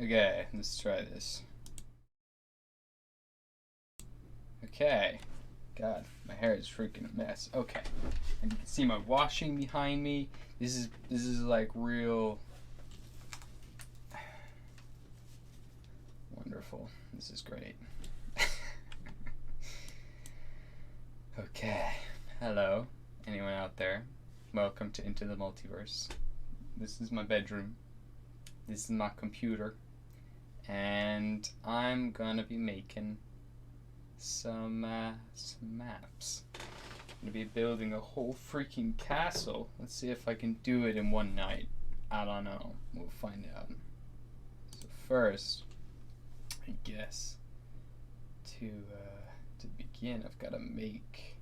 Okay, let's try this. Okay. God, my hair is freaking a mess. Okay. And you can see my washing behind me. This is like real wonderful. This is great. Okay. Hello, anyone out there? Welcome to Into the Multiverse. This is my bedroom. This is my computer. And I'm gonna be making some maps. I'm gonna be building a whole freaking castle. Let's see if I can do it in one night. I don't know. We'll find out. So first, I guess to begin, I've got to make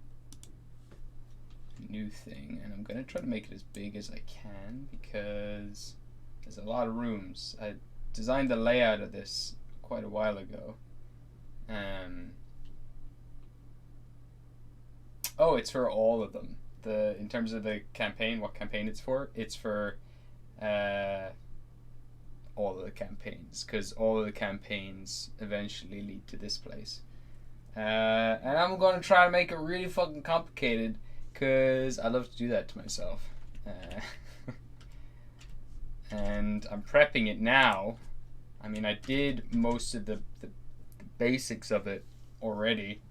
a new thing, and I'm gonna try to make it as big as I can because there's a lot of rooms. I designed the layout of this quite a while ago. Oh, it's for all of them. In terms of the campaign, what campaign it's for all of the campaigns, because all of the campaigns eventually lead to this place. And I'm going to try to make it really fucking complicated, because I love to do that to myself. And I'm prepping it now. I mean, I did most of the basics of it already.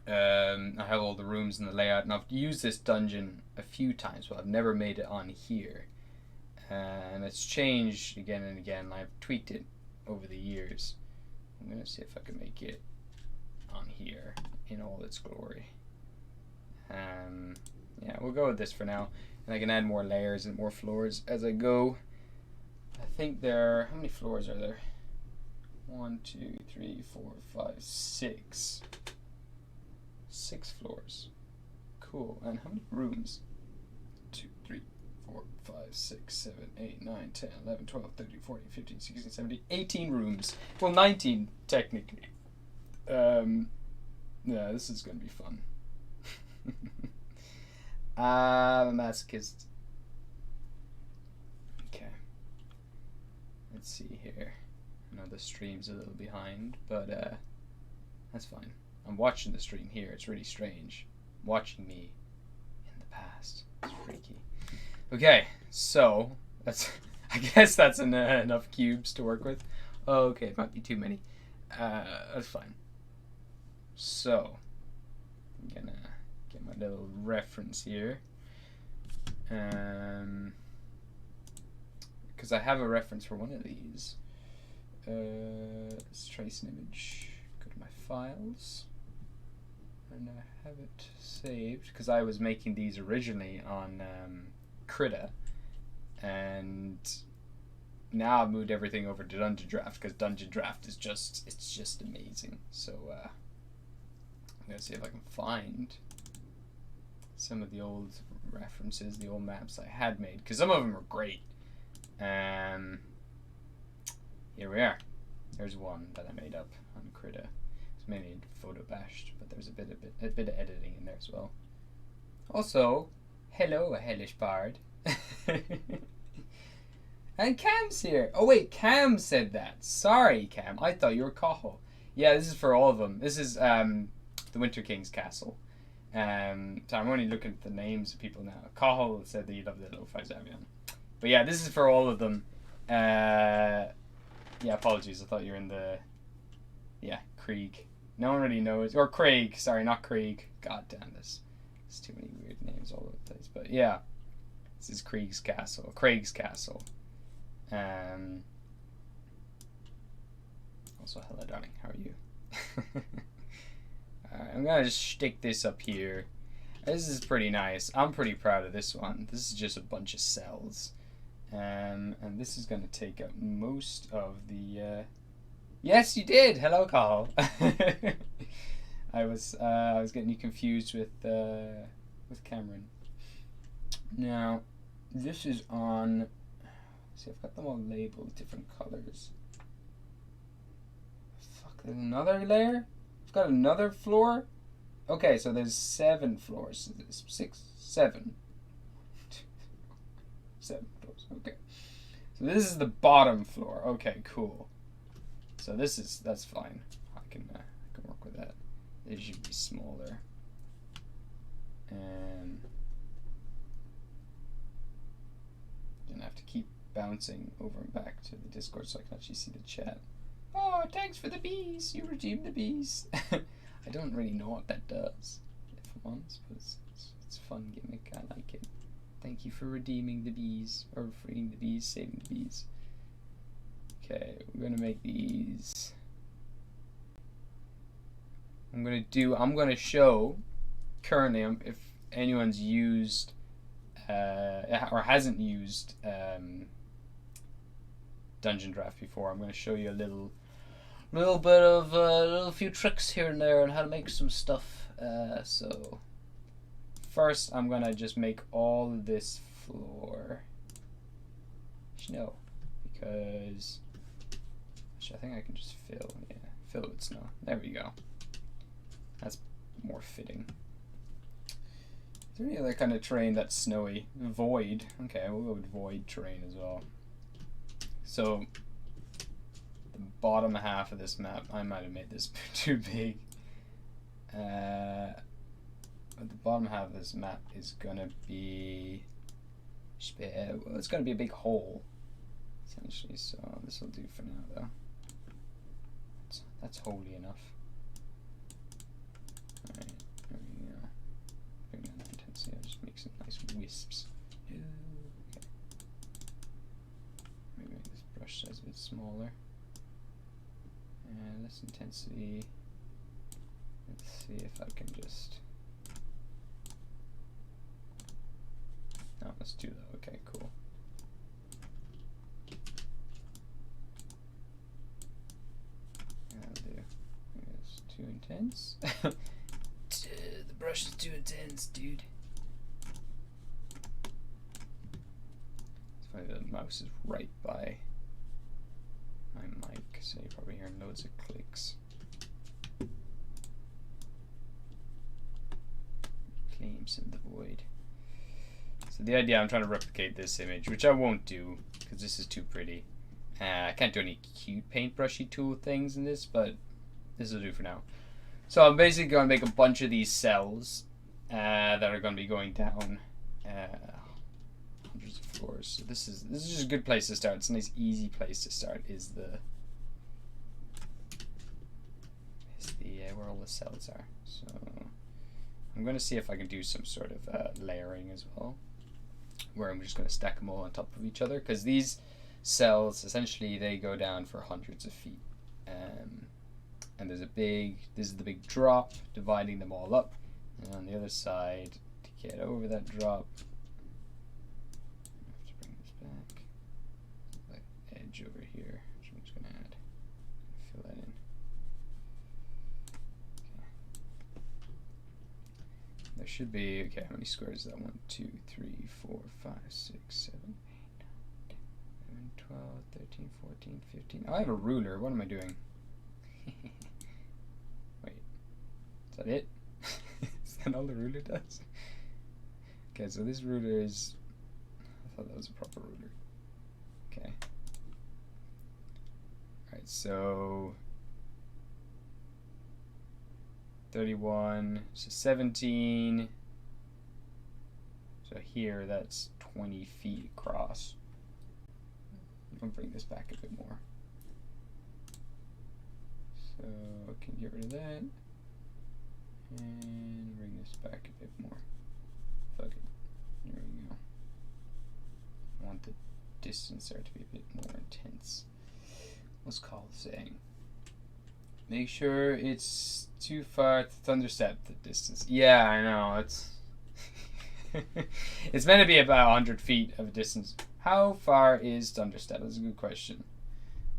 I have all the rooms and the layout, and I've used this dungeon a few times, but I've never made it on here. And it's changed again and again. I've tweaked it over the years. I'm going to see if I can make it on here in all its glory. Yeah, we'll go with this for now. And I can add more layers and more floors as I go. I think how many floors are there? 1, 2, 3, 4, 5, 6. 6 floors. Cool. And how many rooms? 2, 3, 4, 5, 6, 7, 8, 9, 10, 11, 12, 13, 14, 15, 16, 17, 18 rooms. Well, 19 technically. Yeah, this is going to be fun. I'm a masochist. Okay. Let's see here. I know the stream's a little behind, but that's fine. I'm watching the stream here. It's really strange. Watching me in the past. It's freaky. Okay, so that's. I guess that's enough cubes to work with. Oh, okay, it might be too many. That's fine. So I'm gonna get my little reference here, because I have a reference for one of these. Let's trace an image. Go to my files. And I have it saved because I was making these originally on Krita, and now I've moved everything over to Dungeon Draft because Dungeon Draft is just amazing. So I'm gonna see if I can find some of the old references, the old maps I had made, because some of them are great. Here we are. There's one that I made up on Krita. Mainly photo bashed, but there's a bit of editing in there as well. Also, hello, a hellish bard. And Cam's here. Oh wait, Cam said that. Sorry, Cam. I thought you were Cahill. Yeah, this is for all of them. This is the Winter King's castle. So I'm only looking at the names of people now. Cahill said that you love the little Zavion. But yeah, this is for all of them. Yeah, apologies. I thought you were in the Krieg. No one really knows. Or Craig. Sorry, not Craig. God damn this. There's too many weird names all over the place. But yeah. This is Craig's castle. Also, hello, darling. How are you? Alright, I'm gonna just stick this up here. This is pretty nice. I'm pretty proud of this one. This is just a bunch of cells. And this is gonna take up most of the Yes, you did. Hello, Carl. I was getting you confused with Cameron. Now, this is on. See, I've got them all labeled different colors. Fuck, there's another layer. I've got another floor. Okay, so there's 7 floors. 6, 7. 7 floors. Okay. So this is the bottom floor. Okay, cool. So that's fine. I can work with that. It should be smaller. And then I have to keep bouncing over and back to the Discord so I can actually see the chat. Oh, thanks for the bees. You redeemed the bees. I don't really know what that does, if I'm honest, but it's a fun gimmick. I like it. Thank you for redeeming the bees, or freeing the bees, saving the bees. Okay, we're gonna make these. I'm gonna show currently if anyone's used or hasn't used Dungeon Draft before. I'm gonna show you a little bit of a few tricks here and there on how to make some stuff. So first, I'm gonna just make all of this floor snow because I think I can just fill it with snow. There we go. That's more fitting. Is there any other kind of terrain that's snowy? Void. Okay, we'll go with void terrain as well. So the bottom half of this map, I might have made this too big. But the bottom half of this map is gonna be, well, it's gonna be a big hole, essentially. So this will do for now, though. That's holy enough. All right, there we go. Bring down the intensity. I'll just make some nice wisps. Okay. Maybe make this brush size a bit smaller. And this intensity. Let's see if I can just. No, let's do that. Okay, cool. That'll do. It's too intense. The brush is too intense, dude. It's funny the mouse is right by my mic, so you're probably hearing loads of clicks. Claims of the void. So the idea, I'm trying to replicate this image, which I won't do because this is too pretty. I can't do any cute paintbrushy tool things in this, but this will do for now. So I'm basically going to make a bunch of these cells that are going to be going down hundreds of floors. So this is just a good place to start. It's a nice easy place to start. Is the where all the cells are. So I'm going to see if I can do some sort of layering as well, where I'm just going to stack them all on top of each other, because these cells essentially they go down for hundreds of feet, and this is the big drop dividing them all up, and on the other side to get over that drop I have to bring this back, that edge over here, which I'm just going to add, fill that in. There should be, okay, how many squares is that? 1, 2, 3, 4, 5, 6, 7, 8, 9, 10, 11, 12, 13, 14, 15. Oh, I have a ruler. What am I doing? Wait, is that it? Is that all the ruler does? Okay, so this ruler is, I thought that was a proper ruler. Okay. Alright, so 31, so 17. So here, that's 20 feet across. I'll bring this back a bit more. So I can get rid of that. And bring this back a bit more. Fuck it. There we go. I want the distance there to be a bit more intense. What's called saying? Make sure it's too far to thunderstep the distance. Yeah, I know. It's it's meant to be about 100 feet of distance. How far is thunderstep? That's a good question.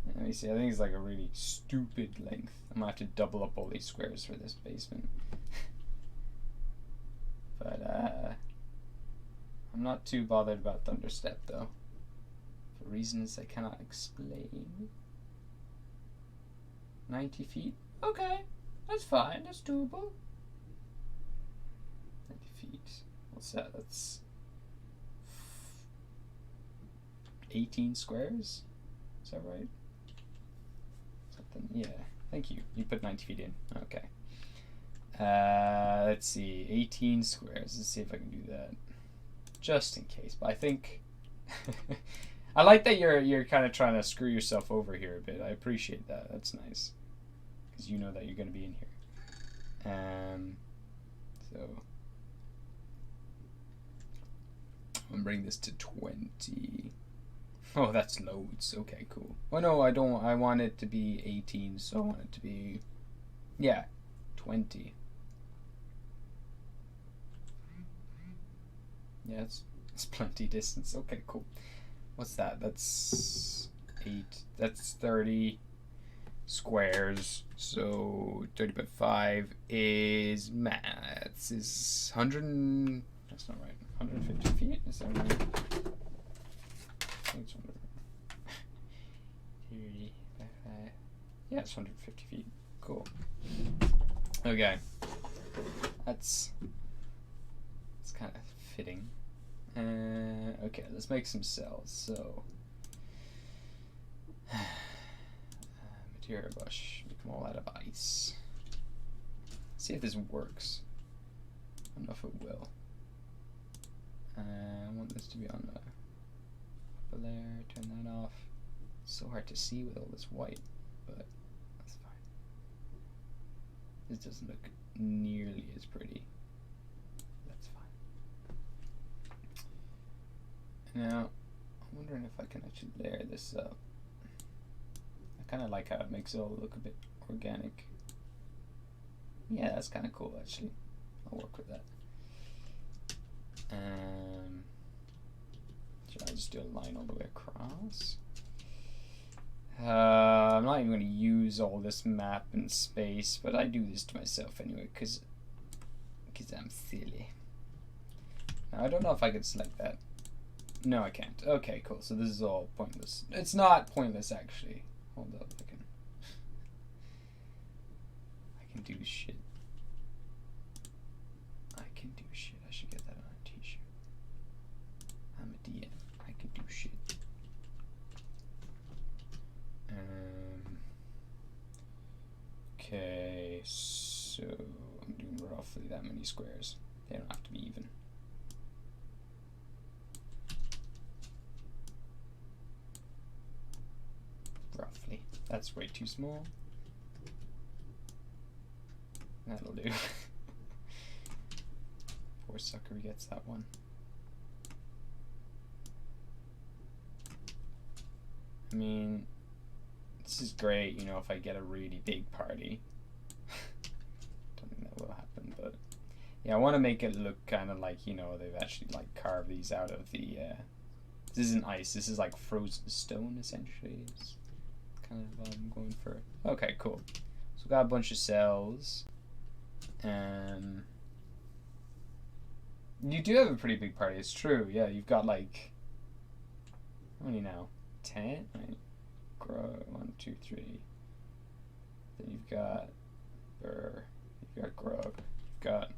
Let me see. I think it's like a really stupid length. I'm gonna have to double up all these squares for this basement. But I'm not too bothered about thunderstep though, for reasons I cannot explain. 90 feet? Okay, that's fine, that's doable. 90 feet. What's that? That's 18 squares. Is that right? Something. Yeah. Thank you. You put 90 feet in. Okay. Let's see. 18 squares. Let's see if I can do that. Just in case. But I think I like that you're kind of trying to screw yourself over here a bit. I appreciate that. That's nice. Because you know that you're going to be in here. So I'm going to bring this to 20. Oh, that's loads. Okay, cool. Oh no, I don't. I want it to be 18, so I want it to be, yeah, 20. Yeah, it's plenty distance. Okay, cool. What's that? That's 8. That's 30 squares. So 30 by 5 is maths. Is 100. That's not right. 150 feet. Is that right? I think it's 30 by 5. Yeah, it's 150 feet. Cool. Okay. That's kind of fitting. Okay, let's make some cells. So, material brush, make them all out of ice. See if this works. I don't know if it will. I want this to be on the upper layer. Turn that off. It's so hard to see with all this white, but that's fine. This doesn't look nearly as pretty. Now, I'm wondering if I can actually layer this up. I kind of like how it makes it all look a bit organic. Yeah, that's kind of cool actually. I'll work with that. Should I just do a line all the way across? I'm not even going to use all this map and space, but I do this to myself anyway, because I'm silly. Now, I don't know if I could select that. No, I can't. Okay, cool. So this is all pointless. It's not pointless, actually. Hold up. I can do shit. I can do shit. I should get that on a t-shirt. I'm a DM. I can do shit. Okay, so I'm doing roughly that many squares. They don't have to be even. Roughly. That's way too small. That'll do. Poor sucker gets that one. I mean, this is great, you know, if I get a really big party. Don't think that will happen, but yeah, I want to make it look kind of like, you know, they've actually like carved these out of the this isn't ice, this is like frozen stone essentially. It's kind of what I'm going for. Okay, cool. So we got a bunch of cells. You do have a pretty big party, it's true. Yeah, you've got like, how many now? 10? Right. Grug, 1, 2, 3. Then you've got Burr, you've got Grug, you've got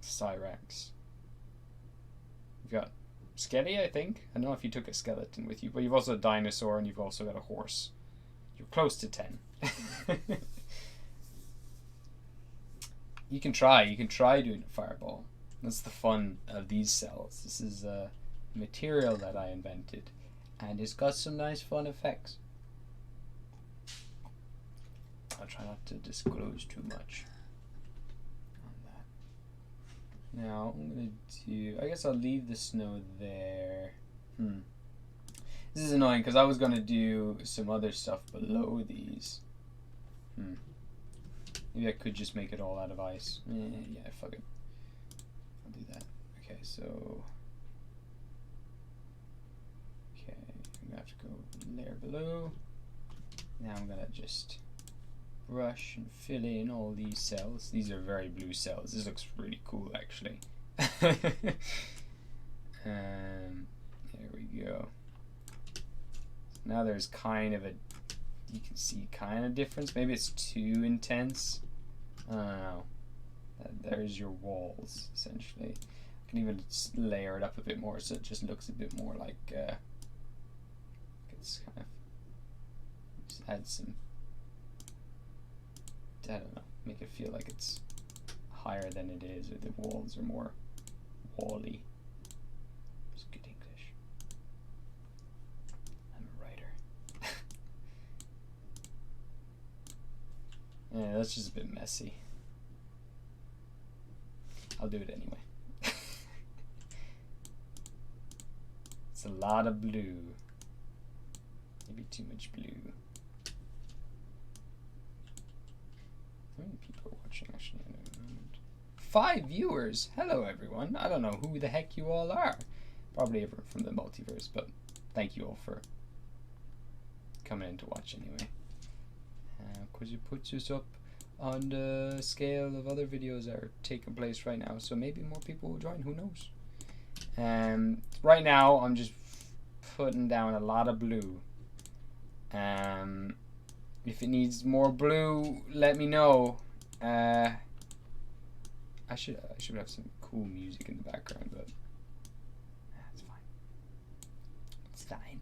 Cyrax. You've got Skelly, I think. I don't know if you took a skeleton with you, but you've also a dinosaur and you've also got a horse. You're close to 10. You can try doing a fireball. That's the fun of these cells. This is a material that I invented, and it's got some nice fun effects. I'll try not to disclose too much on that. Now I'm gonna do, I guess I'll leave the snow there. This is annoying because I was gonna do some other stuff below these. Maybe I could just make it all out of ice. Yeah, fuck it. I'll do that. Okay, so okay, I'm gonna have to go layer below. Now I'm gonna just brush and fill in all these cells. These are very blue cells. This looks really cool actually. There we go. So now there's kind of a, you can see kind of difference. Maybe it's too intense. I don't know. There's your walls essentially. I can even layer it up a bit more so it just looks a bit more like it's kind of just add some, I don't know, make it feel like it's higher than it is, or the walls are more wally. It's good English. I'm a writer. Yeah, that's just a bit messy. I'll do it anyway. It's a lot of blue. Maybe too much blue. How many people are watching actually at the moment? 5 viewers! Hello everyone. I don't know who the heck you all are. Probably everyone from the multiverse, but thank you all for coming in to watch anyway. Because it puts us up on the scale of other videos that are taking place right now, so maybe more people will join, who knows. Right now I'm just putting down a lot of blue. If it needs more blue, let me know. I should have some cool music in the background, but that's fine. It's fine.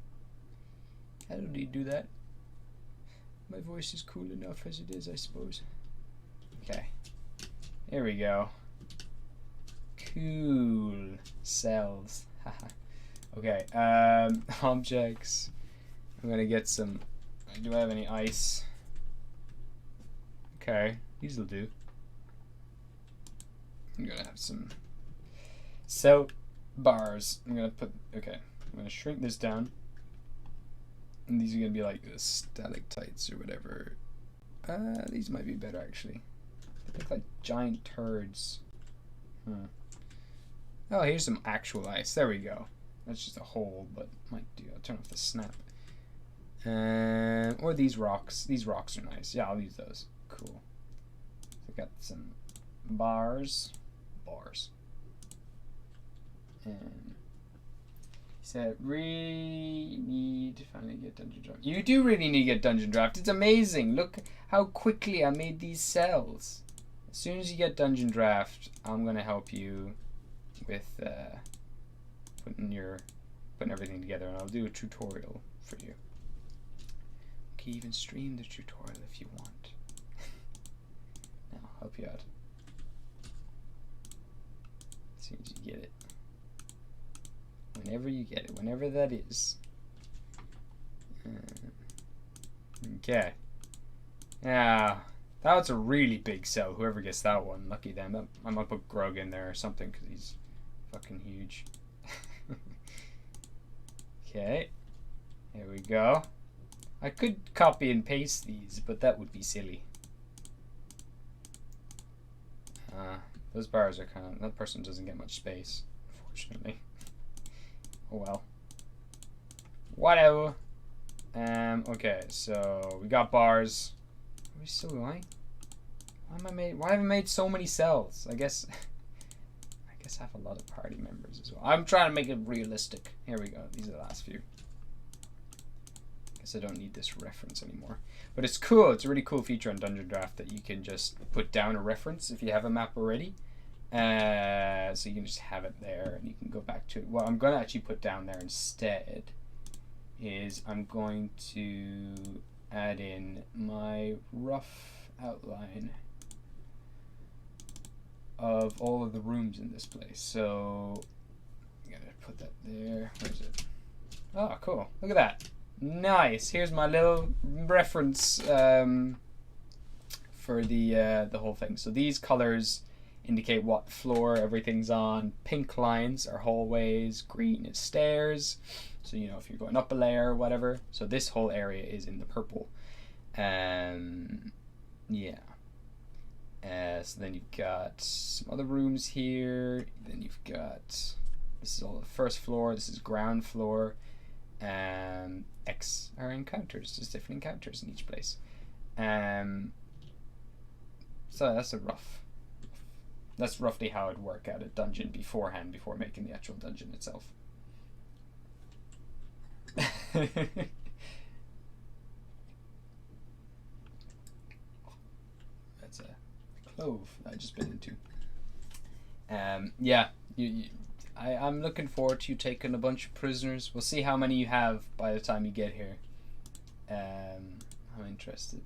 I don't need to do that. My voice is cool enough as it is, I suppose. Okay, here we go. Cool cells. Okay, objects. I'm gonna get some. Do I have any ice? Okay, these will do. I'm gonna have some cell bars. I'm gonna put. Okay, I'm gonna shrink this down. And these are gonna be like the stalactites or whatever. These might be better actually. They look like giant turds. Oh, here's some actual ice. There we go. That's just a hole, but might do. I'll turn off the snap. Or these rocks. These rocks are nice. Yeah, I'll use those. Cool. So got some bars. And he said, really need to finally get Dungeon Draft. You do really need to get Dungeon Draft. It's amazing. Look how quickly I made these cells. As soon as you get Dungeon Draft, I'm gonna help you with putting everything together, and I'll do a tutorial for you. You can even stream the tutorial if you want. I'll help you out as soon as you get it. Whenever you get it, whenever that is. Okay. Yeah. That's a really big cell. Whoever gets that one, lucky them. I might put Grug in there or something because he's fucking huge. Okay. Here we go. I could copy and paste these, but that would be silly. Those bars are kind of... That person doesn't get much space, unfortunately. Oh well. Whatever. Okay, so we got bars. Are we still going? Why have I made so many cells? I guess I have a lot of party members as well. I'm trying to make it realistic. Here we go. These are the last few. Guess I don't need this reference anymore. But it's cool. It's a really cool feature on Dungeon Draft that you can just put down a reference if you have a map already. So you can just have it there and you can go back to it. What I'm going to actually put down there instead is I'm going to add in my rough outline of all of the rooms in this place. So I'm gonna put that there. Where is it? Oh, cool. Look at that. Nice. Here's my little reference for the whole thing. So these colors indicate what floor everything's on. Pink lines are hallways. Green is stairs. So you know if you're going up a layer or whatever. So this whole area is in the purple. Yeah. So then you've got some other rooms here. Then you've got, this is all the first floor. This is ground floor. X are encounters. There's different encounters in each place. So that's roughly how I'd work out a dungeon beforehand, before making the actual dungeon itself. That's a clove that I just bit into. Yeah, I'm looking forward to you taking a bunch of prisoners. We'll see how many you have by the time you get here. I'm interested.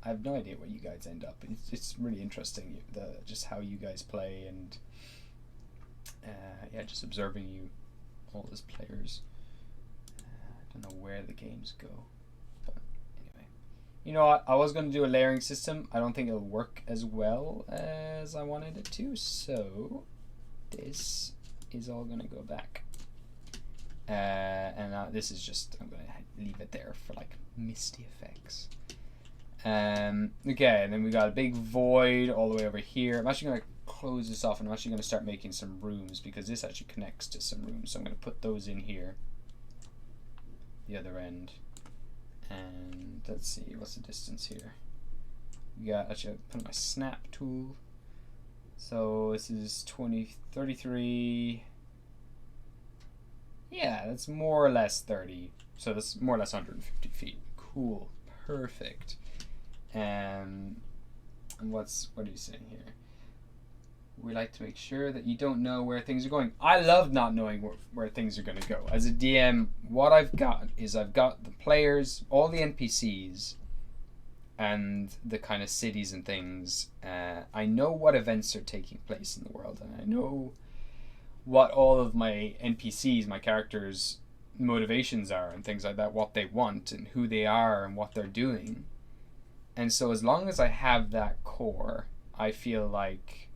I have no idea where you guys end up. It's really interesting, just how you guys play, and yeah, just observing you all as players. I don't know where the games go, but anyway. You know what? I was going to do a layering system. I don't think it'll work as well as I wanted it to, so this is all going to go back. And this is just, I'm going to leave it there for like misty effects. Okay, and then we got a big void all the way over here. I'm actually going to close this off, and I'm actually going to start making some rooms, because this actually connects to some rooms. So I'm going to put those in here, the other end. And let's see, what's the distance here? We got, actually, I put my snap tool. So this is 33. Yeah, that's more or less 30. So that's more or less 150 feet. Cool, perfect. And what are you saying here? We like to make sure that you don't know where things are going. I love not knowing where things are going to go. As a DM, what I've got is I've got the players, all the NPCs, and the kind of cities and things. I know what events are taking place in the world, and I know what all of my NPCs, my characters' motivations are and things like that, what they want and who they are and what they're doing. And so as long as I have that core, I feel like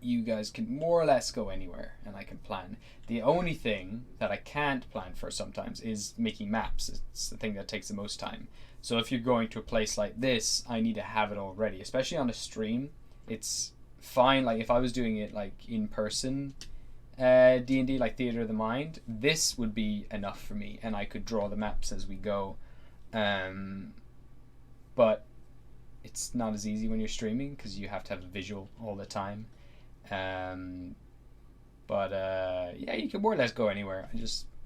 you guys can more or less go anywhere and I can plan. The only thing that I can't plan for sometimes is making maps. It's the thing that takes the most time. So if you're going to a place like this, I need to have it all ready, especially on a stream. It's fine, like if I was doing it like in person, D&D, like Theater of the Mind, this would be enough for me, and I could draw the maps as we go. But it's not as easy when you're streaming, because you have to have a visual all the time. Yeah, you can more or less go anywhere.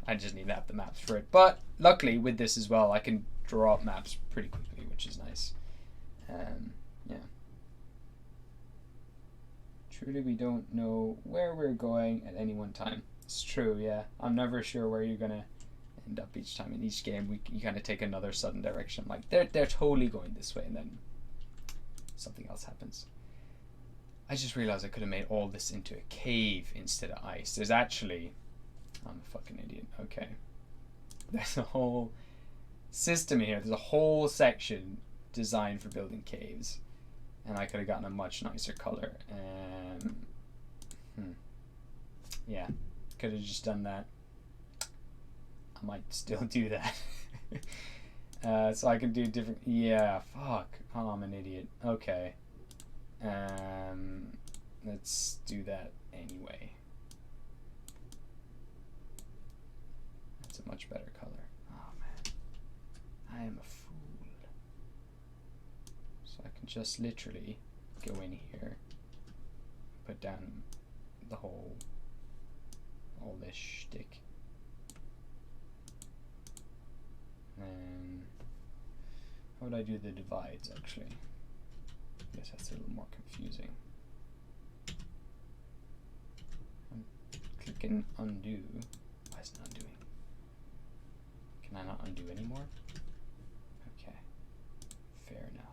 I just need to have the maps for it. But luckily with this as well, I can draw up maps pretty quickly, which is nice. Yeah. Truly, we don't know where we're going at any one time. It's true, yeah. I'm never sure where you're gonna end up each time. In each game, you kind of take another sudden direction. Like they're totally going this way, and then something else happens. I just realized I could have made all this into a cave instead of ice. There's actually, I'm a fucking idiot. Okay, there's a whole system here. There's a whole section designed for building caves. And I could have gotten a much nicer color. Yeah, could have just done that. I might still do that. So I can do different. Yeah, fuck. Oh, I'm an idiot. Okay. Let's do that anyway. That's a much better color. Oh man, I am a fool. I can just literally go in here, put down the whole, all this shtick. And how would I do the divides actually? I guess that's a little more confusing. I'm clicking undo. Why is it not undoing? Can I not undo anymore? Okay, fair enough.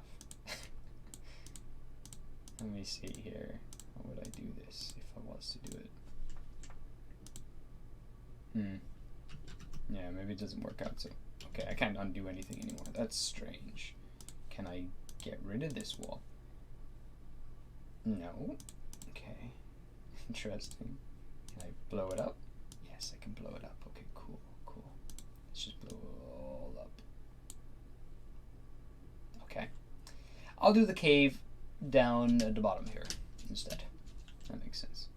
Let me see here. How would I do this if I was to do it? Yeah, maybe it doesn't work out. So, okay, I can't undo anything anymore. That's strange. Can I get rid of this wall? No. Okay. Interesting. Can I blow it up? Yes, I can blow it up. Okay, cool, cool. Let's just blow it all up. Okay. I'll do the cave down at the bottom here instead. That makes sense.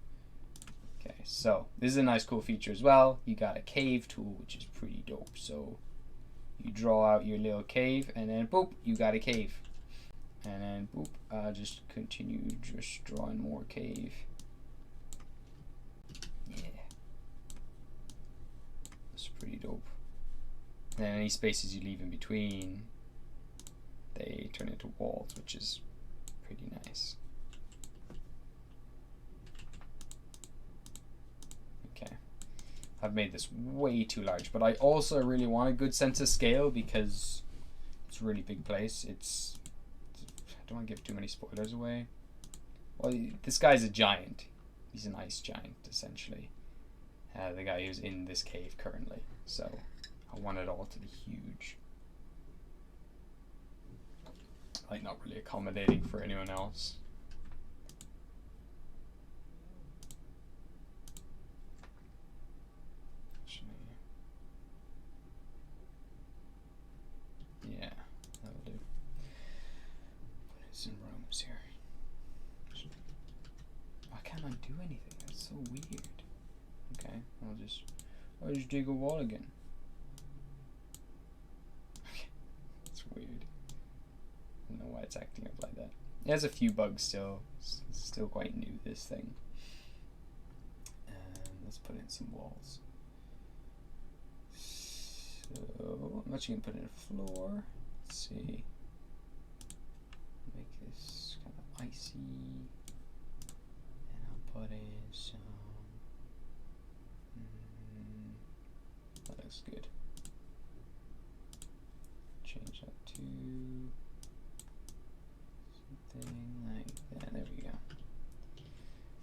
Okay, so this is a nice cool feature as well. You got a cave tool, which is pretty dope. So you draw out your little cave, and then boop, you got a cave. And then boop, just continue just drawing more cave. Yeah. That's pretty dope. And then any spaces you leave in between, they turn into walls, which is pretty nice. I've made this way too large, but I also really want a good sense of scale because it's a really big place. I don't want to give too many spoilers away. Well, this guy's a giant. He's an ice giant, essentially. The guy who's in this cave currently. So I want it all to be huge. Like, not really accommodating for anyone else. Yeah, that'll do. Put in some rooms here. Why can't I do anything? That's so weird. Okay, I'll just dig a wall again. Okay, it's weird. I don't know why it's acting up like that. It has a few bugs still. It's still quite new, this thing. And let's put in some walls. So I'm actually gonna put in a floor. Let's see. Make this kind of icy. And I'll put in some. That looks good. Change that to something like that. There we go.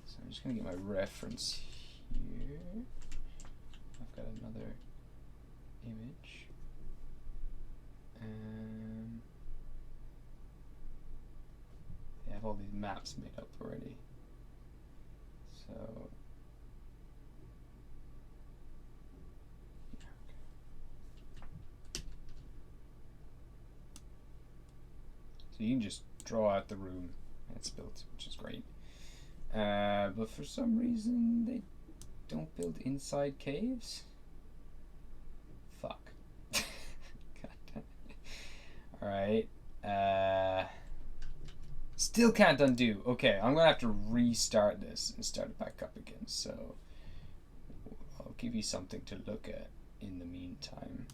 So I'm just gonna get my reference here. I've got another image. They have all these maps made up already. So yeah, okay. So you can just draw out the room it's built, which is great. But for some reason they don't build inside caves. Fuck. God damn it. Alright. Still can't undo. Okay, I'm gonna have to restart this and start it back up again. So I'll give you something to look at in the meantime.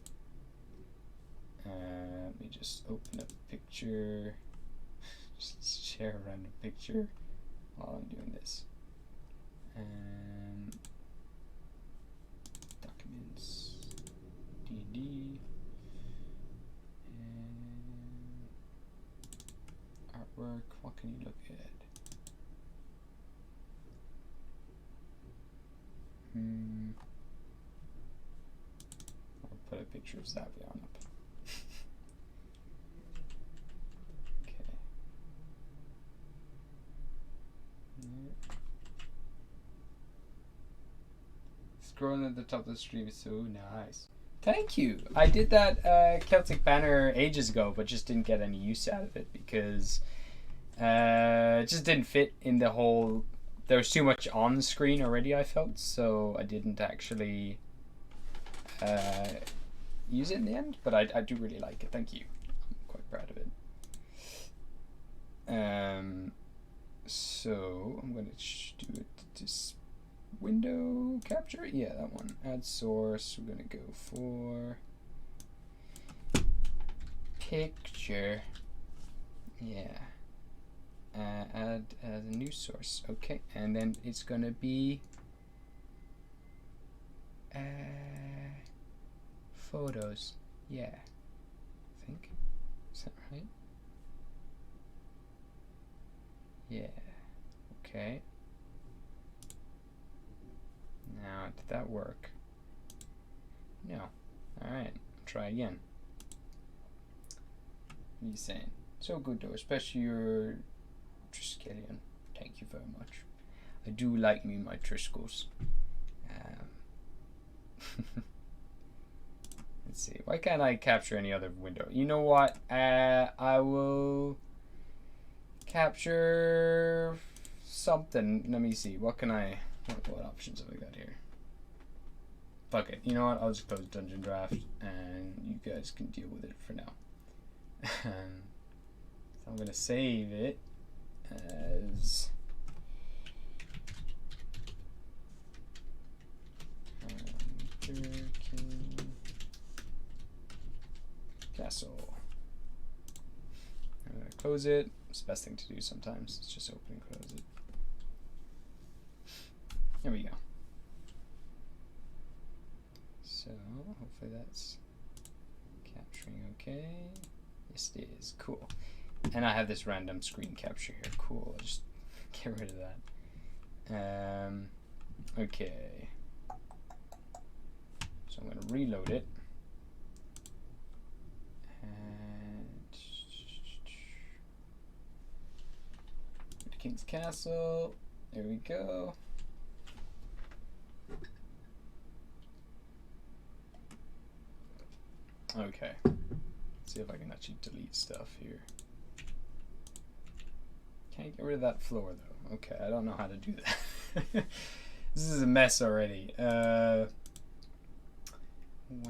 Let me just open a picture. Just share a random picture while I'm doing this. Documents, D&D, and artwork. What can you look at? I'll put a picture of Zavion up. Okay. Scrolling at the top of the stream is so nice. Thank you. I did that Celtic banner ages ago, but just didn't get any use out of it because it just didn't fit in the whole. There was too much on the screen already, I felt, so I didn't actually use it in the end. But I do really like it. Thank you. I'm quite proud of it. So I'm gonna do it this window capture. Yeah, that one. Add source. We're gonna go for picture. Yeah. Add as a new source. Okay, and then it's gonna be photos. Yeah, I think. Is that right? Yeah. Okay. Now, did that work? No. Alright, try again. What are you saying? So good though, especially your Triskelion. Thank you very much. I do like me my Triskells. Let's see. Why can't I capture any other window? You know what? I will capture something. Let me see. What can I? What options have I got here? Fuck it. You know what? I'll just close Dungeon Draft, and you guys can deal with it for now. So I'm gonna save it as Castle. I'm gonna close it. It's the best thing to do sometimes. It's just open and close it. There we go. So hopefully that's capturing okay. Yes, it is. Cool. And I have this random screen capture here. Cool. I'll just get rid of that. Okay. So I'm going to reload it. And King's Castle. There we go. Okay. Let's see if I can actually delete stuff here. Can't get rid of that floor though. Okay, I don't know how to do that. This is a mess already. When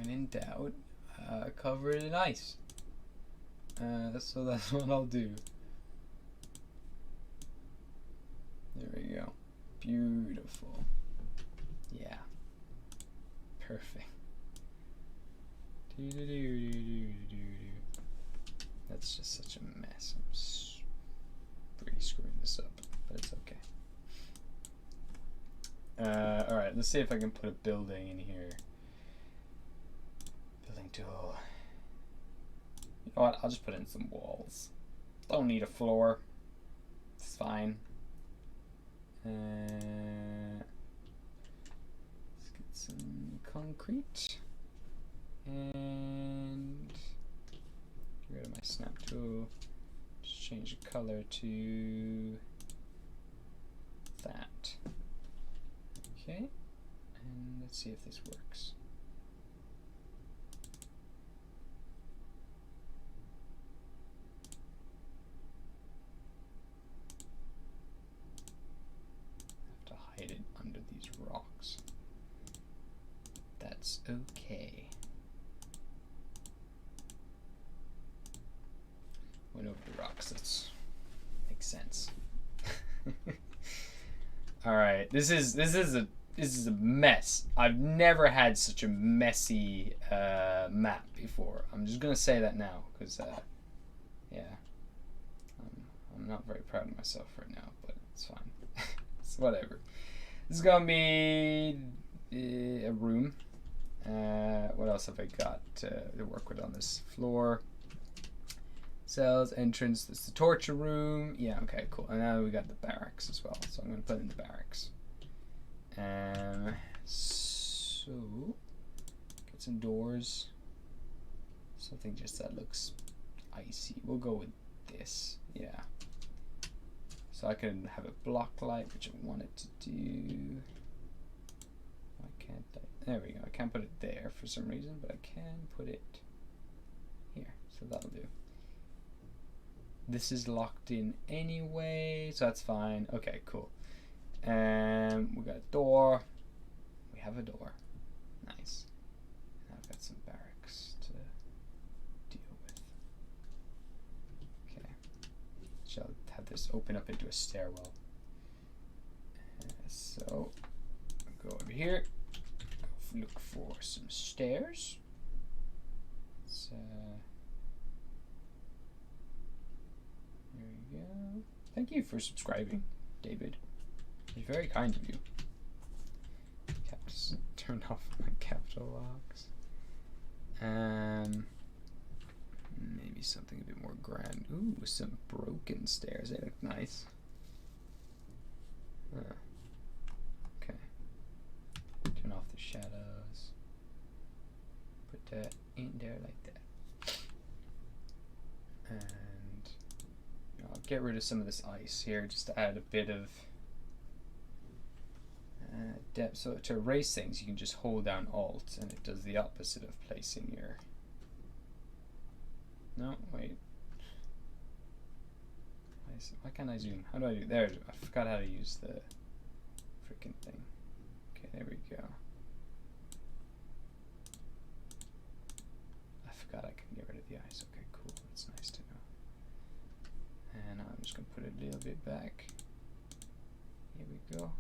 in doubt, cover it in ice. So that's what I'll do. There we go. Beautiful. Yeah. Perfect. That's just such a mess. I'm really screwing this up, but it's okay. Alright, let's see if I can put a building in here. Building tool. You know what? I'll just put in some walls. Don't need a floor. It's fine. Let's get some concrete. And get rid of my snap tool. Just change the color to that. Okay, and let's see if this works. I have to hide it under these rocks. That's okay. Went over the rocks. That makes sense. All right, this is a mess. I've never had such a messy map before. I'm just gonna say that now because yeah, I'm not very proud of myself right now, but it's fine. It's whatever. This is gonna be a room. What else have I got to work with on this floor? Cells, entrance, this is the torture room. Yeah, okay, cool. And now we got the barracks as well. So I'm going to put in the barracks. So, get some doors. Something just that looks icy. We'll go with this. Yeah. So I can have a block light, which I wanted to do. Why can't I? There we go. I can't put it there for some reason, but I can put it here. So that'll do. This is locked in anyway, so that's fine. Okay, cool. We got a door. We have a door. Nice. Now I've got some barracks to deal with. Okay. Shall have this open up into a stairwell. So, go over here. Go look for some stairs. Let's, there we go. Thank you for subscribing, David. It's very kind of you. Just turned off my capital locks. Maybe something a bit more grand. Ooh, some broken stairs. They look nice. Okay. Turn off the shadows. Put that in there like that. And I'll get rid of some of this ice here just to add a bit of depth. So to erase things, you can just hold down Alt and it does the opposite of placing your... No, wait. Why can't I zoom? How do I do? There, I forgot how to use the freaking thing. Okay, there we go. I forgot I can get rid of the ice. Okay, cool. That's nice to know. And I'm just going to put it a little bit back. Here we go.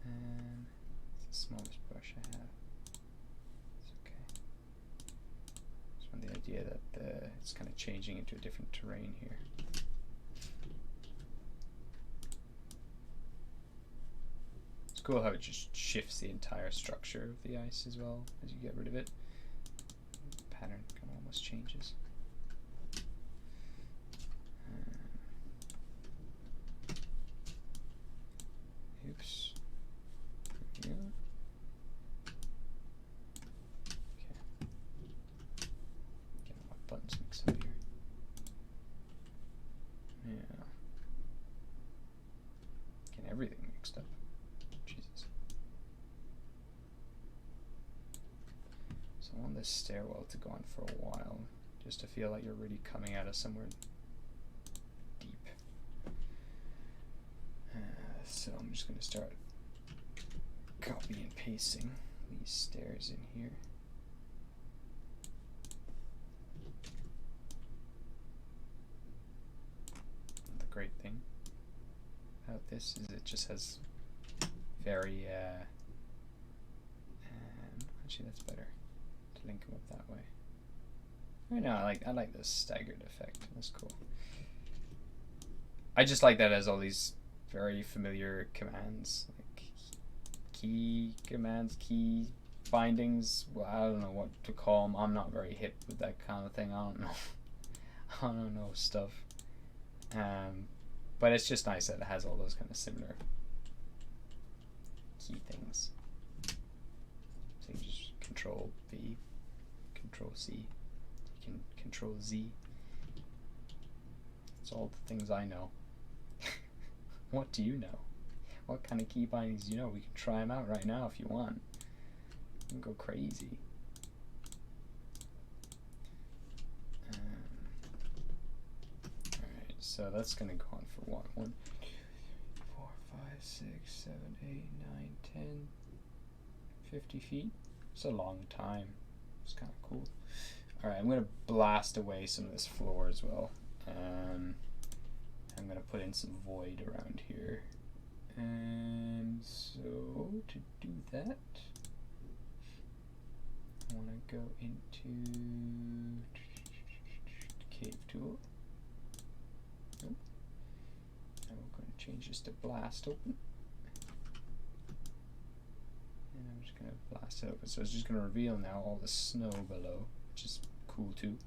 And it's the smallest brush I have. It's okay. Just want the idea that it's kind of changing into a different terrain here. So cool how it just shifts the entire structure of the ice as well as you get rid of it. The pattern kind of almost changes. Oops. Yeah. Okay. Getting my buttons mixed up here. Yeah. Getting everything mixed up. Jesus. So I want this stairwell to go on for a while, just to feel like you're really coming out of somewhere deep. So I'm just going to start copy and pasting these stairs in here. The great thing about this is it just has very actually that's better to link them up that way. Right now I like this staggered effect. That's cool. I just like that it has all these very familiar commands, like key commands, key bindings. Well, I don't know what to call them. I'm not very hip with that kind of thing. I don't know. I don't know stuff. But it's just nice that it has all those kind of similar key things. So you just Control V, Control C, you can Control Z. It's all the things I know. What do you know? What kind of key bindings do you know? We can try them out right now if you want. You can go crazy. Alright, so that's going to go on for what? 1, 2, 3, 4, 5, 6, 7, 8, 9, 10, 50 feet. It's a long time. It's kind of cool. Alright, I'm going to blast away some of this floor as well. I'm going to put in some void around here. And so to do that, I want to go into cave tool. Nope. And we're going to change this to blast open. And I'm just going to blast it open. So it's just going to reveal now all the snow below, which is cool too.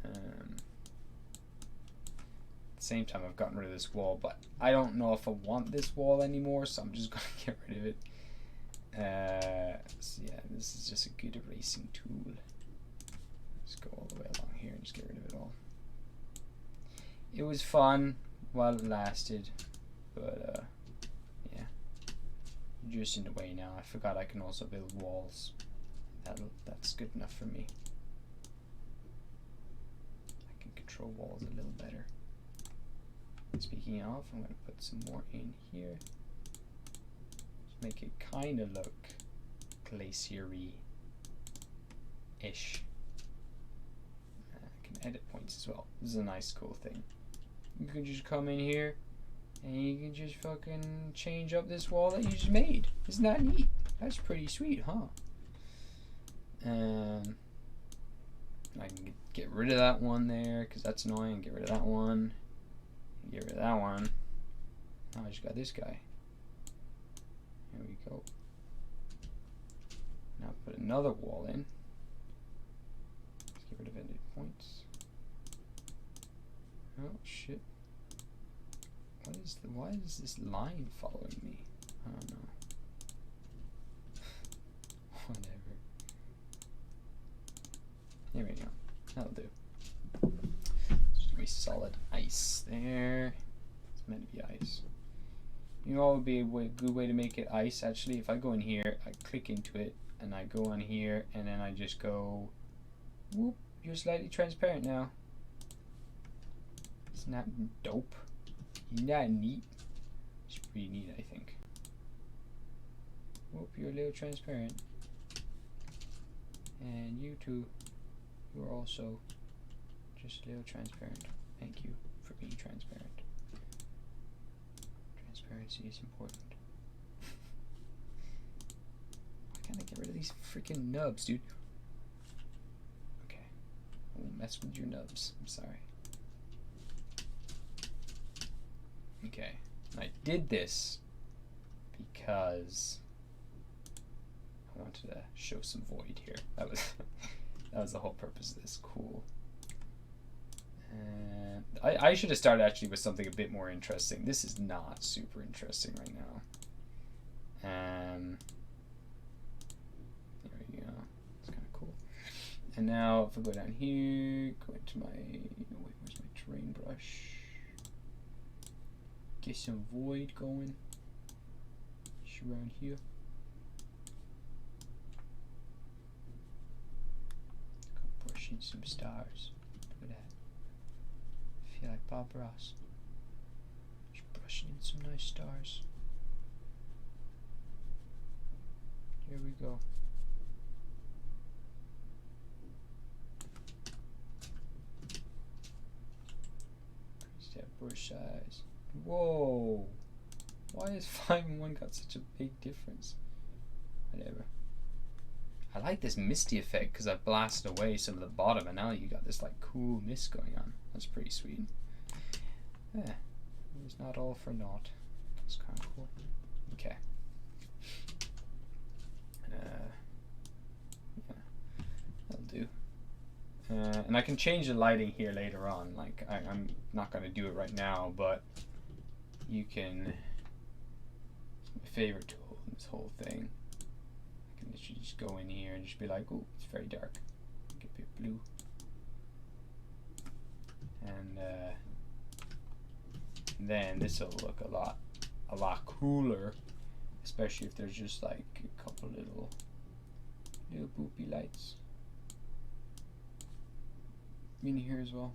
At the same time, I've gotten rid of this wall, but I don't know if I want this wall anymore, so I'm just going to get rid of it. So yeah, this is just a good erasing tool. Just go all the way along here and just get rid of it all. It was fun while it lasted, but yeah, just in the way now. I forgot I can also build walls. That's good enough for me. I can control walls a little better. Speaking of, I'm going to put some more in here. Just make it kind of look glacier-y-ish. I can edit points as well. This is a nice, cool thing. You can just come in here and you can just fucking change up this wall that you just made. Isn't that neat? That's pretty sweet, huh? I can get rid of that one there because that's annoying. Get rid of that one. Get rid of that one. Now I just got this guy. There we go. Now put another wall in. Let's get rid of edit points. Oh shit. Why is this line following me? I don't know. Whatever. There we go. That'll do. Just be solid ice there. It's meant to be ice. You know what would be a good way to make it ice actually? If I go in here, I click into it, and I go on here, and then I just go, whoop, you're slightly transparent now. Isn't that dope? Isn't that neat? It's pretty neat, I think. Whoop, you're a little transparent. And you too. You're also just a little transparent. Thank you for being transparent. Transparency is important. Why can't I get rid of these freaking nubs, dude? Okay. I won't mess with your nubs. I'm sorry. Okay. I did this because I wanted to show some void here. That was that was the whole purpose of this. Cool. And I should have started actually with something a bit more interesting. This is not super interesting right now. There we go. It's kind of cool. And now if I go down here, go into my, wait, where's my terrain brush? Get some void going. Just around here. Go brushing some stars. Look at that. I feel like Bob Ross. Just brushing in some nice stars. Here we go. Increase that brush size. Whoa! Why has 5 and 1 got such a big difference? Whatever. I like this misty effect because I blasted away some of the bottom and now you got this like cool mist going on. That's pretty sweet. Yeah, it's not all for naught. That's kind of cool. Okay. Yeah, that'll do. And I can change the lighting here later on. Like I'm not going to do it right now, but you can. It's my favorite tool in this whole thing. I can literally just go in here and just be like, "Oh, it's very dark. Get a bit blue." And then this will look a lot cooler, especially if there's just like a couple little boopy lights in here as well.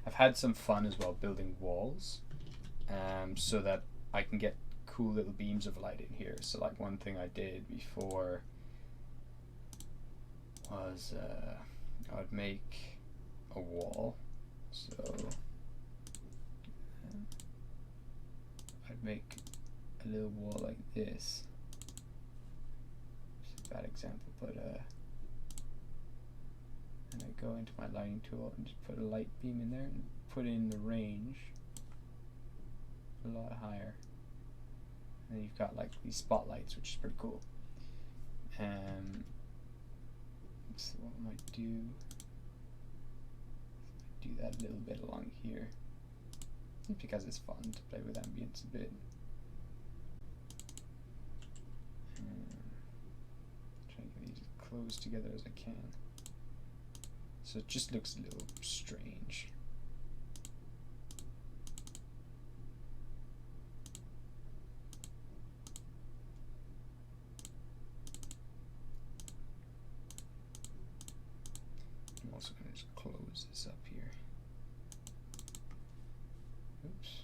I've had some fun as well building walls, so that I can get cool little beams of light in here. So like one thing I did before was I would make a wall. So I'd make a little wall like this. It's a bad example, but and I go into my lighting tool and just put a light beam in there and put in the range a lot higher. And then you've got like these spotlights, which is pretty cool. So what I might do? Do that a little bit along here, just because it's fun to play with ambience a bit. Try to get these as close together as I can, so it just looks a little strange. I'm also going to just close this up here. Oops.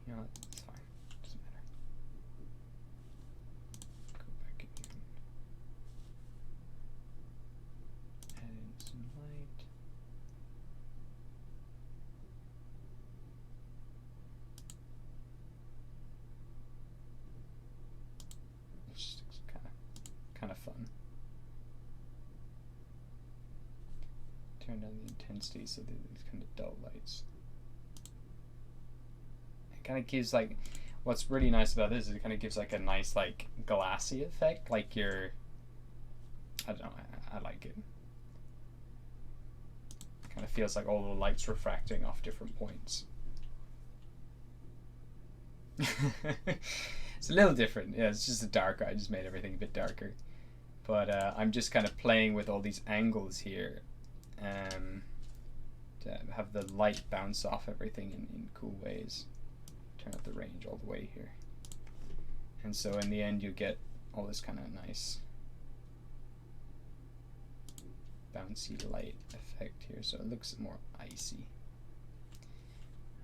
You know what? It's fine. Doesn't matter. Go back in here and add in some light. It's just kind of fun. Turn down the intensity so that these kind of dull lights. It kind of gives like, what's really nice about this is it kind of gives like a nice like glassy effect, like you're, I don't know, I like it. Kind of feels like all the lights refracting off different points. It's a little different. Yeah, it's just a darker. I just made everything a bit darker, but I'm just kind of playing with all these angles here. To have the light bounce off everything in cool ways. Turn up the range all the way here. And so in the end you get all this kind of nice bouncy light effect here, so it looks more icy.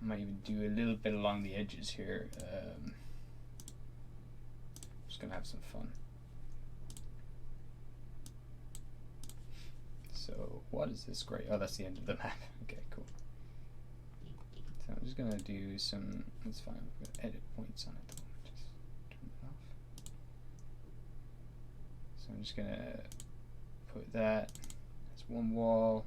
I might even do a little bit along the edges here. Just gonna have some fun. So what is this gray? Oh, that's the end of the map. Okay, cool. So I'm just gonna do some, that's fine, I'm gonna edit points on it though. Just turn it off. So I'm just gonna put that as one wall.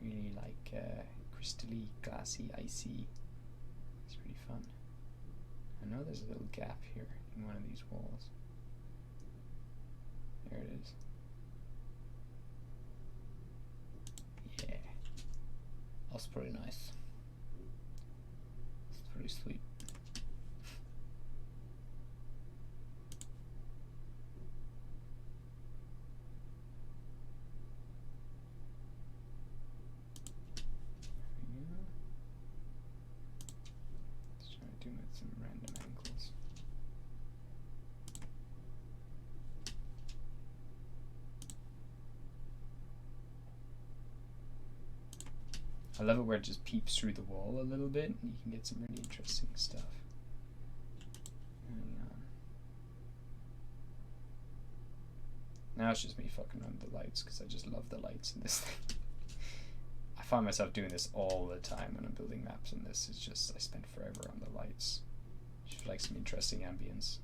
Really like crystally, glassy, icy. It's pretty fun. I know there's a little gap here in one of these walls. There it is. Yeah. That's pretty nice. It's pretty sweet. Some random angles. I love it where it just peeps through the wall a little bit and you can get some really interesting stuff. Now it's just me fucking around with the lights because I just love the lights in this thing. I find myself doing this all the time when I'm building maps in this. It's just I spend forever on the lights. Just like some interesting ambience.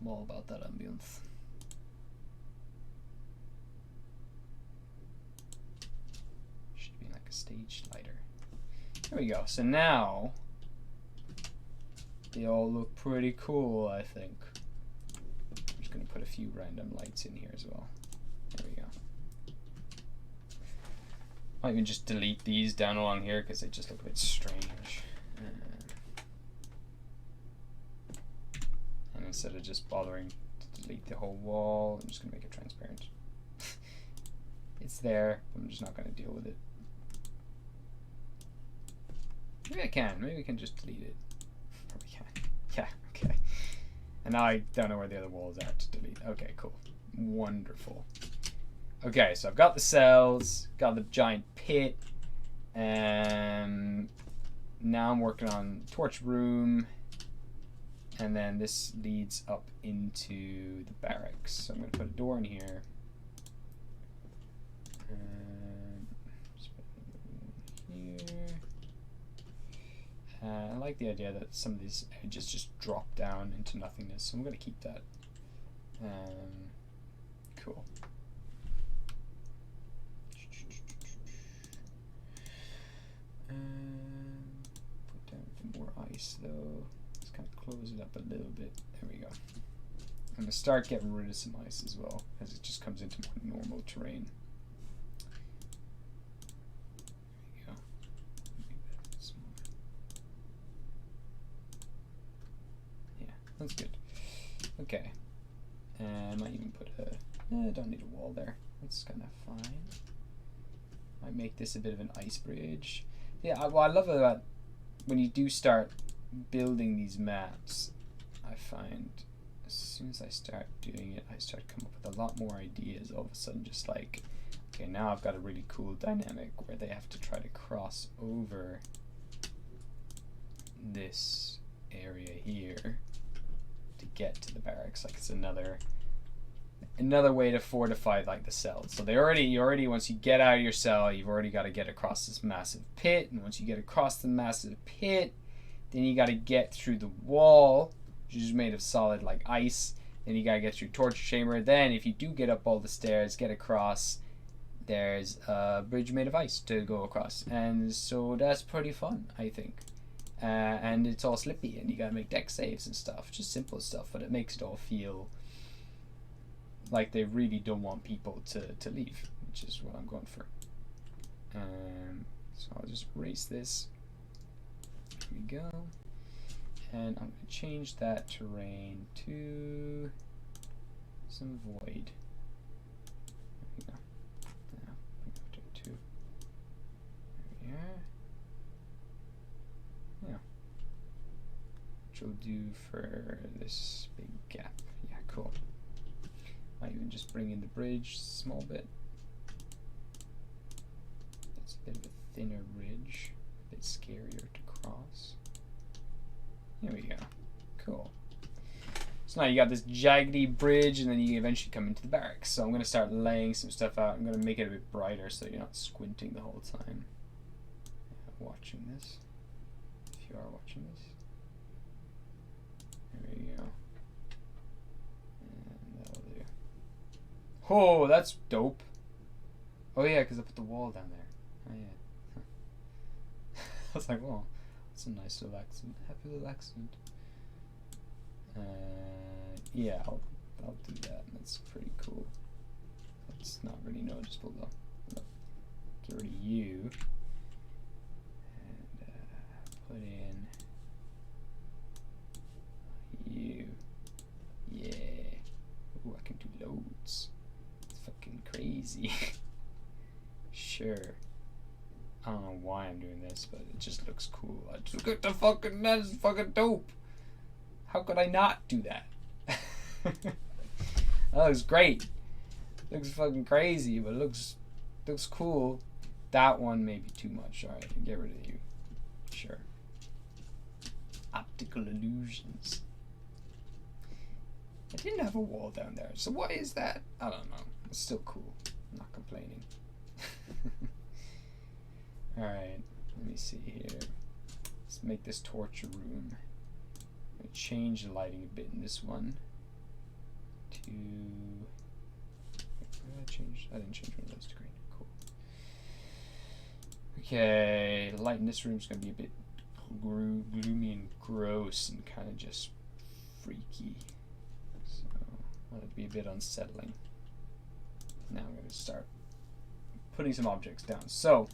I'm all about that ambience. Should be like a stage lighter. There we go. So now they all look pretty cool, I think. I'm just gonna put a few random lights in here as well. There we go. Might even just delete these down along here because they just look a bit strange. And instead of just bothering to delete the whole wall, I'm just going to make it transparent. It's there, but I'm just not going to deal with it. Maybe I can. Maybe we can just delete it. Probably can. Yeah, okay. And now I don't know where the other walls are to delete. Okay, cool. Wonderful. Okay, so I've got the cells, got the giant pit, and now I'm working on torch room, and then this leads up into the barracks. So I'm going to put a door in here. Just put it here. I like the idea that some of these edges just drop down into nothingness, so I'm going to keep that. Cool. Put down a bit more ice though. Let's kind of close it up a little bit. There we go. I'm going to start getting rid of some ice as well as it just comes into more normal terrain. There we go. Maybe a bit smaller. Yeah, that's good. Okay. I might even put a... I don't need a wall there. That's kind of fine. Might make this a bit of an ice bridge. Yeah, well, I love it that when you do start building these maps, I find as soon as I start doing it, I start coming up with a lot more ideas. All of a sudden, just like, okay, now I've got a really cool dynamic where they have to try to cross over this area here to get to the barracks. Like it's another way to fortify like the cells. So you already once you get out of your cell, you've already got to get across this massive pit, and once you get across the massive pit, then you got to get through the wall, which is made of solid like ice. Then you got to get through torture chamber. Then if you do get up all the stairs, get across, there's a bridge made of ice to go across, and so that's pretty fun, I think. And it's all slippy, and you got to make deck saves and stuff, just simple stuff, but it makes it all feel like they really don't want people to leave, which is what I'm going for. So I'll just erase this. Here we go. And I'm going to change that terrain to some void. There we go. Now, bring it up to 2. There we are. Yeah. Which will do for this big gap. Yeah, cool. Might even just bring in the bridge a small bit. It's a bit of a thinner ridge, a bit scarier to cross. There we go. Cool. So now you got this jaggedy bridge, and then you eventually come into the barracks. So I'm going to start laying some stuff out. I'm going to make it a bit brighter so you're not squinting the whole time watching this. If you are watching this. There we go. And that'll do. Oh, that's dope. Oh yeah, because I put the wall down there. Oh yeah. I was like, well, that's a nice little accident. Happy little accident. Yeah, I'll do that. That's pretty cool. That's not really noticeable though. Look, get rid of you. And put in you. Yeah. Ooh, I can do loads. It's fucking crazy. Sure. I don't know why I'm doing this, but it just looks cool. I just look at the fucking, that's fucking dope. How could I not do that? That looks great. Looks fucking crazy, but it looks cool. That one may be too much. Alright, get rid of you. Sure. Optical illusions. I didn't have a wall down there, so what is that? I don't know. It's still cool. I'm not complaining. Alright, let me see here. Let's make this torture room. I'm going to change the lighting a bit in this one. To... What did I change? I didn't change one of those to green. Cool. Okay, the light in this room is going to be a bit gloomy and gross and kind of just freaky. So, I want it to be a bit unsettling. Now I'm going to start putting some objects down. So,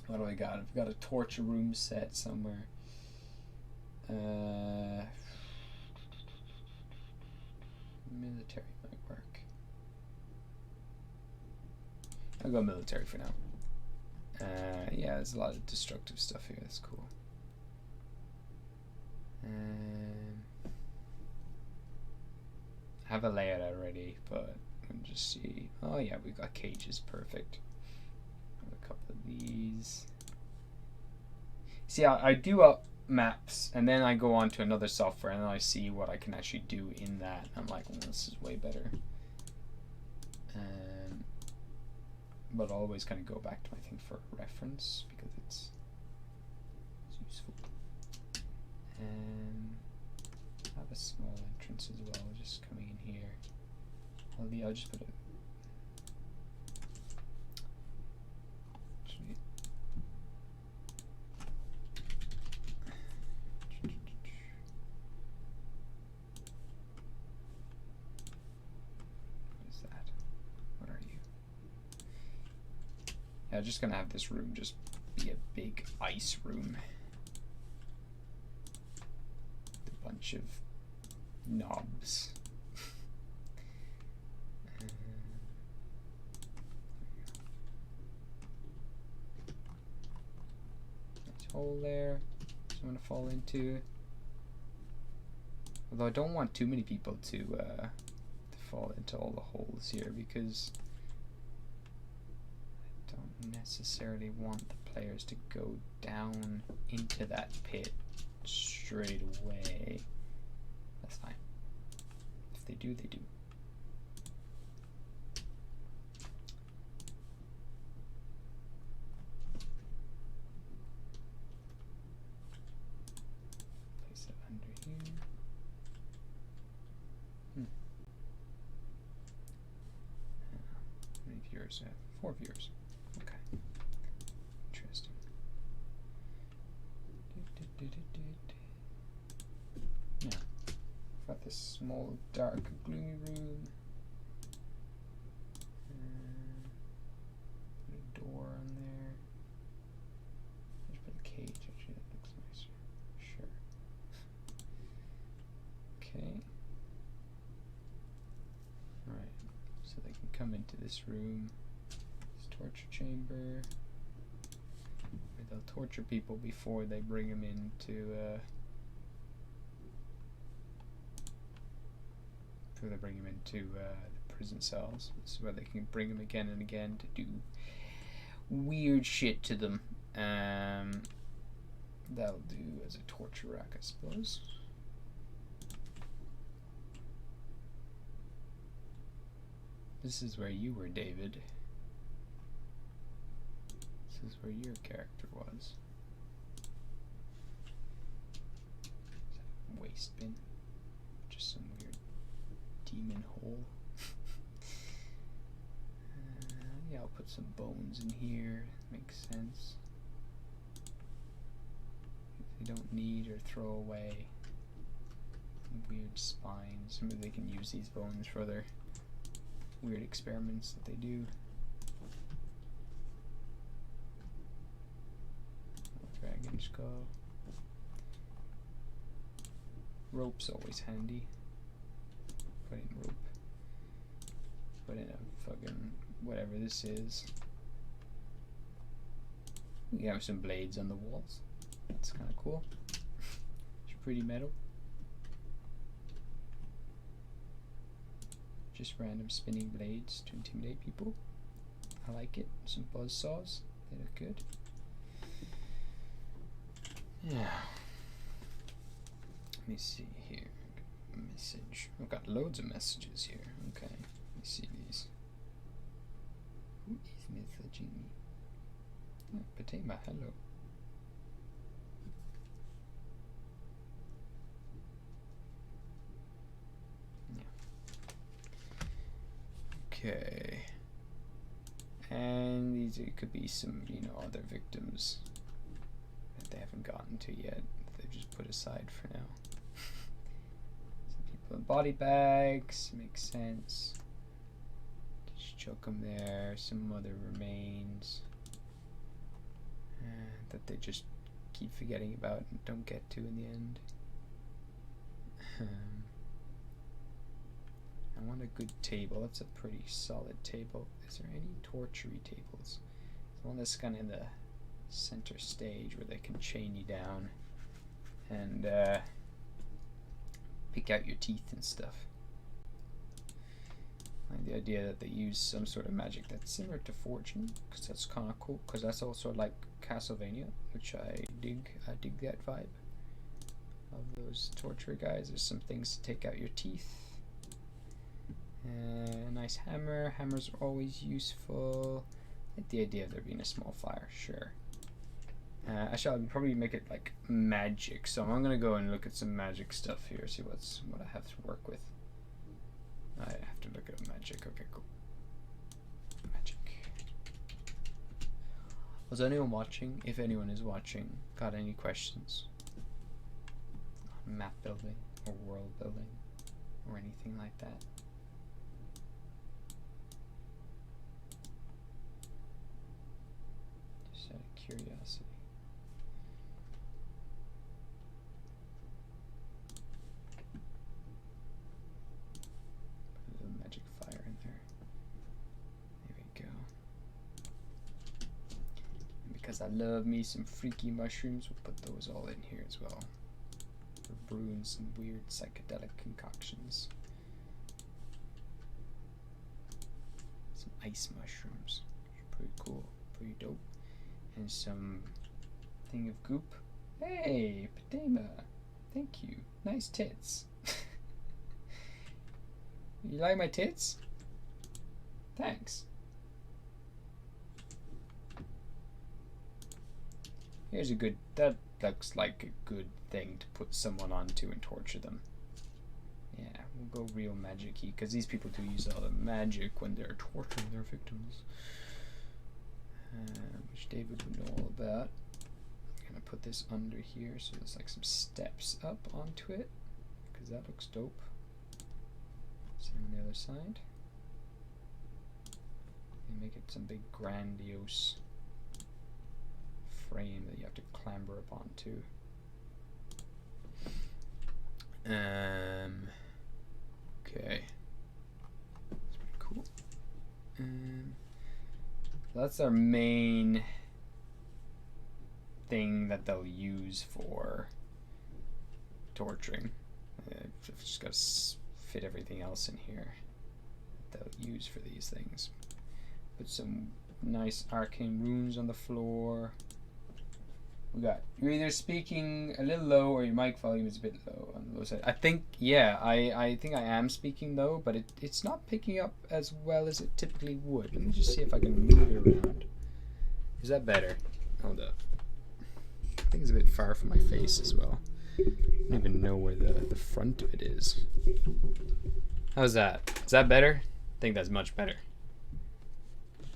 what do I got? I've got a torture room set somewhere. Military might work. I'll go military for now. Yeah, there's a lot of destructive stuff here. That's cool. I have a layout already, but let me just see. Oh yeah, we've got cages. Perfect. A couple of these. See, I do up maps and then I go on to another software and then I see what I can actually do in that. I'm like, well, this is way better. But I'll always kind of go back to my thing for reference because it's useful. I have a small entrance as well, just coming in here. I'll just put it. I'm just gonna have this room just be a big ice room. With a bunch of knobs. Nice hole there. So I'm gonna fall into. Although I don't want too many people to fall into all the holes here because don't necessarily want the players to go down into that pit straight away. That's fine. If they do, they do. Place it under here. How many viewers? 4 viewers. Okay. Interesting. Yeah. I've got this small, dark, gloomy room. Put a door on there. Just put a cage, actually, that looks nicer. Sure. Okay. Alright. So they can come into this room. Torture chamber. They'll torture people before they bring them into the prison cells. This is where they can bring them again and again to do weird shit to them. That'll do as a torture rack, I suppose. This is where you were, David. This is where your character was. Waste bin. Just some weird demon hole. Yeah, I'll put some bones in here. Makes sense. They don't need or throw away. Weird spines. Maybe they can use these bones for their weird experiments that they do. Dragon skull. Rope's always handy. Put in rope. Put in a fucking whatever this is. We have some blades on the walls. That's kind of cool. It's pretty metal. Just random spinning blades to intimidate people. I like it. Some buzz saws. They look good. Yeah. Let me see here. Message. I've got loads of messages here. Okay. Let me see these. Who is messaging me? Oh, Patema, hello. Okay. And these could be some, you know, other victims that they haven't gotten to yet. They've just put aside for now. Some people in body bags, makes sense. Just chuck them there. Some other remains that they just keep forgetting about and don't get to in the end. I want a good table. That's a pretty solid table. Is there any tortury tables? The one that's kind of in the center stage where they can chain you down and pick out your teeth and stuff. I like the idea that they use some sort of magic that's similar to Fortune, because that's kind of cool. Because that's also like Castlevania, which I dig. I dig that vibe of those torture guys. There's some things to take out your teeth. Nice hammer. Hammers are always useful. I like the idea of there being a small fire. Sure. Actually, I'll probably make it like magic. So I'm gonna go and look at some magic stuff here. See what I have to work with. I have to look at magic. Okay, cool. Magic. Was anyone watching? If anyone is watching, got any questions on map building or world building or anything like that? Just out of curiosity. Put a little magic fire in there. There we go. And because I love me some freaky mushrooms, we'll put those all in here as well. We're brewing some weird psychedelic concoctions. Some ice mushrooms. Pretty cool. Pretty dope. And some thing of goop. Hey, Padema. Thank you. Nice tits. You like my tits? Thanks. Here's a good, that looks like a good thing to put someone onto and torture them. Yeah, we'll go real magic-y, because these people do use a lot of magic when they're torturing their victims. Which David would know all about. I'm gonna put this under here so there's like some steps up onto it, because that looks dope. Same on the other side. And make it some big grandiose frame that you have to clamber up onto. Okay. That's pretty cool. So that's our main thing that they'll use for torturing. I've just got to fit everything else in here that they'll use for these things. Put some nice arcane runes on the floor. We got, you're either speaking a little low or your mic volume is a bit low on the low side. I think, yeah, I think I am speaking low, but it's not picking up as well as it typically would. Let me just see if I can move it around. Is that better? Hold up. I think it's a bit far from my face as well. I don't even know where the front of it is. How's that? Is that better? I think that's much better.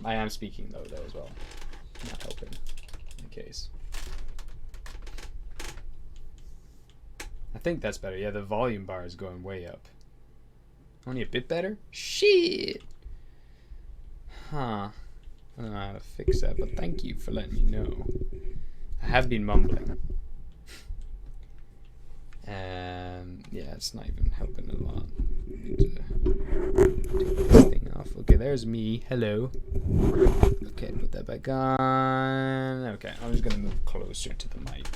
I am speaking though as well. Not helping in case. I think that's better. Yeah, the volume bar is going way up. Only a bit better? Shit! Huh. I don't know how to fix that, but thank you for letting me know. I have been mumbling. Yeah, it's not even helping a lot. Need to take this thing off. Okay, there's me. Hello. Okay, put that back on. Okay, I'm just gonna move closer to the mic.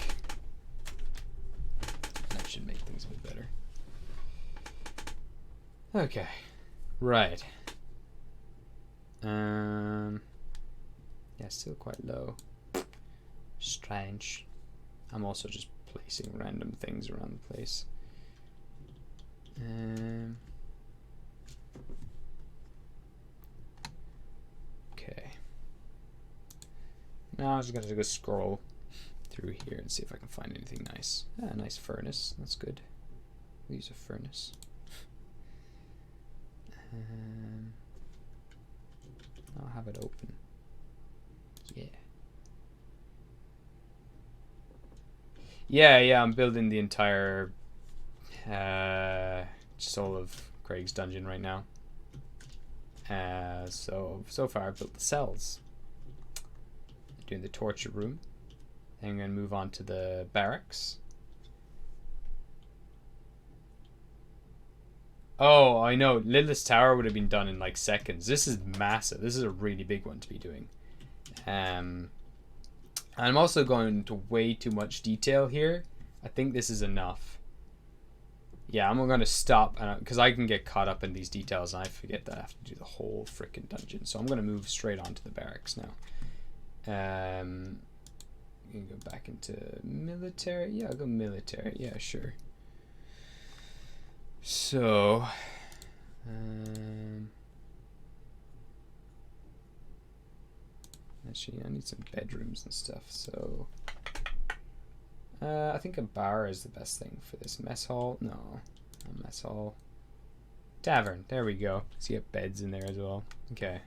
That should make things a bit better. Okay, right. Yeah, still quite low. Strange. I'm also just placing random things around the place. Okay. Now I'm just gonna go scroll through here and see if I can find anything nice. Ah, nice furnace. That's good. We'll use a furnace. I'll have it open. Yeah. Yeah, I'm building the entire soul of Craig's dungeon right now. So far I've built the cells. I'm doing the torture room. Then I'm going to move on to the barracks. Oh, I know. Lilith's Tower would have been done in like seconds. This is massive. This is a really big one to be doing. I'm also going into way too much detail here. I think this is enough. Yeah, I'm going to stop because I can get caught up in these details and I forget that I have to do the whole freaking dungeon. So I'm going to move straight on to the barracks now. You can go back into military. Yeah, I'll go military. Yeah, sure. So, actually, I need some bedrooms and stuff. So, I think a bar is the best thing for this. Mess hall? No, not mess hall. Tavern. There we go. So you have beds in there as well. Okay.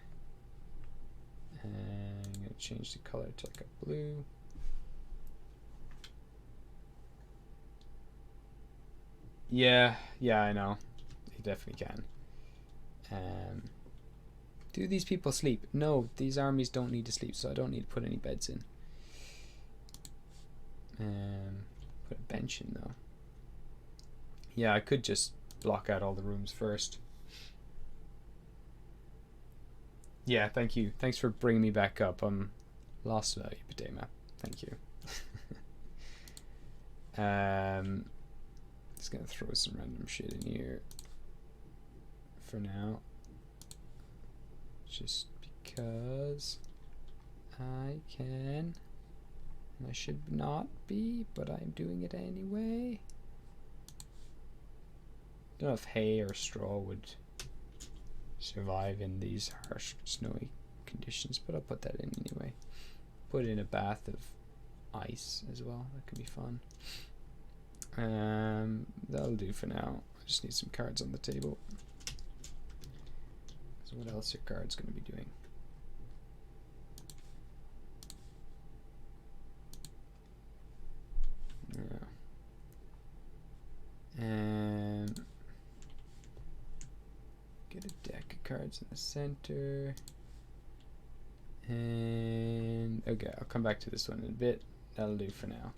And I'm gonna change the color to like a blue. Yeah, I know. You definitely can. Do these people sleep? No, these armies don't need to sleep, so I don't need to put any beds in. Put a bench in though. Yeah, I could just block out all the rooms first. Yeah, thank you. Thanks for bringing me back up. I'm lost without you, Bidet Map. Thank you. Just gonna throw some random shit in here for now, just because I can. I should not be, but I'm doing it anyway. Don't know if hay or straw would survive in these harsh snowy conditions, but I'll put that in anyway. Put in a bath of ice as well. That could be fun. That'll do for now. I just need some cards on the table. So what else are cards going to be doing? Yeah. Get a deck of cards in the center. And okay, I'll come back to this one in a bit. That'll do for now.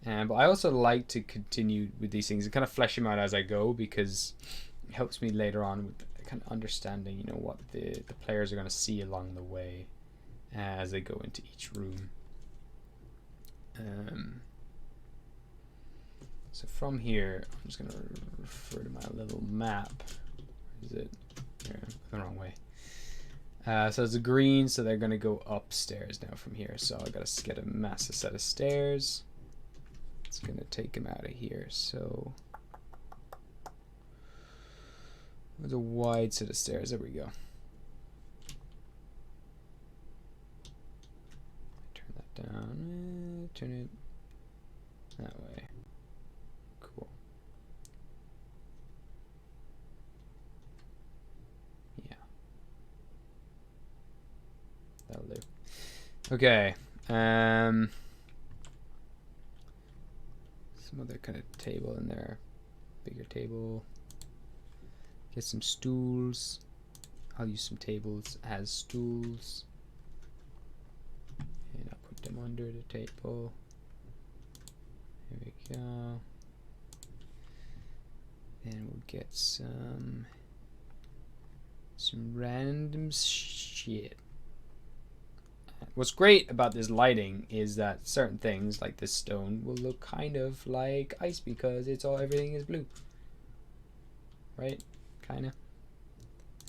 But I also like to continue with these things and kind of flesh them out as I go, because it helps me later on with kind of understanding, you know, what the players are going to see along the way as they go into each room. So from here, I'm just going to refer to my little map. Where is it? Here, the wrong way. So it's a green, so they're going to go upstairs now from here. So I got to get a massive set of stairs. It's going to take them out of here. So there's a wide set of stairs. There we go. Turn that down. Turn it that way. Cool. Yeah. That'll do. Okay. Some other kind of table in there. Bigger table. Get some stools. I'll use some tables as stools. And I'll put them under the table. Here we go. Then we'll get some random shit. What's great about this lighting is that certain things like this stone will look kind of like ice because everything is blue. Right? Kinda.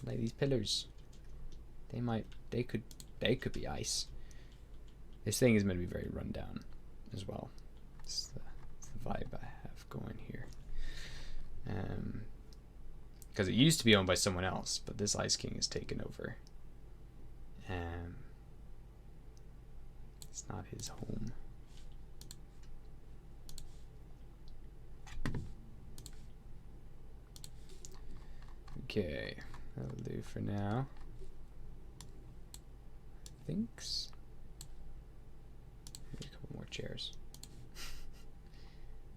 Like these pillars. They could be ice. This thing is meant to be very run down as well. It's the vibe I have going here. Because it used to be owned by someone else, but this Ice King is taken over. It's not his home. Okay, that'll do for now. Thinks. Maybe a couple more chairs.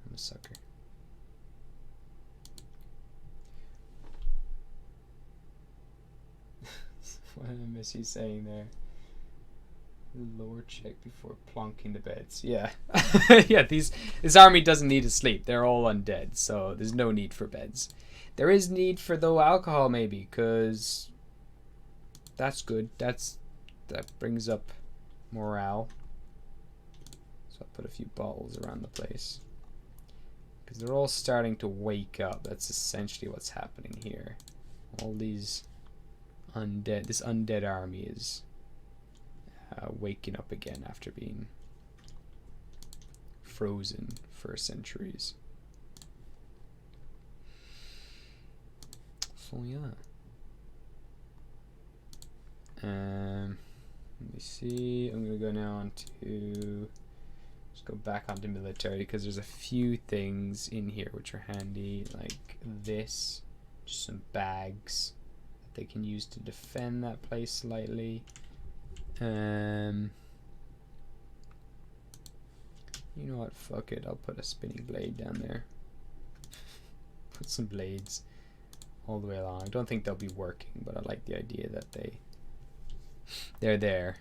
I'm a sucker. What did I miss you saying there? Lore check before plonking the beds. Yeah. Yeah, this army doesn't need to sleep. They're all undead, so there's no need for beds. There is need for, though, alcohol, maybe, because that's good. That brings up morale. So I'll put a few bottles around the place. Because they're all starting to wake up. That's essentially what's happening here. All these undead, this undead army is waking up again after being frozen for centuries. So yeah. Let me see. I'm gonna go now on to just go back onto military because there's a few things in here which are handy, like this, just some bags that they can use to defend that place slightly. You know what? Fuck it. I'll put a spinning blade down there. Put some blades all the way along. I don't think they'll be working, but I like the idea that they're there.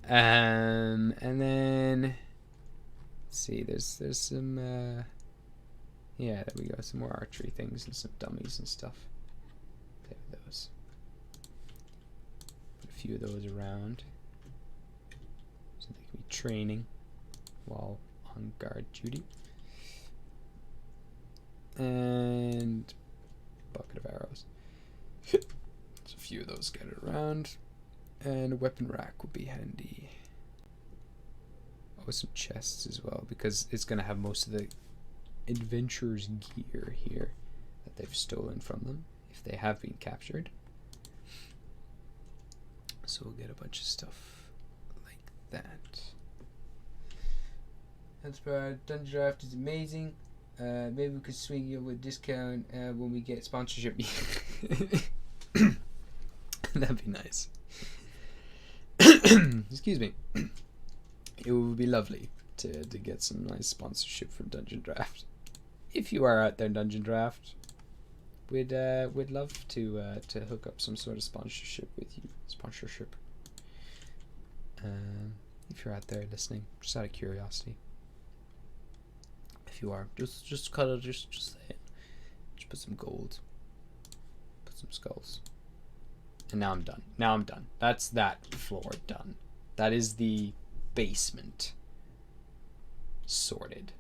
And then let's see. There's some yeah, there we go. Some more archery things and some dummies and stuff. Play with those. Put a few of those around. So they can be training while on guard duty. And bucket of arrows. There's a few of those scattered around. And a weapon rack would be handy. Oh, some chests as well, because it's going to have most of the adventurers' gear here that they've stolen from them, if they have been captured. So we'll get a bunch of stuff like that. That's right. Dungeon Draft is amazing. Maybe we could swing you with a discount when we get sponsorship. That'd be nice. Excuse me. It would be lovely to get some nice sponsorship from Dungeon Draft. If you are out there in Dungeon Draft, we'd love to hook up some sort of sponsorship with you. If you're out there listening, just out of curiosity. If you are, just say it. Just put some gold. Put some skulls. And now I'm done. That's that floor done. That is the basement sorted.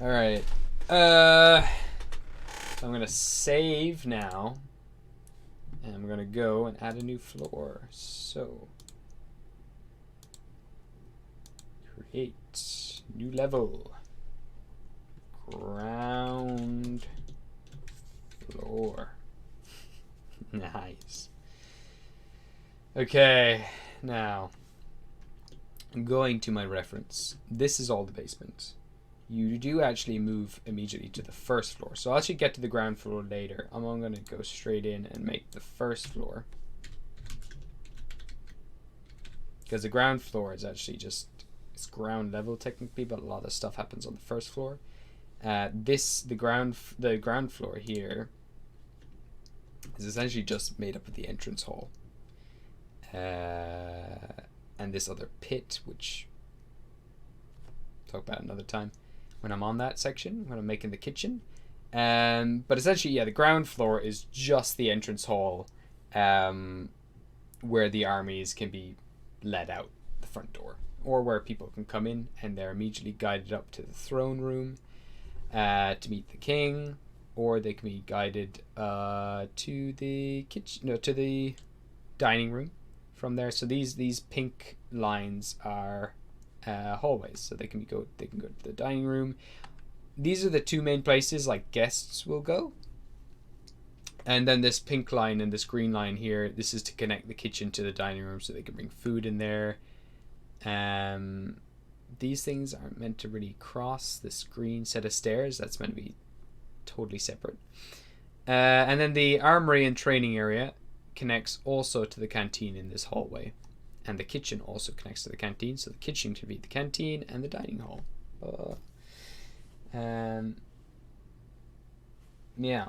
Alright. So I'm gonna save now. And we're gonna go and add a new floor. So create new level. Ground floor. Nice. Okay, now I'm going to my reference. This is all the basement. You do actually move immediately to the first floor, so I'll actually get to the ground floor later. I'm going to go straight in and make the first floor. because the ground floor is actually just, it's ground level technically, but a lot of stuff happens on the first floor. The ground floor here is essentially just made up of the entrance hall, and this other pit, which I'll talk about another time when I'm on that section, when I'm making the kitchen. But essentially, yeah, the ground floor is just the entrance hall, where the armies can be led out the front door, or where people can come in and they're immediately guided up to the throne room to meet the king, or they can be guided to the kitchen, no, to the dining room from there. So these pink lines are hallways, so they can go to the dining room. These are the two main places like guests will go. And then this pink line and this green line here, this is to connect the kitchen to the dining room so they can bring food in there. These things aren't meant to really cross this green set of stairs. That's meant to be totally separate. And then the armory and training area connects also to the canteen in this hallway. And the kitchen also connects to the canteen. So the kitchen can be the canteen and the dining hall. Yeah.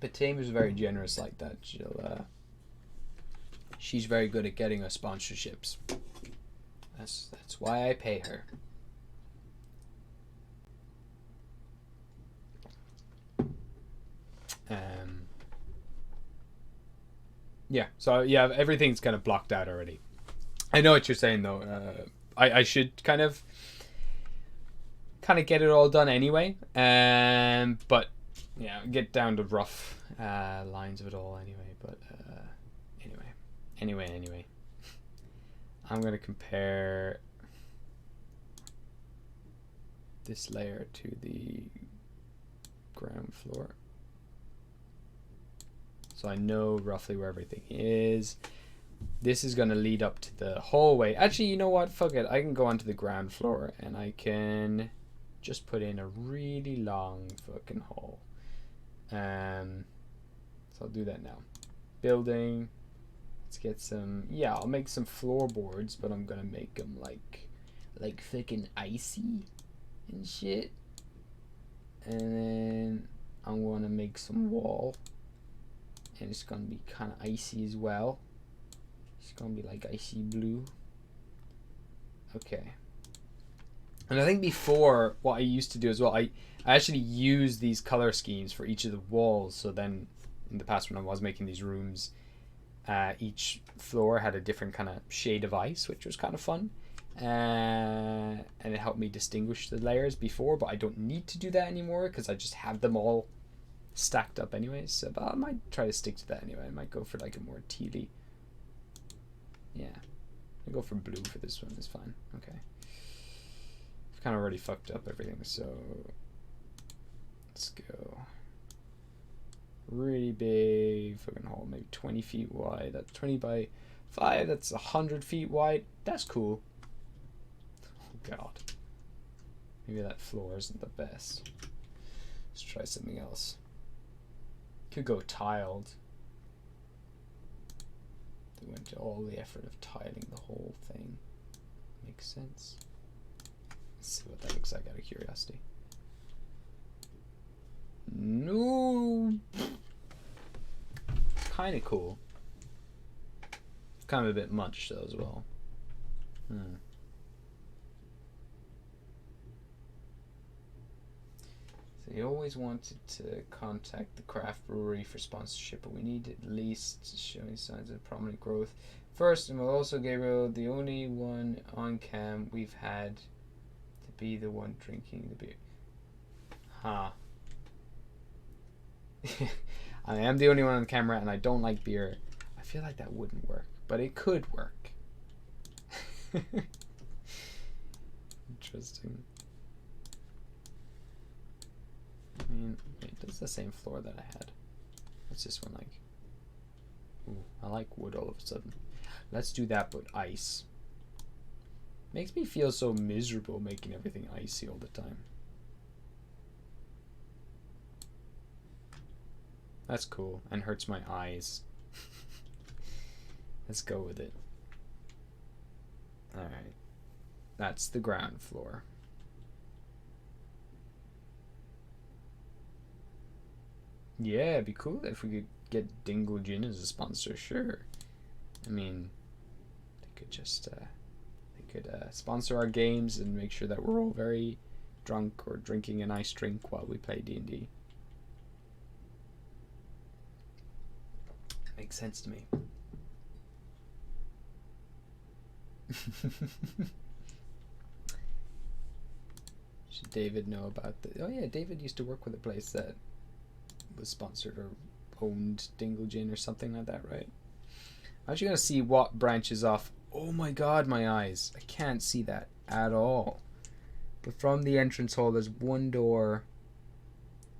But Tamer's very generous like that. She's very good at getting us sponsorships. That's why I pay her. Yeah. So yeah, everything's kind of blocked out already. I know what you're saying though. I should kind of get it all done anyway. But yeah, get down to rough lines of it all anyway. But anyway, I'm gonna compare this layer to the ground floor, so I know roughly where everything is. This is gonna lead up to the hallway. Actually, you know what? Fuck it. I can go onto the ground floor and I can just put in a really long fucking hall. So I'll do that now. Building. Let's get some. Yeah, I'll make some floorboards, but I'm gonna make them like freaking icy and shit. And then I'm gonna make some wall, and it's gonna be kind of icy as well. It's gonna be like icy blue. Okay. And I think before, what I used to do as well, I actually used these color schemes for each of the walls. So then in the past when I was making these rooms, each floor had a different kind of shade of ice, which was kind of fun. And it helped me distinguish the layers before, but I don't need to do that anymore because I just have them all stacked up anyways. So, but I might try to stick to that anyway. I might go for like a more tealy. Yeah, I'll go for blue for this one. It's fine. Okay. I've kind of already fucked up everything, so let's go. Really big fucking hall, maybe 20 feet wide. That's 20 by 5. That's 100 feet wide. That's cool. Oh god. Maybe that floor isn't the best. Let's try something else. Could go tiled. They went to all the effort of tiling the whole thing. Makes sense. Let's see what that looks like out of curiosity. No. Kind of cool. Kind of a bit much though as well. So he always wanted to contact the craft brewery for sponsorship, but we need at least showing signs of prominent growth. First, and we'll also Gabriel, the only one on cam we've had to be the one drinking the beer. Huh. I am the only one on camera and I don't like beer. I feel like that wouldn't work, but it could work. Interesting. I mean, wait, that's the same floor that I had. What's this one like? Ooh, I like wood all of a sudden. Let's do that, but ice. Makes me feel so miserable making everything icy all the time. That's cool. And hurts my eyes. Let's go with it. Alright. That's the ground floor. Yeah, it'd be cool if we could get Dingle Gin as a sponsor, sure. I mean, they could just sponsor our games and make sure that we're all very drunk or drinking a nice drink while we play D&D. Makes sense to me. Should David know about the... Oh yeah, David used to work with a place that was sponsored or owned Dingle Gin or something like that, right? I'm actually going to see what branches off. Oh my god, my eyes. I can't see that at all. But from the entrance hall, there's one door,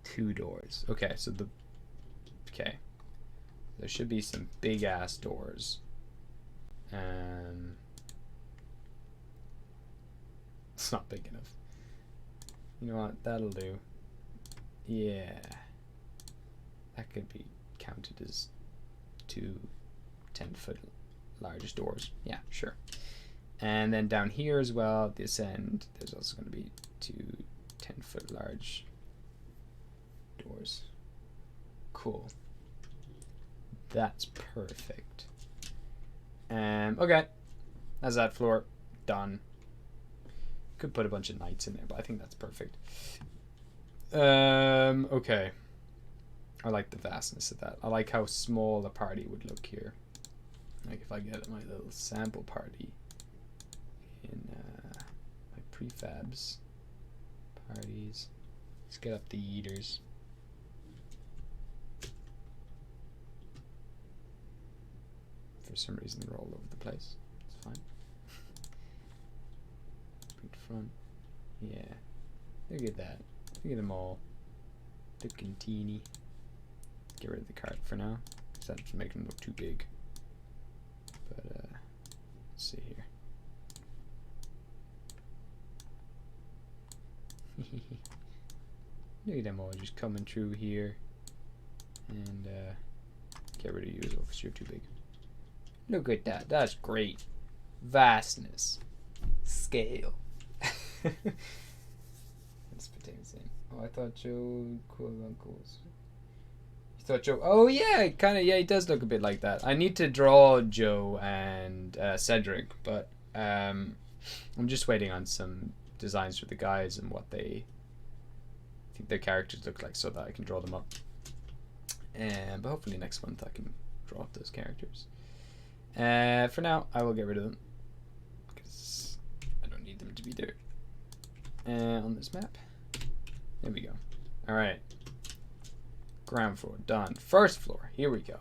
two doors. Okay, so the... Okay. There should be some big-ass doors. It's not big enough. You know what? That'll do. Yeah. That could be counted as 2 10-foot large doors. Yeah, sure. And then down here as well, this end, there's also going to be 2 10-foot large doors. Cool. That's perfect. Okay. That's that floor. Done. Could put a bunch of knights in there, but I think that's perfect. Okay. I like the vastness of that. I like how small the party would look here. Like if I get my little sample party in my prefabs parties. Let's get up the eaters. For some reason they're all over the place. It's fine. Big front. Yeah. Look at that. Look at them all. Looking teeny. Get rid of the cart for now, because that's making them look too big. But let's see here. Look at them all just coming through here. And get rid of you as well, because you're too big. Look at that. That's great. Vastness. Scale. Let's put things in. Oh, I thought Joe Cool Uncle was... You thought Joe... Oh, yeah. Kind of, yeah, he does look a bit like that. I need to draw Joe and Cedric, but I'm just waiting on some designs for the guys and what they think their characters look like so that I can draw them up. But hopefully next month I can draw up those characters. For now, I will get rid of them because I don't need them to be there on this map. There we go. Alright. Ground floor, done. First floor, here we go.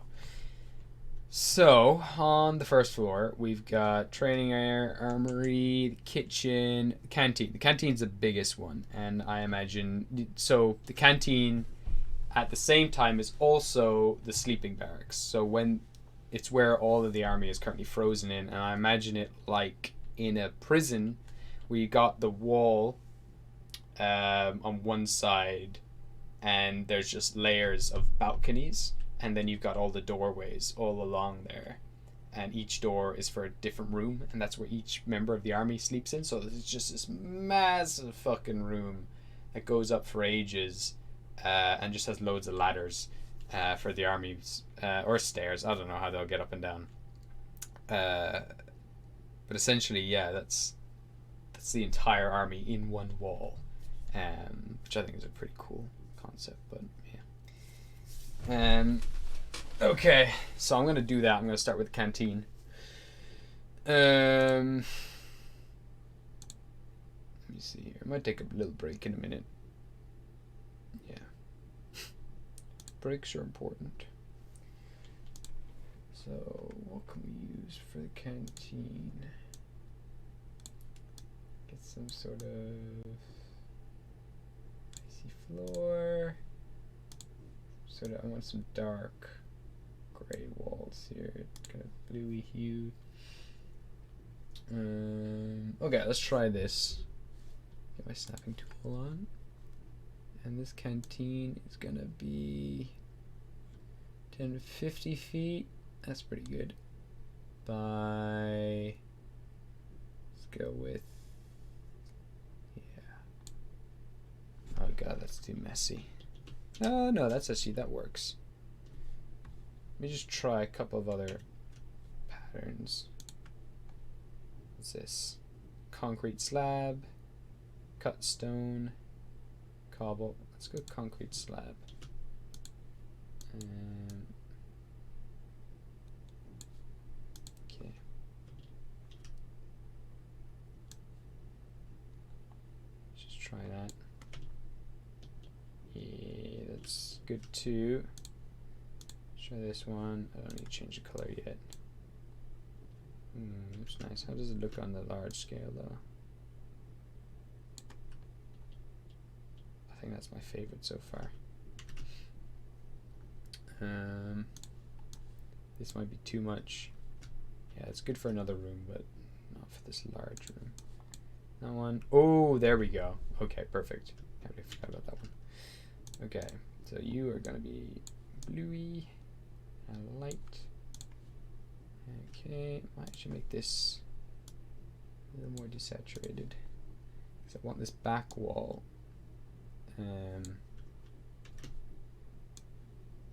So, on the first floor, we've got training area, armory, the kitchen, the canteen. The canteen's the biggest one, and I imagine... So, the canteen, at the same time, is also the sleeping barracks. So, when... It's where all of the army is currently frozen in, and I imagine it like in a prison where you got the wall on one side and there's just layers of balconies, and then you've got all the doorways all along there, and each door is for a different room, and that's where each member of the army sleeps in. So it's just this massive fucking room that goes up for ages and just has loads of ladders for the armies, or stairs. I don't know how they'll get up and down. But essentially, yeah, that's the entire army in one wall, which I think is a pretty cool concept. But yeah. Okay, so I'm gonna do that. I'm gonna start with the canteen. Let me see here. I might take a little break in a minute. Yeah. Breaks are important. So, what can we use for the canteen? Get some sort of icy floor. I want some dark gray walls here, kind of bluey hue. Okay, let's try this. Get my snapping tool on. And this canteen is gonna be 50 feet. That's pretty good. By, let's go with, yeah. Oh god, that's too messy. Oh no, that's actually, that works. Let me just try a couple of other patterns. What's this? Concrete slab, cut stone, cobble. Let's go concrete slab. Okay. Let's just try that. Yeah, that's good too. Try this one. I don't need to change the color yet. Looks nice. How does it look on the large scale though? I think that's my favorite so far. This might be too much. Yeah, it's good for another room, but not for this large room. That one. Oh, there we go. Okay, perfect. I forgot about that one. Okay, so you are gonna be bluey and light. Okay, I should make this a little more desaturated because I want this back wall.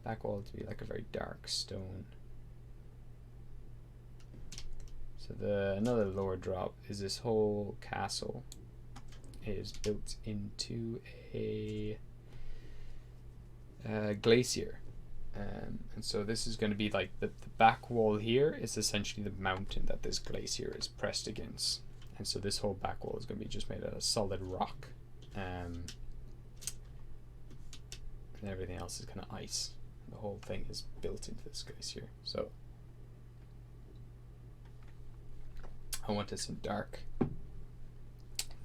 Back wall to be like a very dark stone. So another lore drop is this whole castle is built into a glacier. And so this is going to be like the back wall here is essentially the mountain that this glacier is pressed against. And so this whole back wall is going to be just made out of solid rock. And everything else is kind of ice. The whole thing is built into this glacier. So I wanted some dark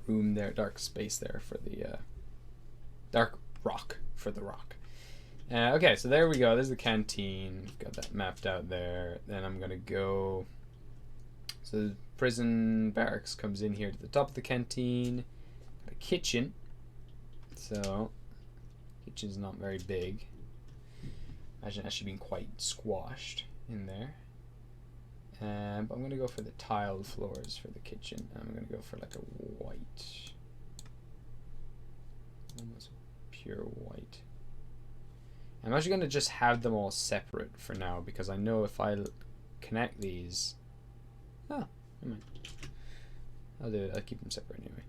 room there, dark space there for the dark rock for the rock. Okay, so there we go. There's the canteen. Got that mapped out there. Then I'm gonna go. So the prison barracks comes in here to the top of the canteen. Got a kitchen. So kitchen's not very big. Imagine actually being quite squashed in there. But I'm going to go for the tiled floors for the kitchen. I'm going to go for like a white. Almost pure white. I'm actually going to just have them all separate for now because I know if I connect these... Oh, never mind. I'll do it. I'll keep them separate anyway.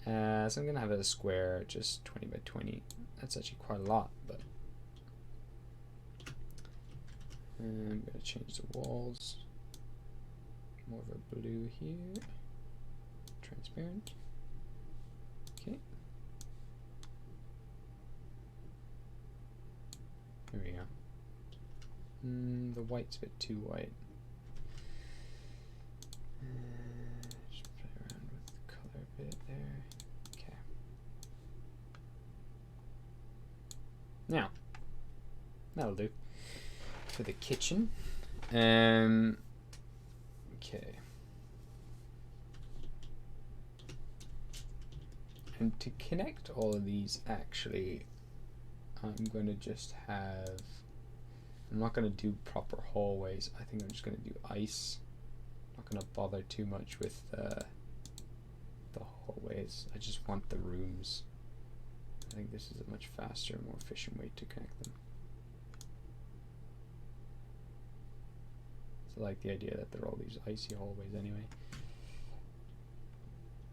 So I'm going to have it a square, just 20 by 20. That's actually quite a lot, but... I'm going to change the walls. More of a blue here. Transparent. Okay. There we go. The white's a bit too white. Just play around with the color a bit there. Okay. Now, that'll do. For the kitchen. Okay. And to connect all of these, actually, I'm going to just have... I'm not going to do proper hallways. I think I'm just going to do ice. I'm not going to bother too much with the hallways. I just want the rooms. I think this is a much faster, more efficient way to connect them. I like the idea that there are all these icy hallways anyway.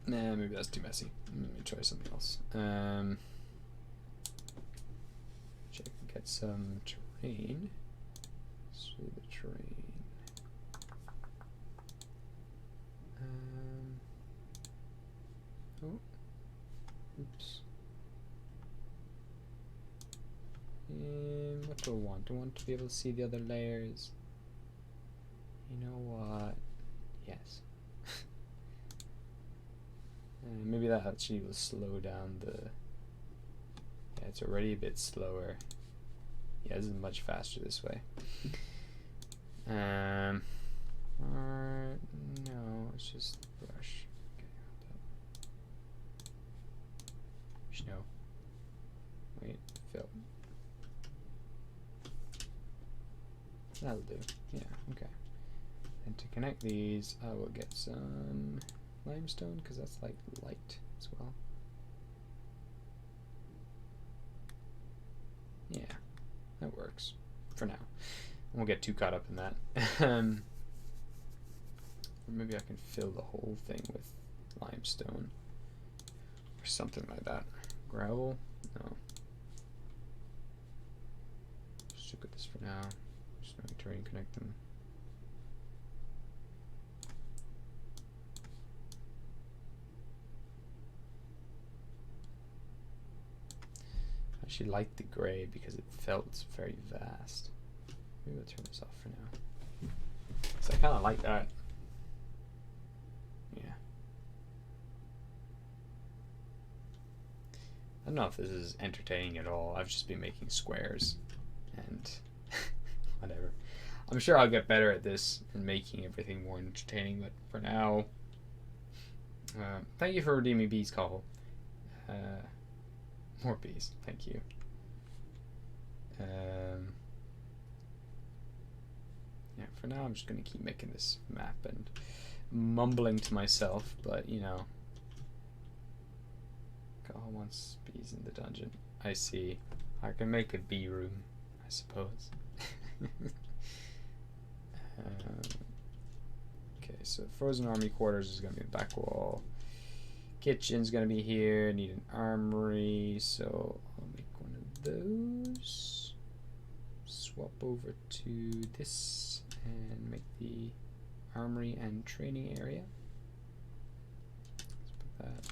Nah, maybe that's too messy. Let me try something else. Check and get some terrain. Let's do the terrain. Oh, oops. What do I want? I want to be able to see the other layers. You know what? Yes. Maybe that actually will slow down the... Yeah, it's already a bit slower. Yeah, this is much faster this way. Or... No, it's just brush. Okay, no. Wait, fill. That'll do. Yeah, okay. And to connect these, I will get some limestone, because that's like light as well. Yeah, that works for now. I won't get too caught up in that. Or maybe I can fill the whole thing with limestone or something like that. Gravel? No. Stick with this for now. Just going to try and connect them. I actually like the gray because it felt very vast. Maybe we'll turn this off for now. So I kind of like that. Yeah. I don't know if this is entertaining at all. I've just been making squares and whatever. I'm sure I'll get better at this and making everything more entertaining, but for now, thank you for redeeming Bee's Call. More bees, thank you. Yeah, for now I'm just going to keep making this map and mumbling to myself, but you know. Call wants bees in the dungeon. I see. I can make a bee room, I suppose. Okay, so frozen army quarters is going to be the back wall. Kitchen's going to be here. Need an armory, so I'll make one of those. Swap over to this and make the armory and training area. Let's put that.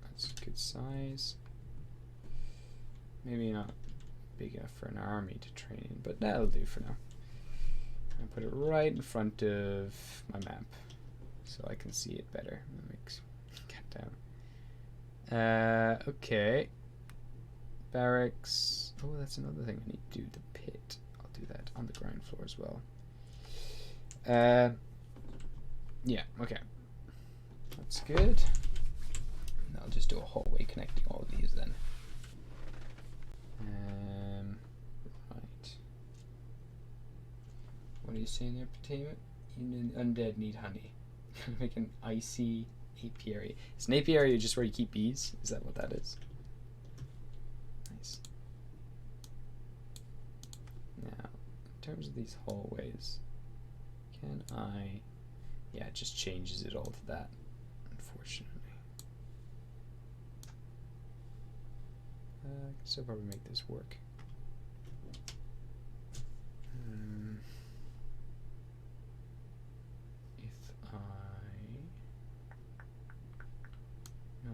That's a good size. Maybe not big enough for an army to train in, but that'll do for now. I'll put it right in front of my map so I can see it better. That makes cat down. Okay. Barracks. Oh, that's another thing I need to do. The pit. I'll do that on the ground floor as well. Yeah, okay. That's good. And I'll just do a hallway connecting all of these then. Right. What are you saying there, Potato? Undead need honey. Make an icy apiary. Is an apiary just where you keep bees? Is that what that is? Nice. Now, in terms of these hallways, can I... Yeah, it just changes it all to that, unfortunately. I can still probably make this work. If I... No,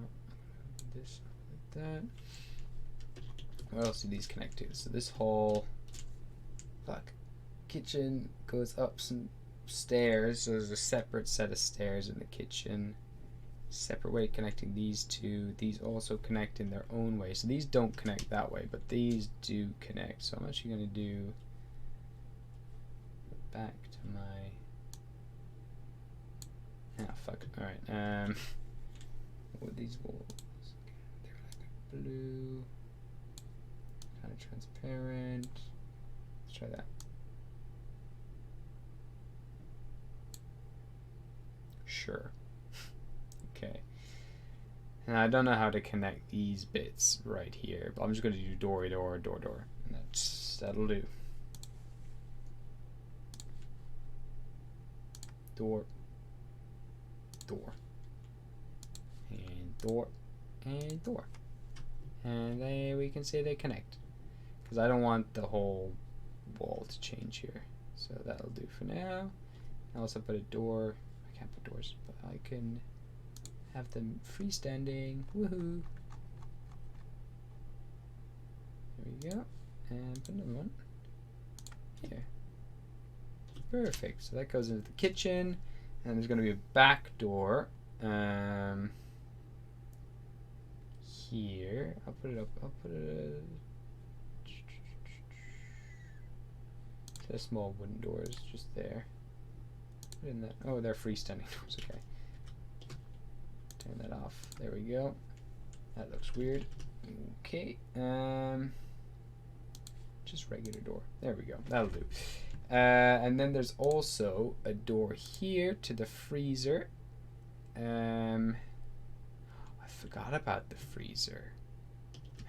this like that. What else do these connect to? So this whole... Fuck. Kitchen goes up some stairs, so there's a separate set of stairs in the kitchen. Separate way connecting these two. These also connect in their own way. So these don't connect that way, but these do connect. So I'm actually going to do back to my... Ah, fuck. Alright. What are these walls? They're like blue. Kind of transparent. Let's try that. Sure. Okay. And I don't know how to connect these bits right here, but I'm just going to do door, door, door, door. And that'll do. Door. Door. And door. And door. And then we can say they connect. Because I don't want the whole wall to change here. So that'll do for now. I also put a door. I can't put doors, but I can have them freestanding. Woohoo! There we go. And put another one here. Perfect. So that goes into the kitchen, and there's going to be a back door here. I'll put it up. I'll put it. Small wooden doors just there. Put in that. Oh, they're freestanding doors. Okay. Turn that off. There we go. That looks weird. Okay. Just regular door. There we go. That'll do. And then there's also a door here to the freezer. I forgot about the freezer.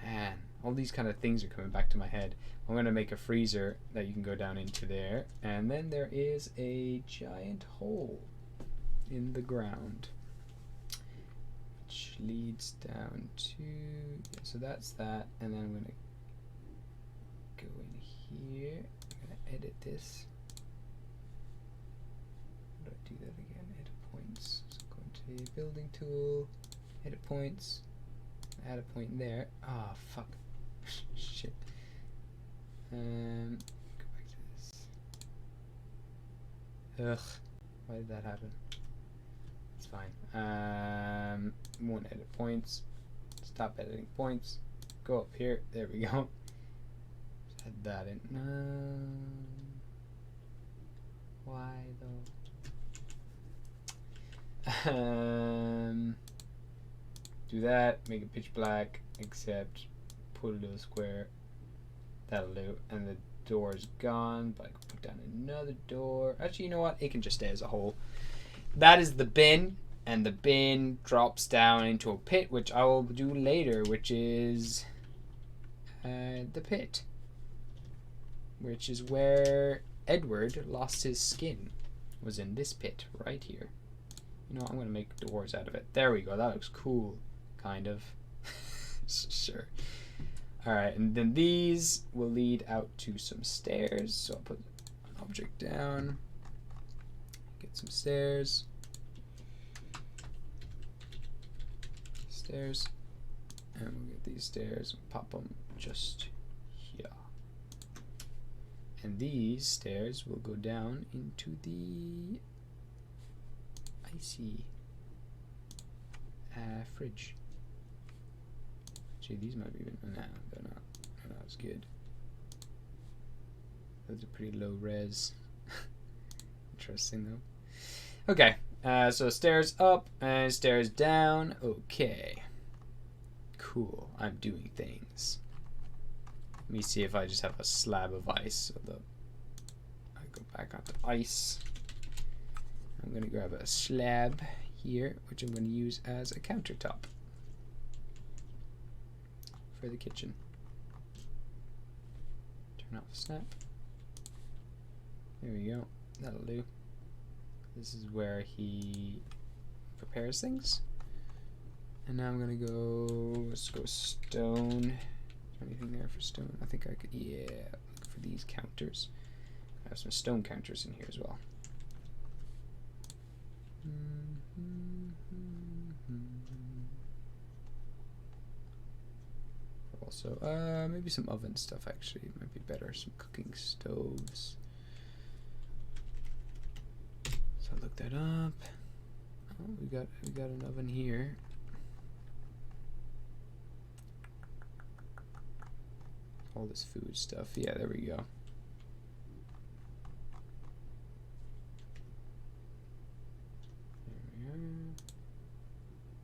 Man, all these kind of things are coming back to my head. I'm going to make a freezer that you can go down into there. And then there is a giant hole in the ground, which leads down to... Yeah, so that's that. And then I'm going to go in here. I'm going to edit this. How do I do that again? Edit points. So go into building tool, edit points. Add a point there. Ah, oh, fuck. Shit. Go back to this. Ugh. Why did that happen? It's fine. Won't edit points. Stop editing points. Go up here. There we go. Just add that in. Why though? Do that, make it pitch black, except put a little square. That'll do. And the door's gone, but I can put down another door. Actually, you know what? It can just stay as a hole. That is the bin, and the bin drops down into a pit, which I will do later, which is the pit, which is where Edward lost his skin, was in this pit right here. You know what? I'm going to make doors out of it. There we go. That looks cool. Kind of. Sure. Alright, and then these will lead out to some stairs. So I'll put an object down. Get some stairs. Stairs. And we'll get these stairs and pop them just here. And these stairs will go down into the icy fridge. Gee, these might be even... No, they're not. They're not as good. Those are pretty low res. Interesting though. Okay, so stairs up and stairs down. Okay. Cool. I'm doing things. Let me see if I just have a slab of ice. So I go back onto ice. I'm going to grab a slab here, which I'm going to use as a countertop for the kitchen. Turn off the snap. There we go. That'll do. This is where he prepares things. And now I'm going to go, let's go stone. Anything there for stone? I think I could, yeah, look for these counters. I have some stone counters in here as well. Also, maybe some oven stuff actually might be better. Some cooking stoves. So look that up. Oh, we got an oven here. All this food stuff. Yeah, there we go. There we are.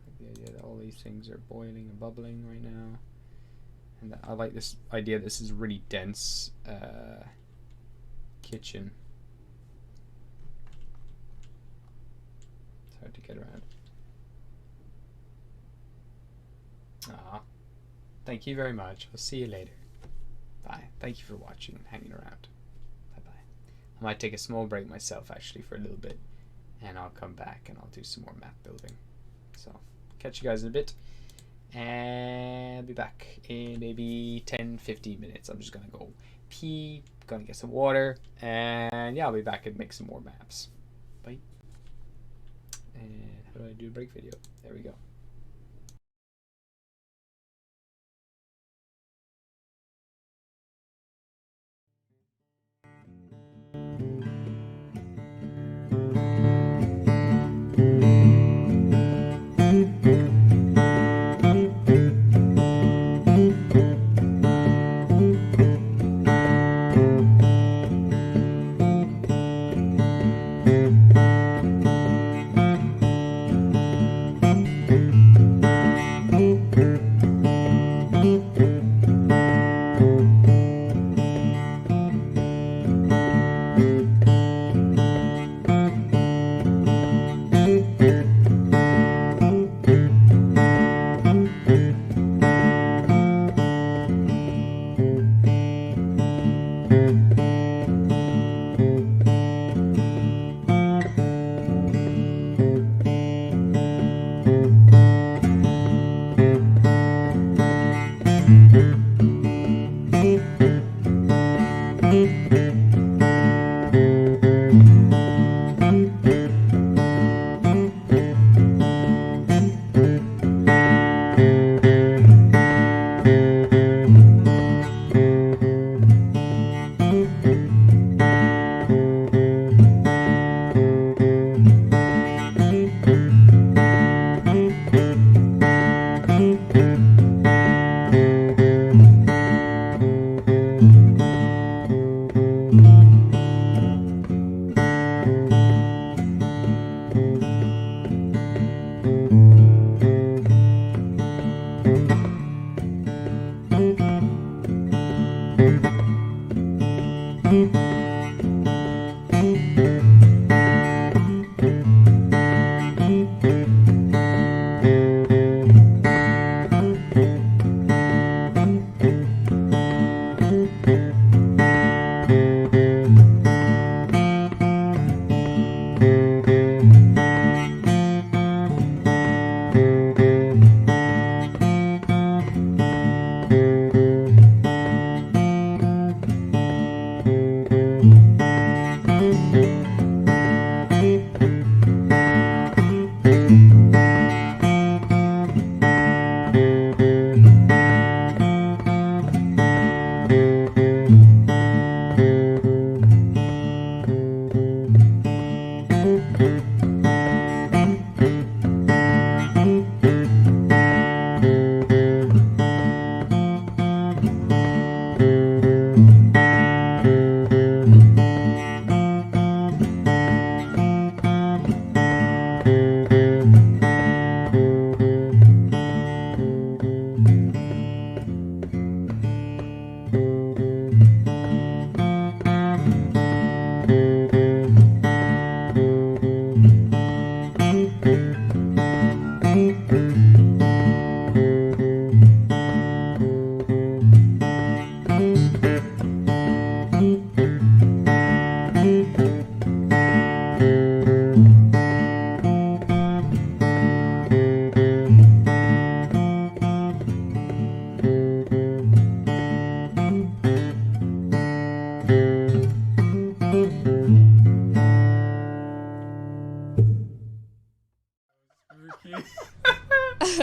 Like the idea that all these things are boiling and bubbling right now. And I like this idea. This is a really dense kitchen. It's hard to get around. Ah, thank you very much. I'll see you later. Bye. Thank you for watching and hanging around. Bye bye. I might take a small break myself actually for a little bit, and I'll come back and I'll do some more map building. So catch you guys in a bit. And I'll be back in maybe 10-15 minutes. I'm just gonna go pee, gonna get some water, and yeah, I'll be back and make some more maps. Bye. And how do I do a break video? There we go.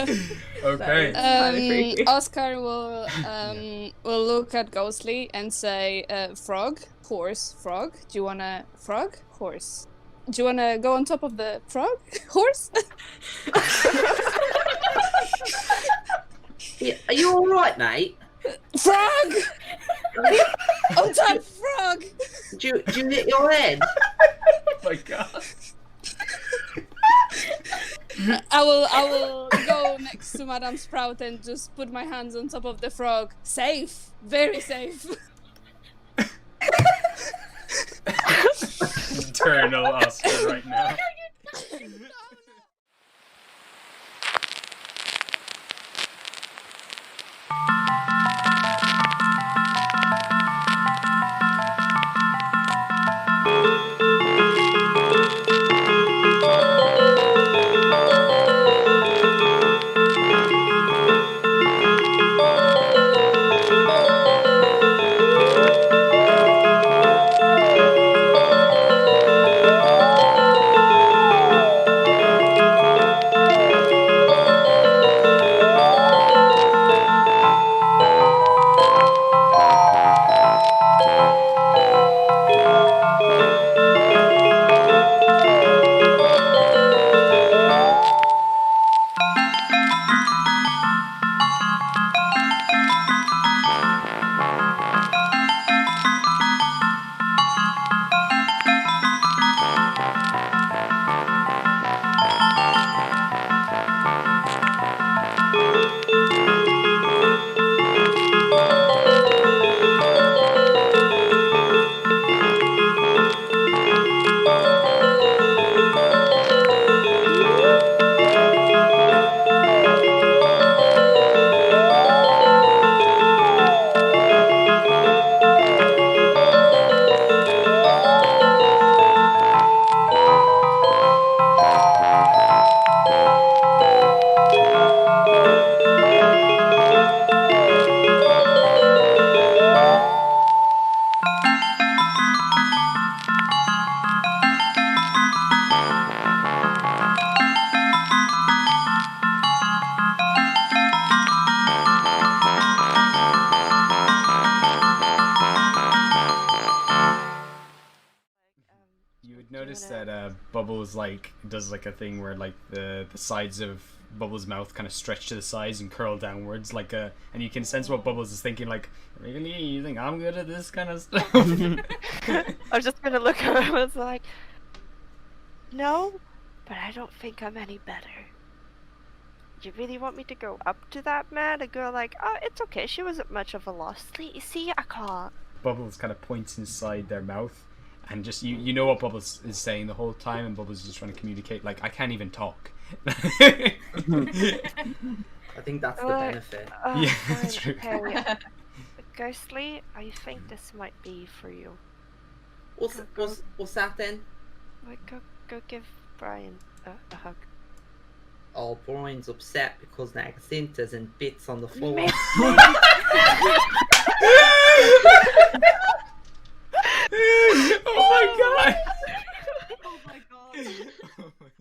Okay. Kinda freaky. Oscar will look at Ghostly and say, "Frog, horse, frog. Do you wanna frog, horse? Do you wanna go on top of the frog, horse?" Yeah, are you all right, mate? Frog on top, frog. Do you hit your head? Oh my god. I will go next to Madame Sprout and just put my hands on top of the frog. Safe, very safe. Eternal Oscar right now. You would notice that Bubbles does a thing where the sides of Bubbles' mouth kind of stretch to the sides and curl downwards and you can sense what Bubbles is thinking, like, really, you think I'm good at this kind of stuff? I was just gonna look at him and was like, no, but I don't think I'm any better. You really want me to go up to that man and go like, oh, it's okay, she wasn't much of a loss. See, I can't. Bubbles kind of points inside their mouth, and just you know what Bubbles is saying the whole time, and Bubbles is just trying to communicate, like, I can't even talk. I think that's the benefit. Yeah, that's true. Okay. Ghostly, I think this might be for you. What's that then? Like, go give Brian a hug. Oh, Brian's upset because now Cinta's in bits on the floor. Oh my god! Oh my god. Oh my god.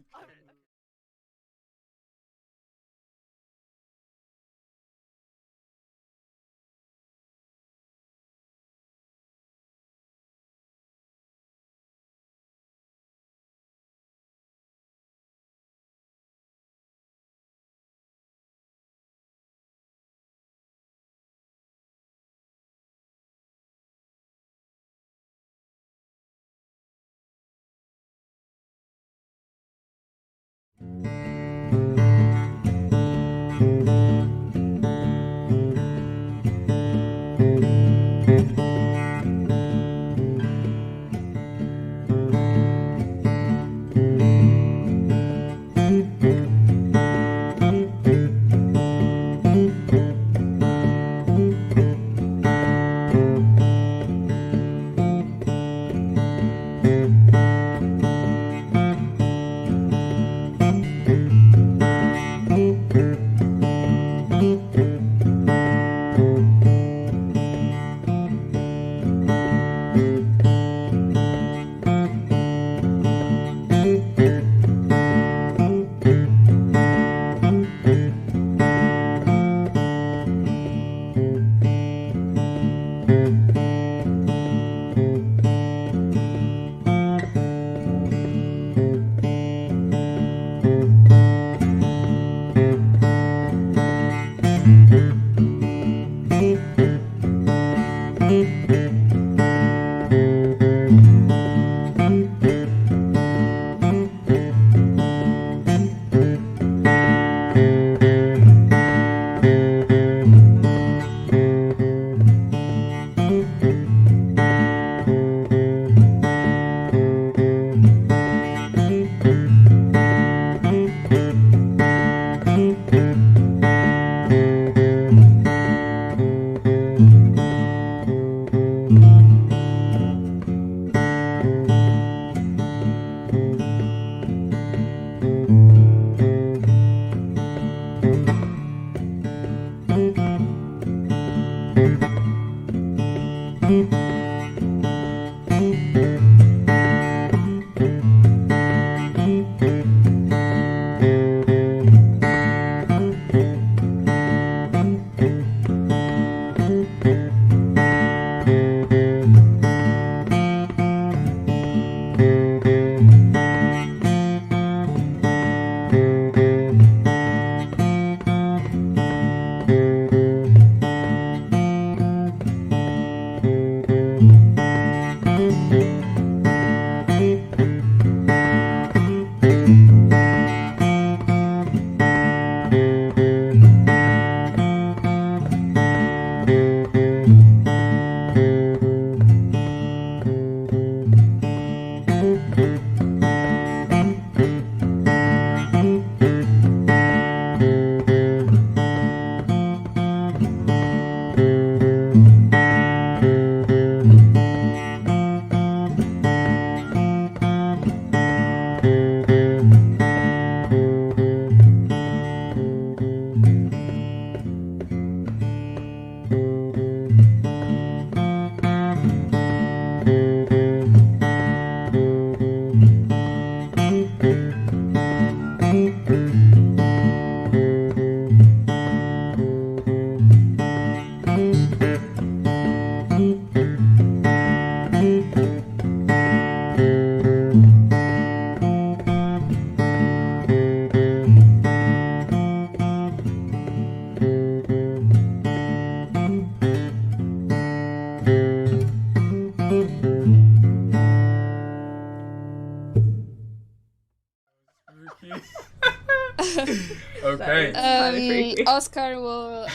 Oscar will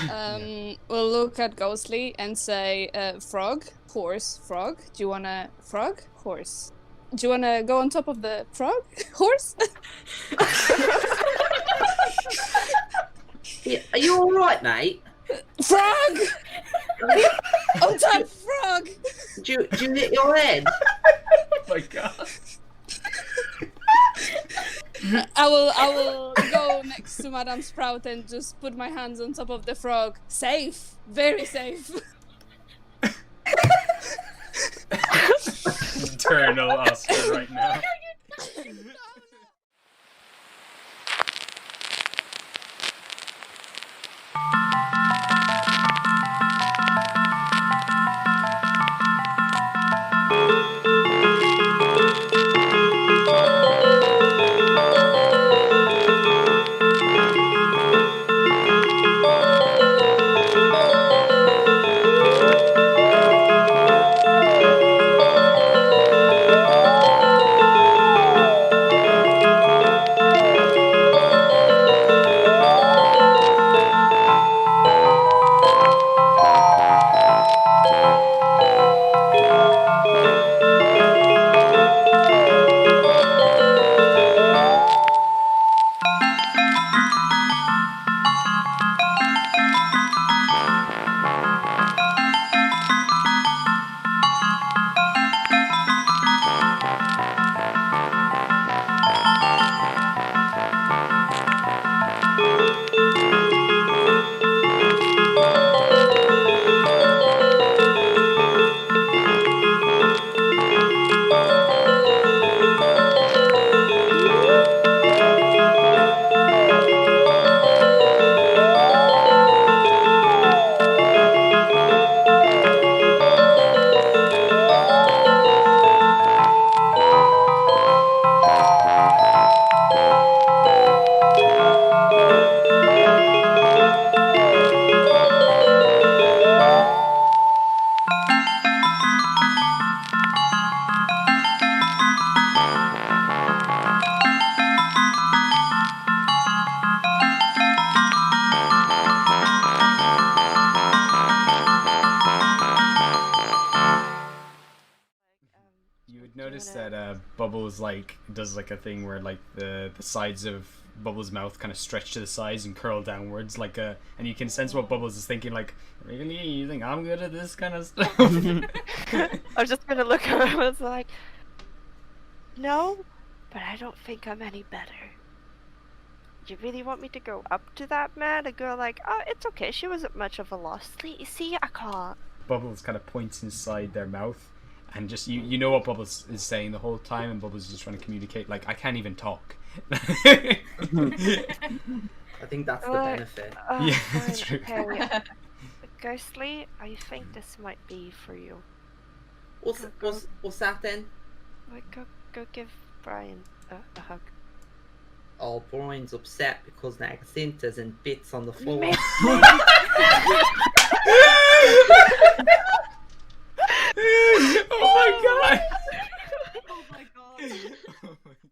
look at Ghostly and say, frog, horse, frog. Do you wanna frog, horse? Do you wanna go on top of the frog, horse? Yeah, are you all right, mate? Frog! On top, frog! Do you hit your head? Oh my god. I will go next to Madame Sprout and just put my hands on top of the frog. Safe, very safe. Eternal Oscar right now. You would notice that Bubbles does a thing where the sides of Bubbles' mouth kind of stretch to the sides and curl downwards and you can sense what Bubbles is thinking, like, really, you think I'm good at this kind of stuff? I was just gonna look at her. I was like, no, but I don't think I'm any better. You really want me to go up to that man? A girl like, oh, it's okay. She wasn't much of a loss. See, I can't. Bubbles kind of points inside their mouth, and just you know what Bubbles is saying the whole time, and Bubbles is just trying to communicate, like, I can't even talk. I think that's the benefit. Yeah, Fine, that's true. Okay. Ghostly, I think this might be for you. What's that then? Like, go give Brian a hug. Oh, Brian's upset because Nagasinta's in bits on the floor. Oh my god! Oh my god. Oh my god.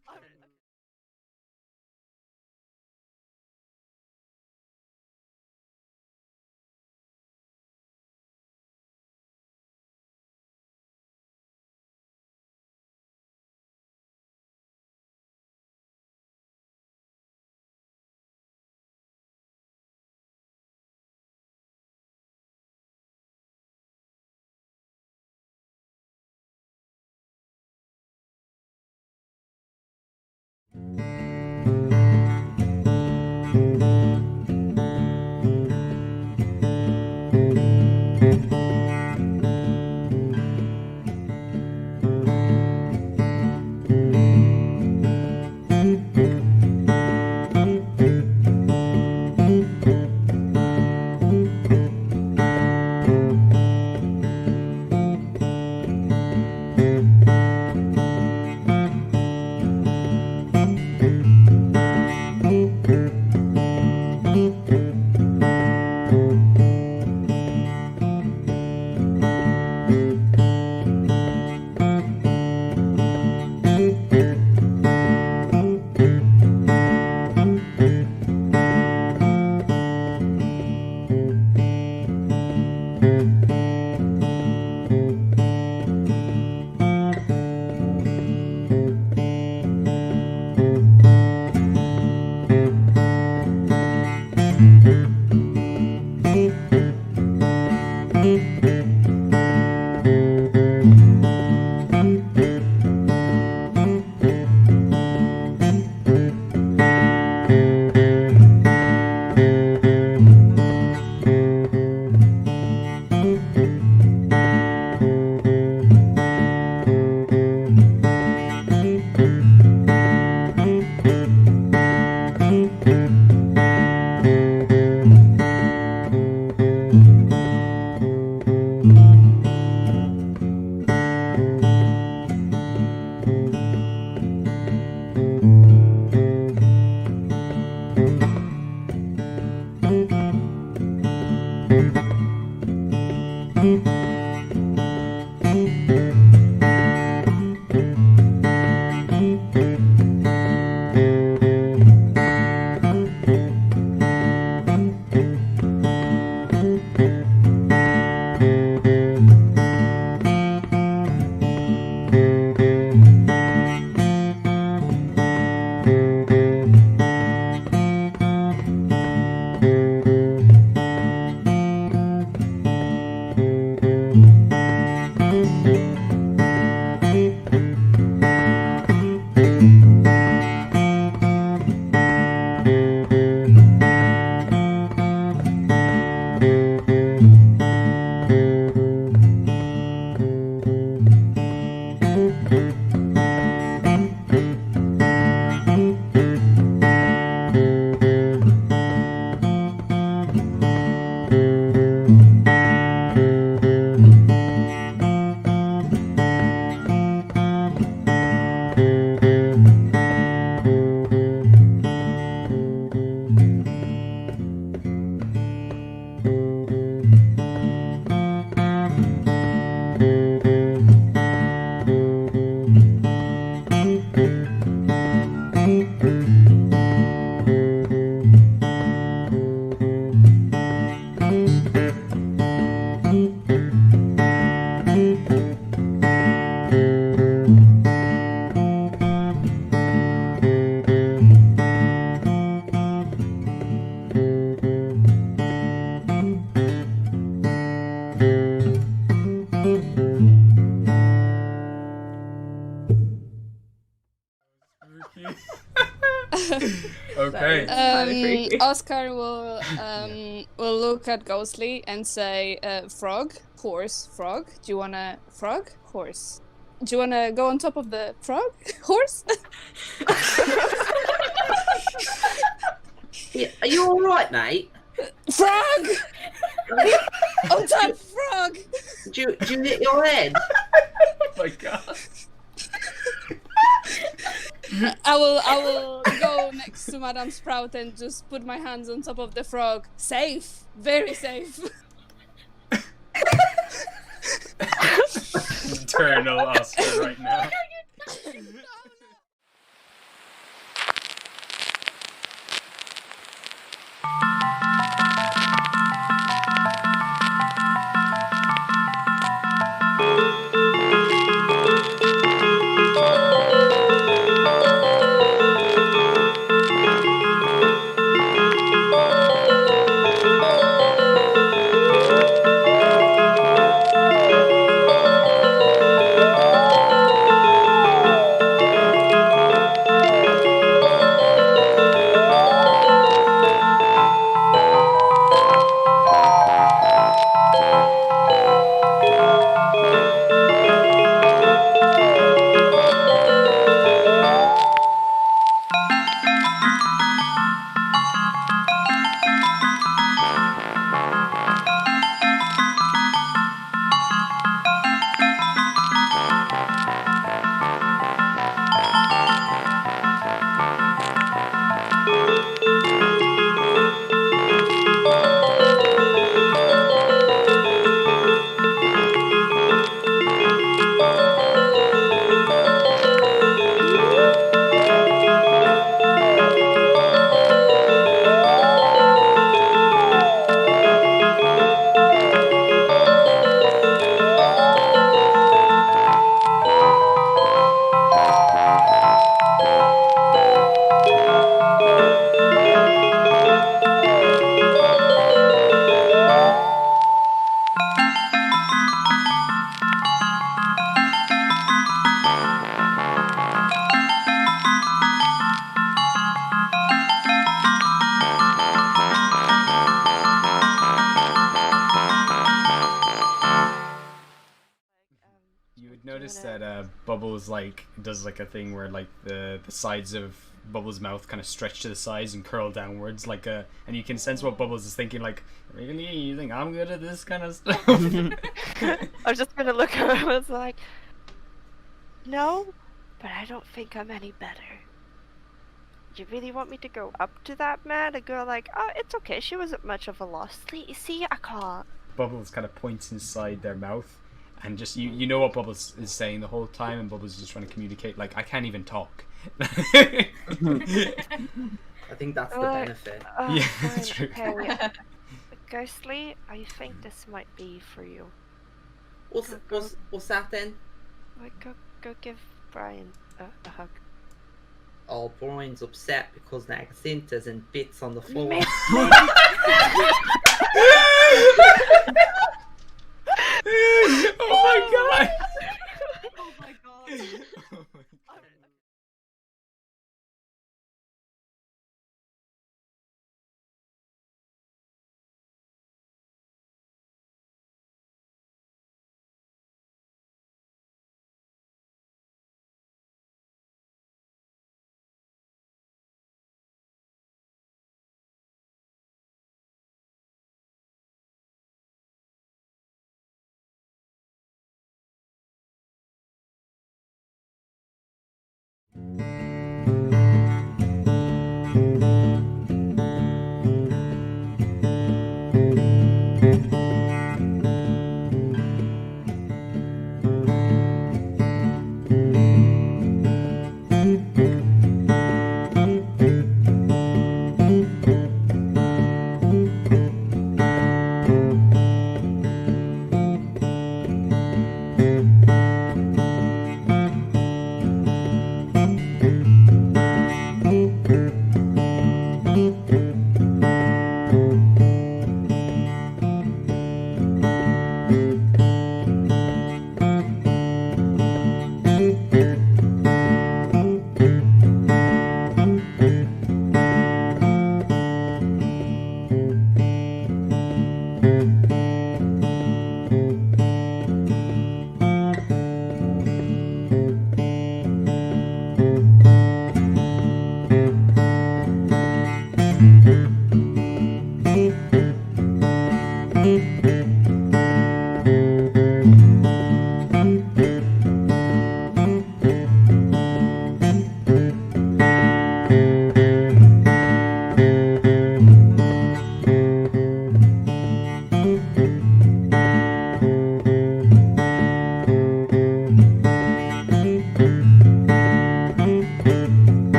Okay. Oscar will look at Ghostly and say, "Frog, horse, frog. Do you wanna frog, horse? Do you wanna go on top of the frog, horse?" Yeah, are you all right, mate? Frog! On top, frog! Do you hit your head? Oh my god. I will go next to Madame Sprout and just put my hands on top of the frog. Safe, very safe. Eternal Oscar right now. noticed that Bubbles does a thing where the sides of Bubbles' mouth kind of stretch to the sides and curl downwards and you can sense what Bubbles is thinking, really, you think I'm good at this kind of stuff? I was just gonna look at her. I was like, no, but I don't think I'm any better. You really want me to go up to that man? A girl like, oh, it's okay. She wasn't much of a loss. See, I can't. Bubbles kind of points inside their mouth, and just you know what Bubbles is saying the whole time, and Bubbles is just trying to communicate. I can't even talk. I think that's the benefit. Yeah, Fine, that's true. Okay. Ghostly, I think this might be for you. What's that then? Go give Brian a hug. Oh, Brian's upset because Nagasinta's in bits on the floor. Oh my god! Oh my god.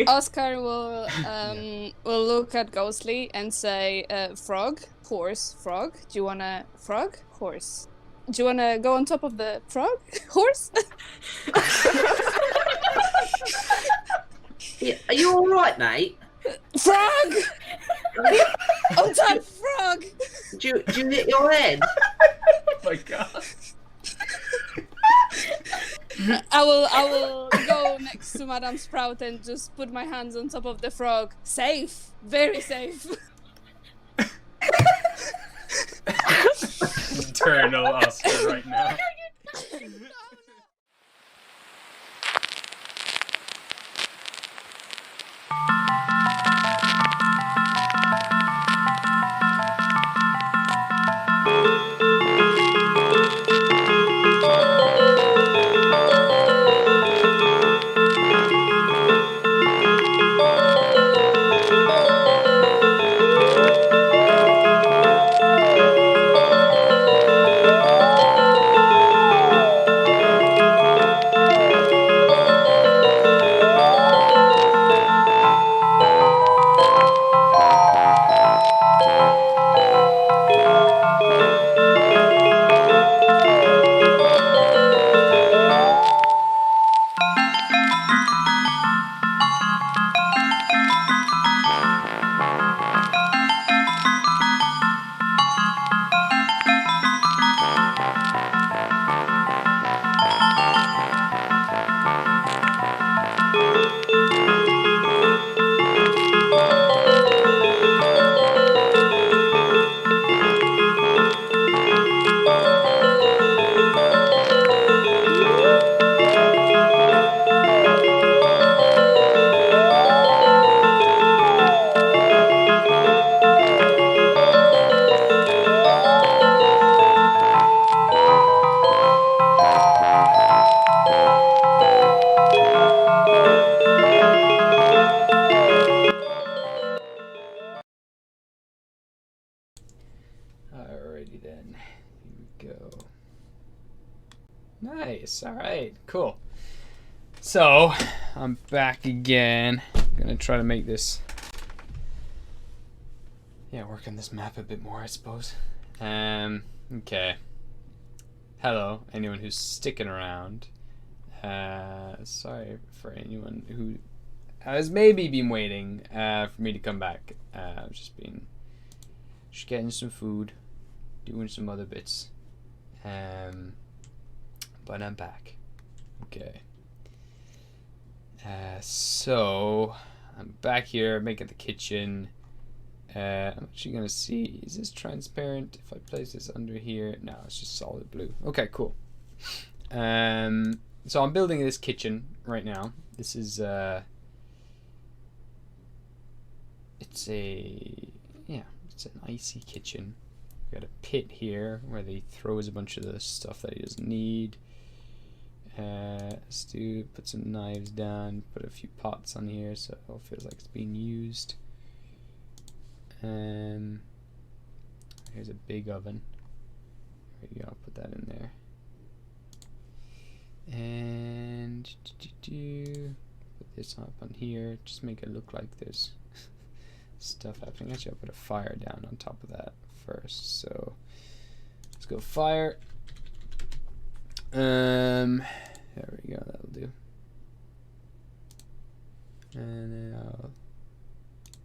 Oscar will look at Ghostly and say, frog, horse, frog. Do you wanna frog, horse? Do you wanna go on top of the frog, horse? Yeah, are you all right, mate? Frog! On top, frog! Do you hit your head? Oh my god. I will go next to Madame Sprout and just put my hands on top of the frog. Safe, very safe. Eternal Oscar right now. Alrighty then. Here we go. Nice. Alright. Cool. So, I'm back again. I'm gonna try to make this... Yeah, work on this map a bit more, I suppose. Okay. Hello, anyone who's sticking around. Sorry for anyone who has maybe been waiting for me to come back. I've just getting some food, doing some other bits. But I'm back. Okay. So I'm back here making the kitchen. I'm actually gonna see, is this transparent? If I place this under here, no, it's just solid blue. Okay, cool. So I'm building this kitchen right now. This is it's an icy kitchen. Got a pit here where he throws a bunch of the stuff that he doesn't need. Let's put some knives down, put a few pots on here so it all feels like it's being used. Here's a big oven. There you go, I'll put that in there. And put this up on here, just make it look like there's stuff happening. Actually, I'll put a fire down on top of that first. So let's go fire. There we go, that'll do. And then I'll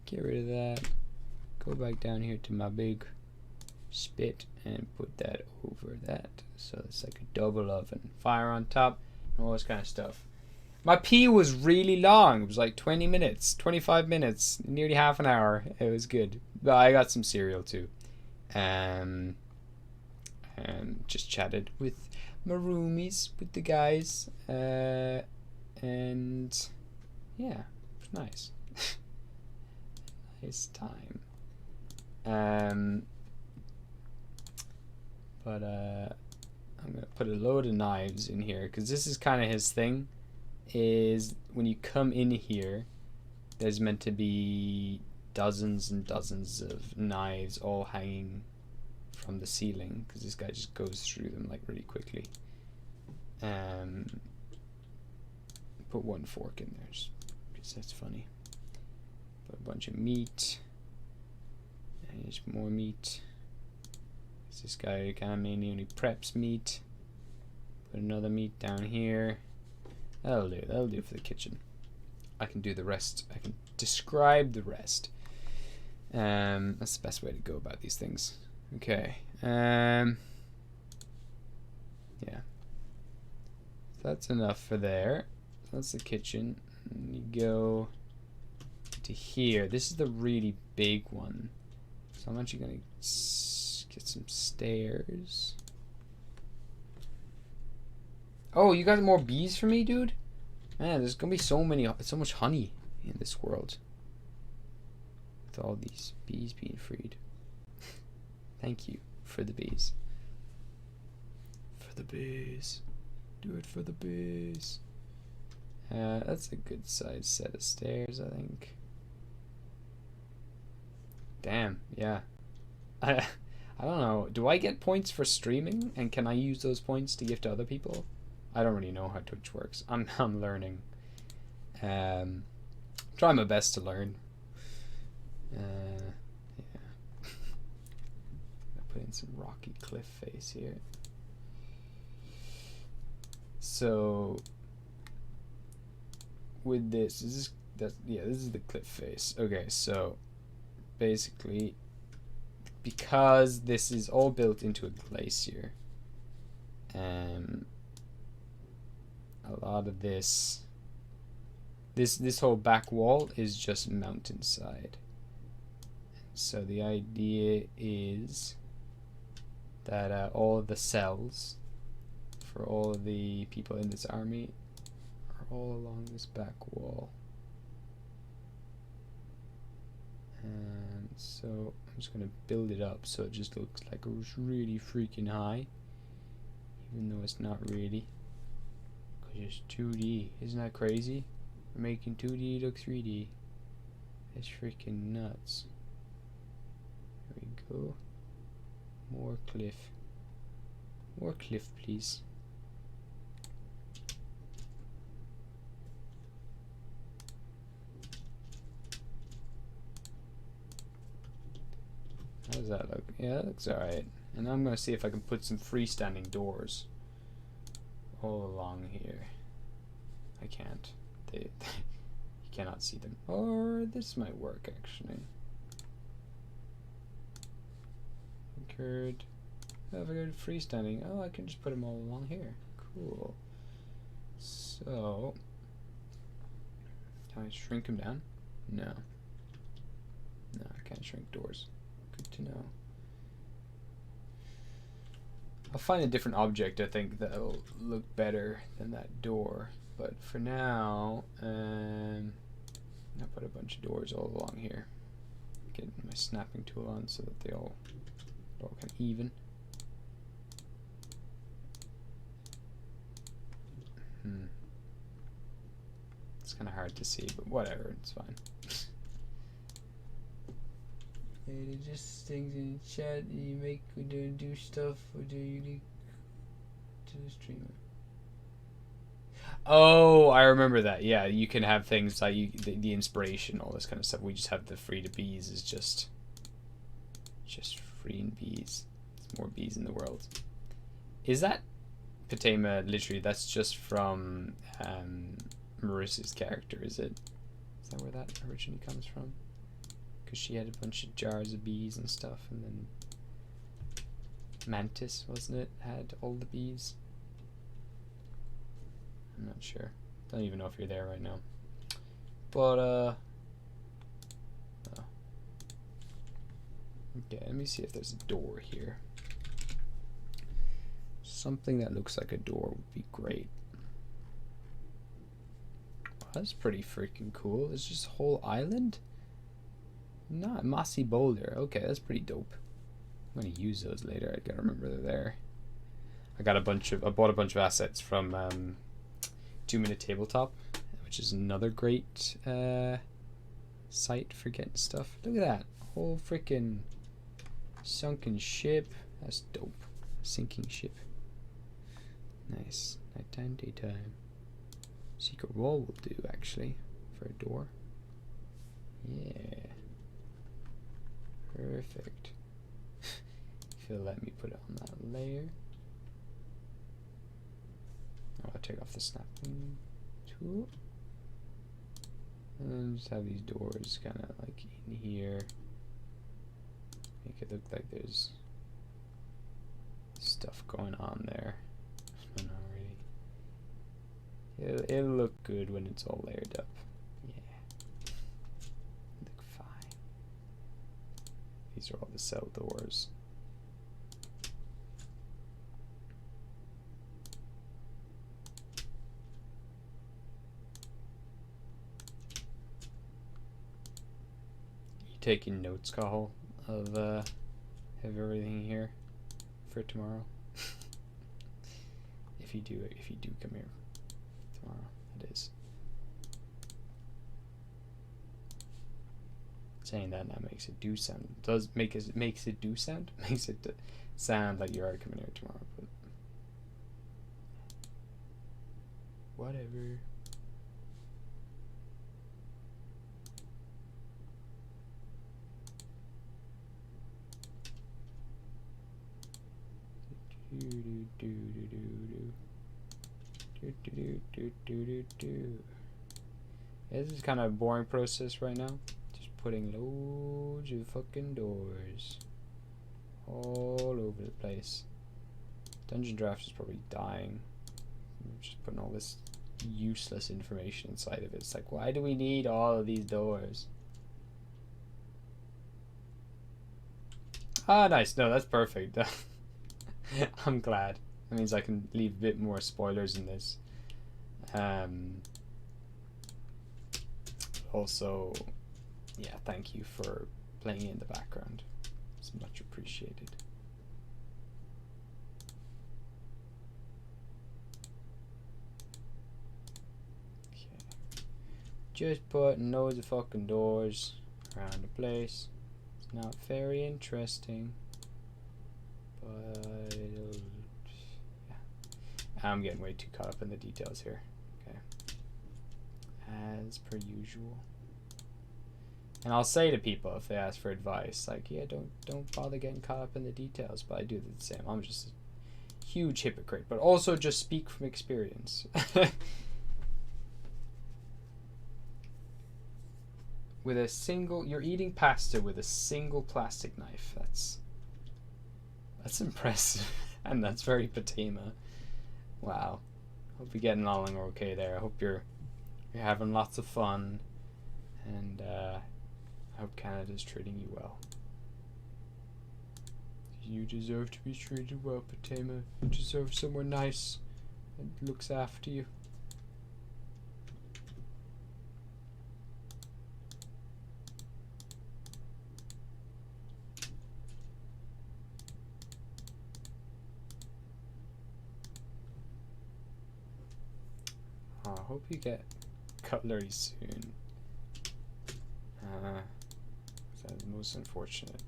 get rid of that. Go back down here to my big spit and put that over that. So it's like a double oven. Fire on top and all this kind of stuff. My pee was really long. It was like 20 minutes, 25 minutes, nearly half an hour. It was good. But I got some cereal too. And just chatted with my roomies, with the guys. And yeah, it was nice. Nice time. But I'm gonna put a load of knives in here because this is kind of his thing. Is when you come in here, there's meant to be dozens and dozens of knives all hanging from the ceiling because this guy just goes through them like really quickly. Put one fork in there just That's funny. Put a bunch of meat. And here's more meat. This guy kind of mainly only preps meat. Put another meat down here. That'll do. That'll do for the kitchen. I can do the rest. I can describe the rest. That's the best way to go about these things. Okay. Yeah. So that's enough for there. That's the kitchen. And you go to here. This is the really big one. So I'm actually gonna get some stairs. Oh, you got more bees for me, dude? Man, there's gonna be so much honey in this world. With all these bees being freed. Thank you for the bees. For the bees. Do it for the bees. That's a good sized set of stairs, I think. Damn, yeah. I don't know. Do I get points for streaming? And can I use those points to give to other people? I don't really know how Twitch works. I'm learning. Try my best to learn. Yeah. I'll put in some rocky cliff face here. So with this is this is the cliff face. Okay, so basically, because this is all built into a glacier, a lot of this whole back wall is just mountainside. So the idea is that all of the cells for all of the people in this army are all along this back wall. And so I'm just going to build it up so it just looks like it was really freaking high, even though it's not really, because it's 2D. Isn't that crazy? We're making 2D look 3D. It's freaking nuts. There we go. More cliff. More cliff, please. How does that look? Yeah, that looks alright. And I'm going to see if I can put some freestanding doors all along here. I can't. You cannot see them. Or this might work, actually. Occurred. Oh, if I go to freestanding, oh, I can just put them all along here. Cool. So, can I shrink them down? No. No, I can't shrink doors. Good to know. I'll find a different object, I think, that'll look better than that door. But for now, I'll put a bunch of doors all along here. Get my snapping tool on so that they're all kind of even. It's kind of hard to see, but whatever, it's fine. Hey, just things in the chat you make when you do stuff or do you unique to the streamer. Oh, I remember that. Yeah, you can have things like the inspiration, all this kind of stuff. We just have the free to bees is just freeing bees. There's more bees in the world. Is that Patema literally? That's just from Marissa's character, is it? Is that where that originally comes from? Because she had a bunch of jars of bees and stuff, and then Mantis, wasn't it, had all the bees? I'm not sure. Don't even know if you're there right now. But, oh. Okay, let me see if there's a door here. Something that looks like a door would be great. Wow, that's pretty freaking cool. There's just a whole island? Not mossy boulder. Okay, that's pretty dope. I'm gonna use those later. I gotta remember they're there. I bought a bunch of assets from 2 Minute Tabletop, which is another great site for getting stuff. Look at that. Whole freaking sunken ship. That's dope. Sinking ship. Nice. Nighttime, daytime. Secret wall will do, actually. for a door. Yeah. Perfect. If you'll let me put it on that layer. I'll take off the snapping tool. And then just have these doors kind of like in here. Make it look like there's stuff going on there. But not really. It'll look good when it's all layered up. Yeah. Look fine. These are all the cell doors. You taking notes, Cahill, of everything here for tomorrow? If you do come here tomorrow, it is. Saying that now makes it do sound. Makes it do sound? Makes it sound like you are coming here tomorrow, but whatever. Yeah, this is kind of a boring process right now. Just putting loads of fucking doors all over the place. Dungeon Draft is probably dying. I'm just putting all this useless information inside of it. It's like, why do we need all of these doors? Ah, nice. No, that's perfect. I'm glad. That means I can leave a bit more spoilers in this. Also, yeah, thank you for playing in the background. It's much appreciated. Okay. Just putting loads of fucking doors around the place. It's not very interesting. But it'll, yeah. I'm getting way too caught up in the details here. Okay. As per usual. And I'll say to people if they ask for advice, like, yeah, don't bother getting caught up in the details, but I do the same. I'm just a huge hypocrite, but also just speak from experience. With a single, you're eating pasta with a single plastic knife. That's impressive, and that's very Patema. Wow. Hope you're getting along okay there. I hope you're having lots of fun, and I hope Canada's treating you well. You deserve to be treated well, Patema. You deserve somewhere nice that looks after you. I hope you get cutlery soon. That's most unfortunate.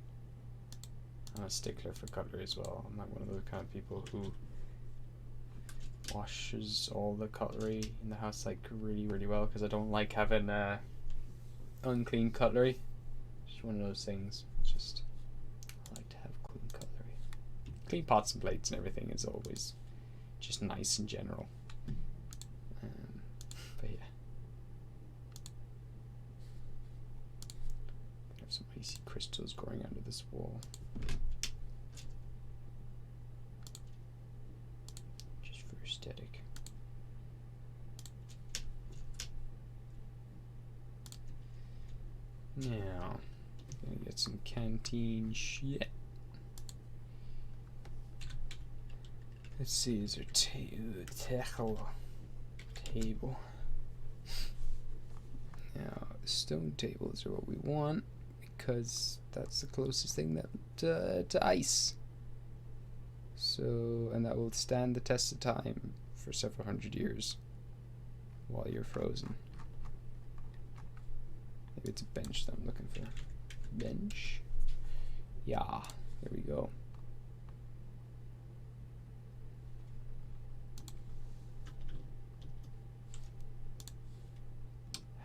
I'm a stickler for cutlery as well. I'm not one of those kind of people who washes all the cutlery in the house like really well, because I don't like having unclean cutlery. Just one of those things. It's just, I like to have clean cutlery. Clean pots and plates and everything is always just nice in general. But yeah. There's some icy crystals growing under this wall. Just for aesthetic. Now, gonna get some canteen shit. Let's see, is there table? Now, stone tables are what we want because that's the closest thing that to ice. So, and that will stand the test of time for several hundred years while you're frozen. Maybe it's a bench that I'm looking for. Bench? Yeah, there we go.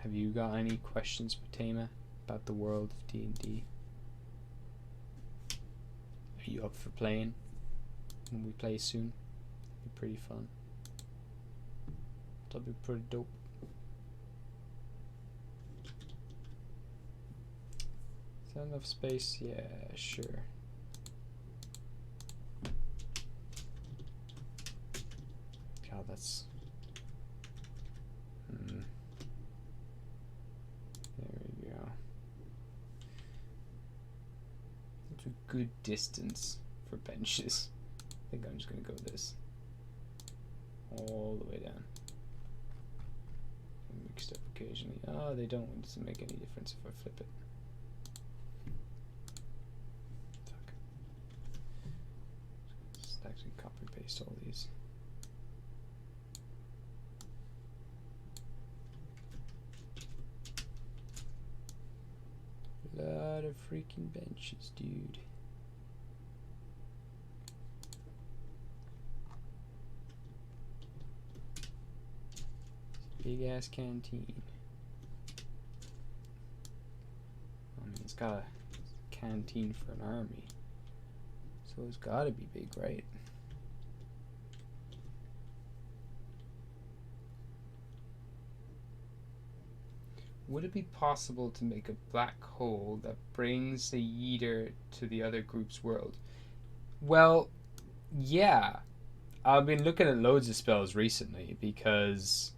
Have you got any questions for Tama about the world of D&D? Are you up for playing when we play soon? It'll be pretty fun. That'll be pretty dope. Is that enough space? Yeah, sure. God, that's... There we go. That's a good distance for benches. I think I'm just gonna go this. All the way down. Mixed up occasionally. Oh, they don't. It doesn't make any difference if I flip it. Fuck. Just actually copy paste all these. Lot of freaking benches, dude. Big ass canteen. I mean, it's got a canteen for an army, so it's gotta be big, right? Would it be possible to make a black hole that brings the Yeeter to the other group's world? Well, yeah. I've been looking at loads of spells recently because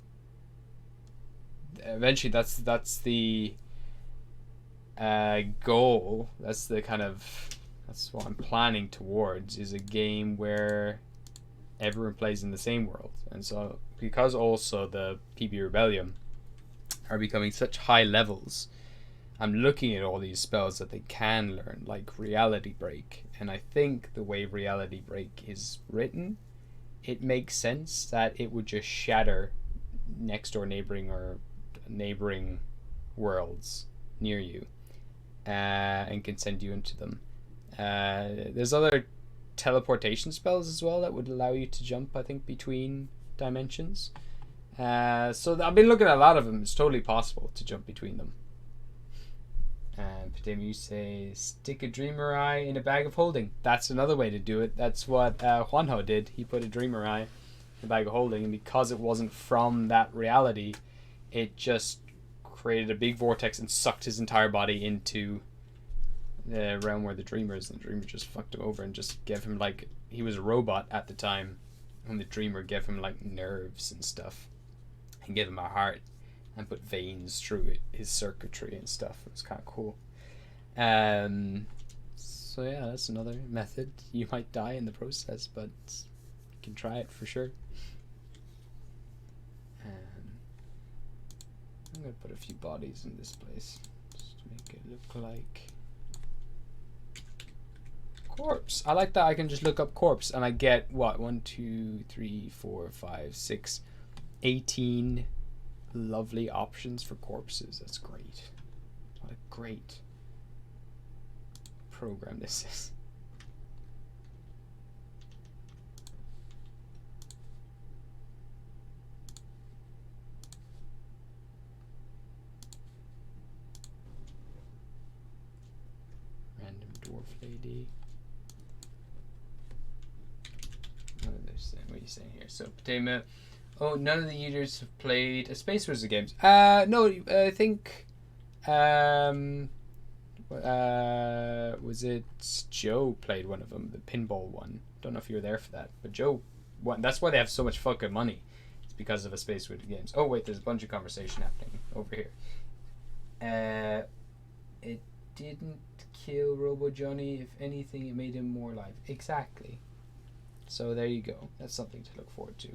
eventually that's the goal. That's the kind of, that's what I'm planning towards, is a game where everyone plays in the same world. And so because also the PB Rebellion are becoming such high levels, I'm looking at all these spells that they can learn, like Reality Break. And I think the way Reality Break is written, it makes sense that it would just shatter next door neighboring or neighboring worlds near you, and can send you into them. There's other teleportation spells as well that would allow you to jump, I think, between dimensions. So I've been looking at a lot of them. It's totally possible to jump between them. And Padim, you say stick a dreamer eye in a bag of holding. That's another way to do it. That's what Juanjo did. He put a dreamer eye in a bag of holding, and because it wasn't from that reality, it just created a big vortex and sucked his entire body into the realm where the dreamer is, and the dreamer just fucked him over and just gave him, like, he was a robot at the time, and the dreamer gave him like nerves and stuff and gave him a heart and put veins through it, his circuitry and stuff. It was kind of cool. So yeah, that's another method. You might die in the process, but you can try it for sure. I'm gonna put a few bodies in this place just to make it look like corpse. I like that I can just look up corpse and I get what, 1, 2, 3, 4, 5, 6, 18 lovely options for corpses. That's great. What a great program this is. Random dwarf lady. What are you saying here? So, Patema. Oh, none of the users have played a Space Wizard games. No, I think. Was it Joe played one of them, the pinball one? Don't know if you were there for that, but Joe won. That's why they have so much fucking money. It's because of a Space Wizard games. Oh wait, there's a bunch of conversation happening over here. It didn't kill Robo Johnny. If anything, it made him more alive. Exactly. So there you go. That's something to look forward to.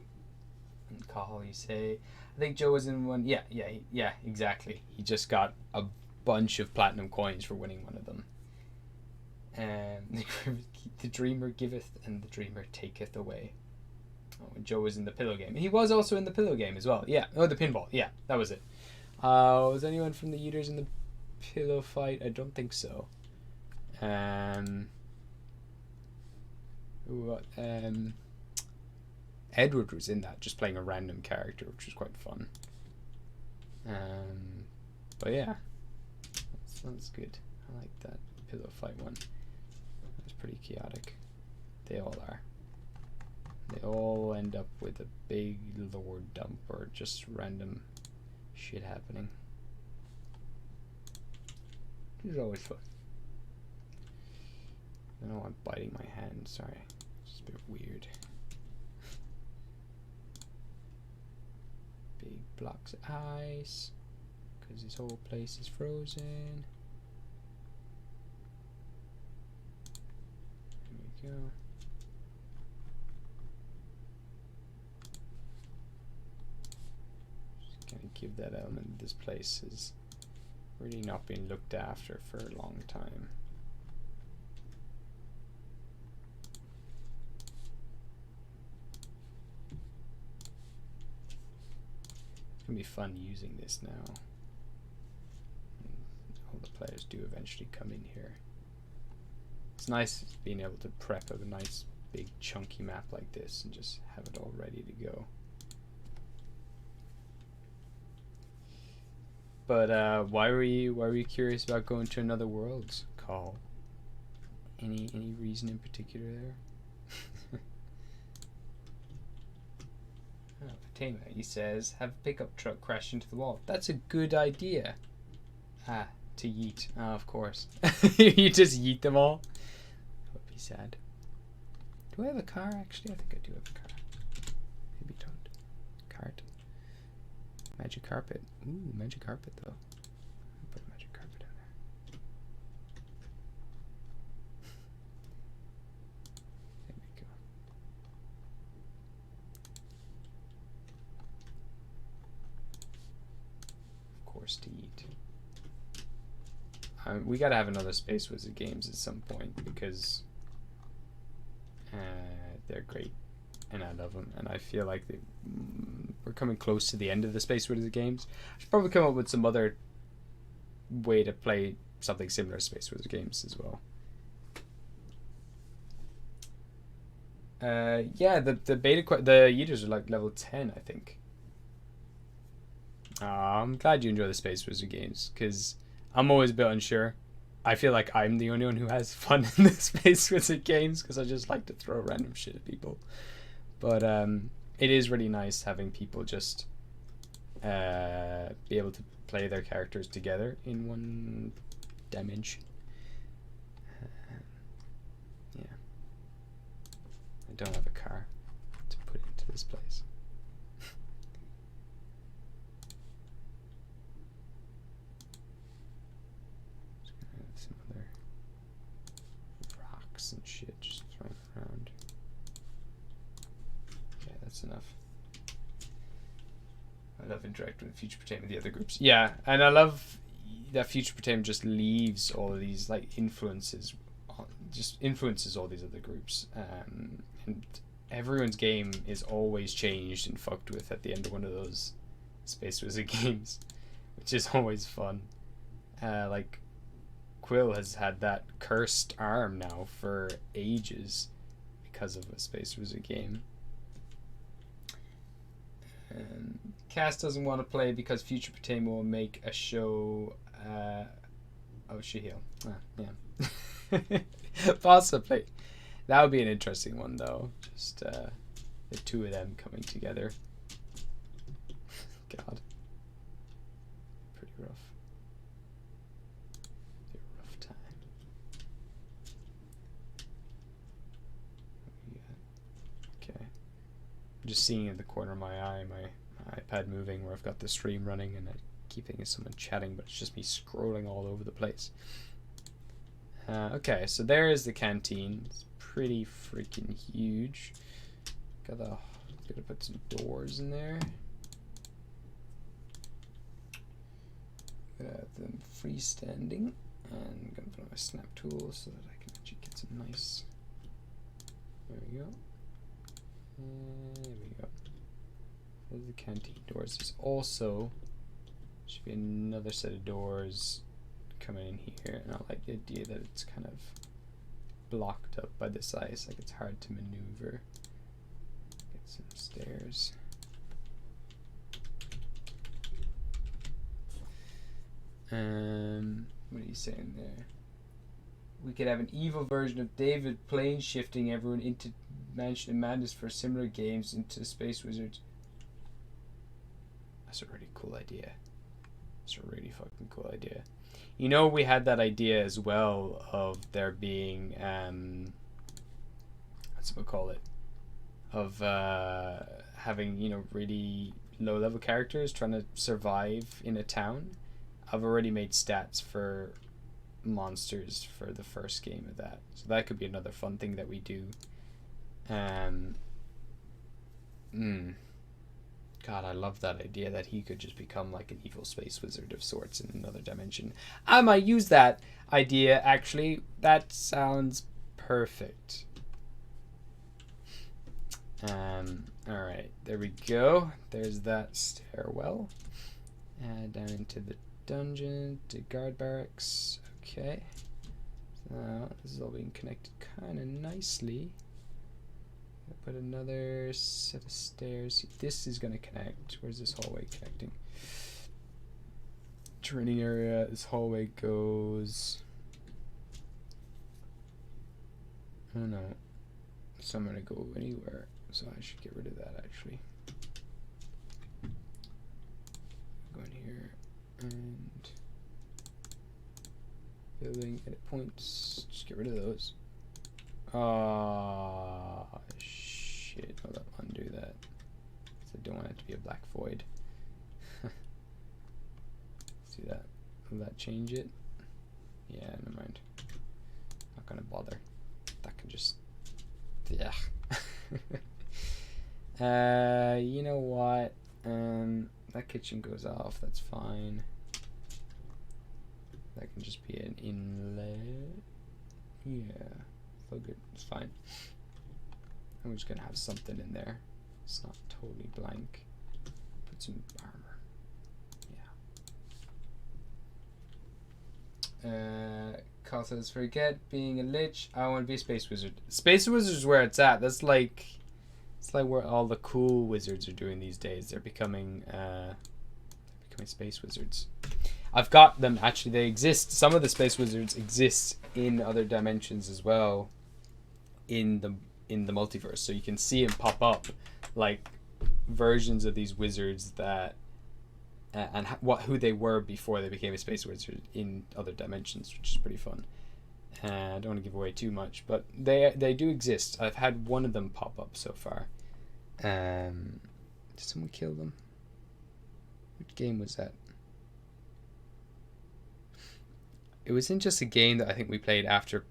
And Cahill, you say, I think Joe was in one. Yeah, exactly. He just got a bunch of platinum coins for winning one of them. The dreamer giveth and the dreamer taketh away. Oh, and Joe was in the pillow game. He was also in the pillow game as well. Yeah. Oh, the pinball. Yeah, that was it. Was anyone from the Eaters in the pillow fight? I don't think so. Edward was in that, just playing a random character, which was quite fun. But yeah, that's good. I like that pillow fight one. It's pretty chaotic. They all are. They all end up with a big lore dump or just random shit happening. Which is always fun. I don't know, I'm biting my hand, sorry. It's just a bit weird. Big blocks of ice. Because this whole place is frozen. There we go. Just gonna give that element. This place has really not been looked after for a long time. It's gonna be fun using this now. All the players do eventually come in here. It's nice being able to prep a nice big chunky map like this and just have it all ready to go. But why were you curious about going to another world, Call? Any reason in particular there? Oh, Fatima, he says, have a pickup truck crash into the wall. That's a good idea. Ah, to yeet. Ah, of course. You just yeet them all? That would be sad. Do I have a car, actually? I think I do have a car. Maybe don't. Cart. Magic carpet. Ooh, magic carpet, though. I'll put a magic carpet in there. There we go. Of course, to eat. We gotta have another Space Wizard games at some point because they're great and I love them, and I feel like we're coming close to the end of the Space Wizard games. I should probably come up with some other way to play something similar to Space Wizard games as well. Yeah, the Yeeters are like level 10, I think. I'm glad you enjoy the Space Wizard games because I'm always a bit unsure. I feel like I'm the only one who has fun in the Space Wizard games because I just like to throw random shit at people. But it is really nice having people just be able to play their characters together in one dimension. Yeah. I don't have a car to put into this place. Some other rocks and shit just thrown around. Okay, that's enough. I love interacting with Future Pertain with the other groups. Yeah, and I love that Future Pertain just leaves all of these like influences, just influences all these other groups, and everyone's game is always changed and fucked with at the end of one of those Space Wizard games, which is always fun. Like Quill has had that cursed arm now for ages because of a Space Wizard game. Cass doesn't want to play because Future Pertain will make a show. Oh, Shahil. Yeah. Possibly. That would be an interesting one, though. Just the two of them coming together. God. Pretty rough. Be a rough time. Okay. I'm just seeing in the corner of my eye my iPad moving where I've got the stream running and I keep thinking someone chatting, but it's just me scrolling all over the place. Okay, so there is the canteen. It's pretty gotta put some doors in there. Gonna have them freestanding, and I'm gonna put on my snap tool so that I can actually get some nice. There we go. There we go. There's the canteen doors. There's also should be another set of doors coming in here, and I like the idea that it's kind of blocked up by this ice, like it's hard to maneuver. Get some stairs. What are you saying there? We could have an evil version of David plane shifting everyone into Mansion of Madness for similar games into Space Wizards. That's a really cool idea. That's a really fucking cool idea. You know, we had that idea as well of there being what's we call it? Of having, you know, really low level characters trying to survive in a town. I've already made stats for monsters for the first game of that, so that could be another fun thing that we do. God, I love that idea that he could just become like an evil space wizard of sorts in another dimension. I might use that idea, actually. That sounds perfect. Alright, there we go. There's that stairwell. Down into the dungeon, to guard barracks. Okay. So this is all being connected kind of nicely. Put another set of stairs. This is going to connect. Where's this hallway connecting? Training area. This hallway goes. Oh no. So I'm going to go anywhere. So I should get rid of that actually. Go in here and building edit points. Just get rid of those. Shit. Hold up, undo that. So I don't want it to be a black void. See that? Will that change it? Yeah, never mind. Not gonna bother. That can just. Yeah. You know what? That kitchen goes off. That's fine. That can just be an inlet. Yeah. So good. It's fine. I'm just gonna have something in there. It's not totally blank. Put some armor. Yeah. Carl says, forget being a lich. I want to be a space wizard. Space wizard is where it's at. That's like, it's like where all the cool wizards are doing these days. They're becoming space wizards. I've got them. Actually, they exist. Some of the space wizards exist in other dimensions as well. In the multiverse, so you can see them pop up like versions of these wizards that and who they were before they became a space wizard in other dimensions, which is pretty fun. I don't want to give away too much, but they do exist. I've had one of them pop up so far. Did someone kill them? Which game was that? It wasn't just a game that I think we played after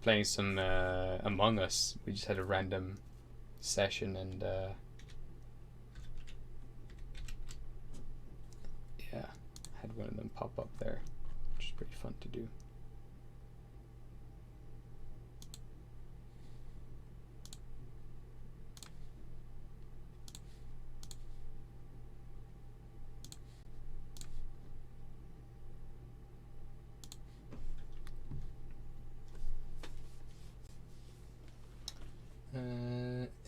playing some Among Us. We just had a random session and yeah, had one of them pop up there, which is pretty fun to do.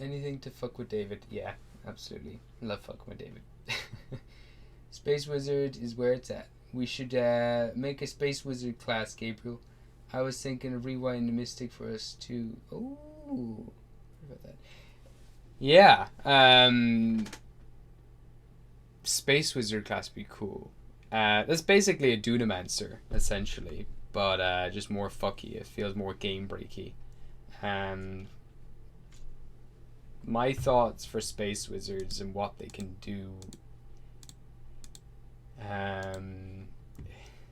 Anything to fuck with David. Yeah, absolutely. Love fucking with David. Space Wizard is where it's at. We should make a Space Wizard class, Gabriel. I was thinking of rewinding the Mystic for us too. Oh, what about that? Yeah. Space Wizard class would be cool. That's basically a Dunamancer, essentially, but just more fucky. It feels more game breaky. My thoughts for Space Wizards and what they can do,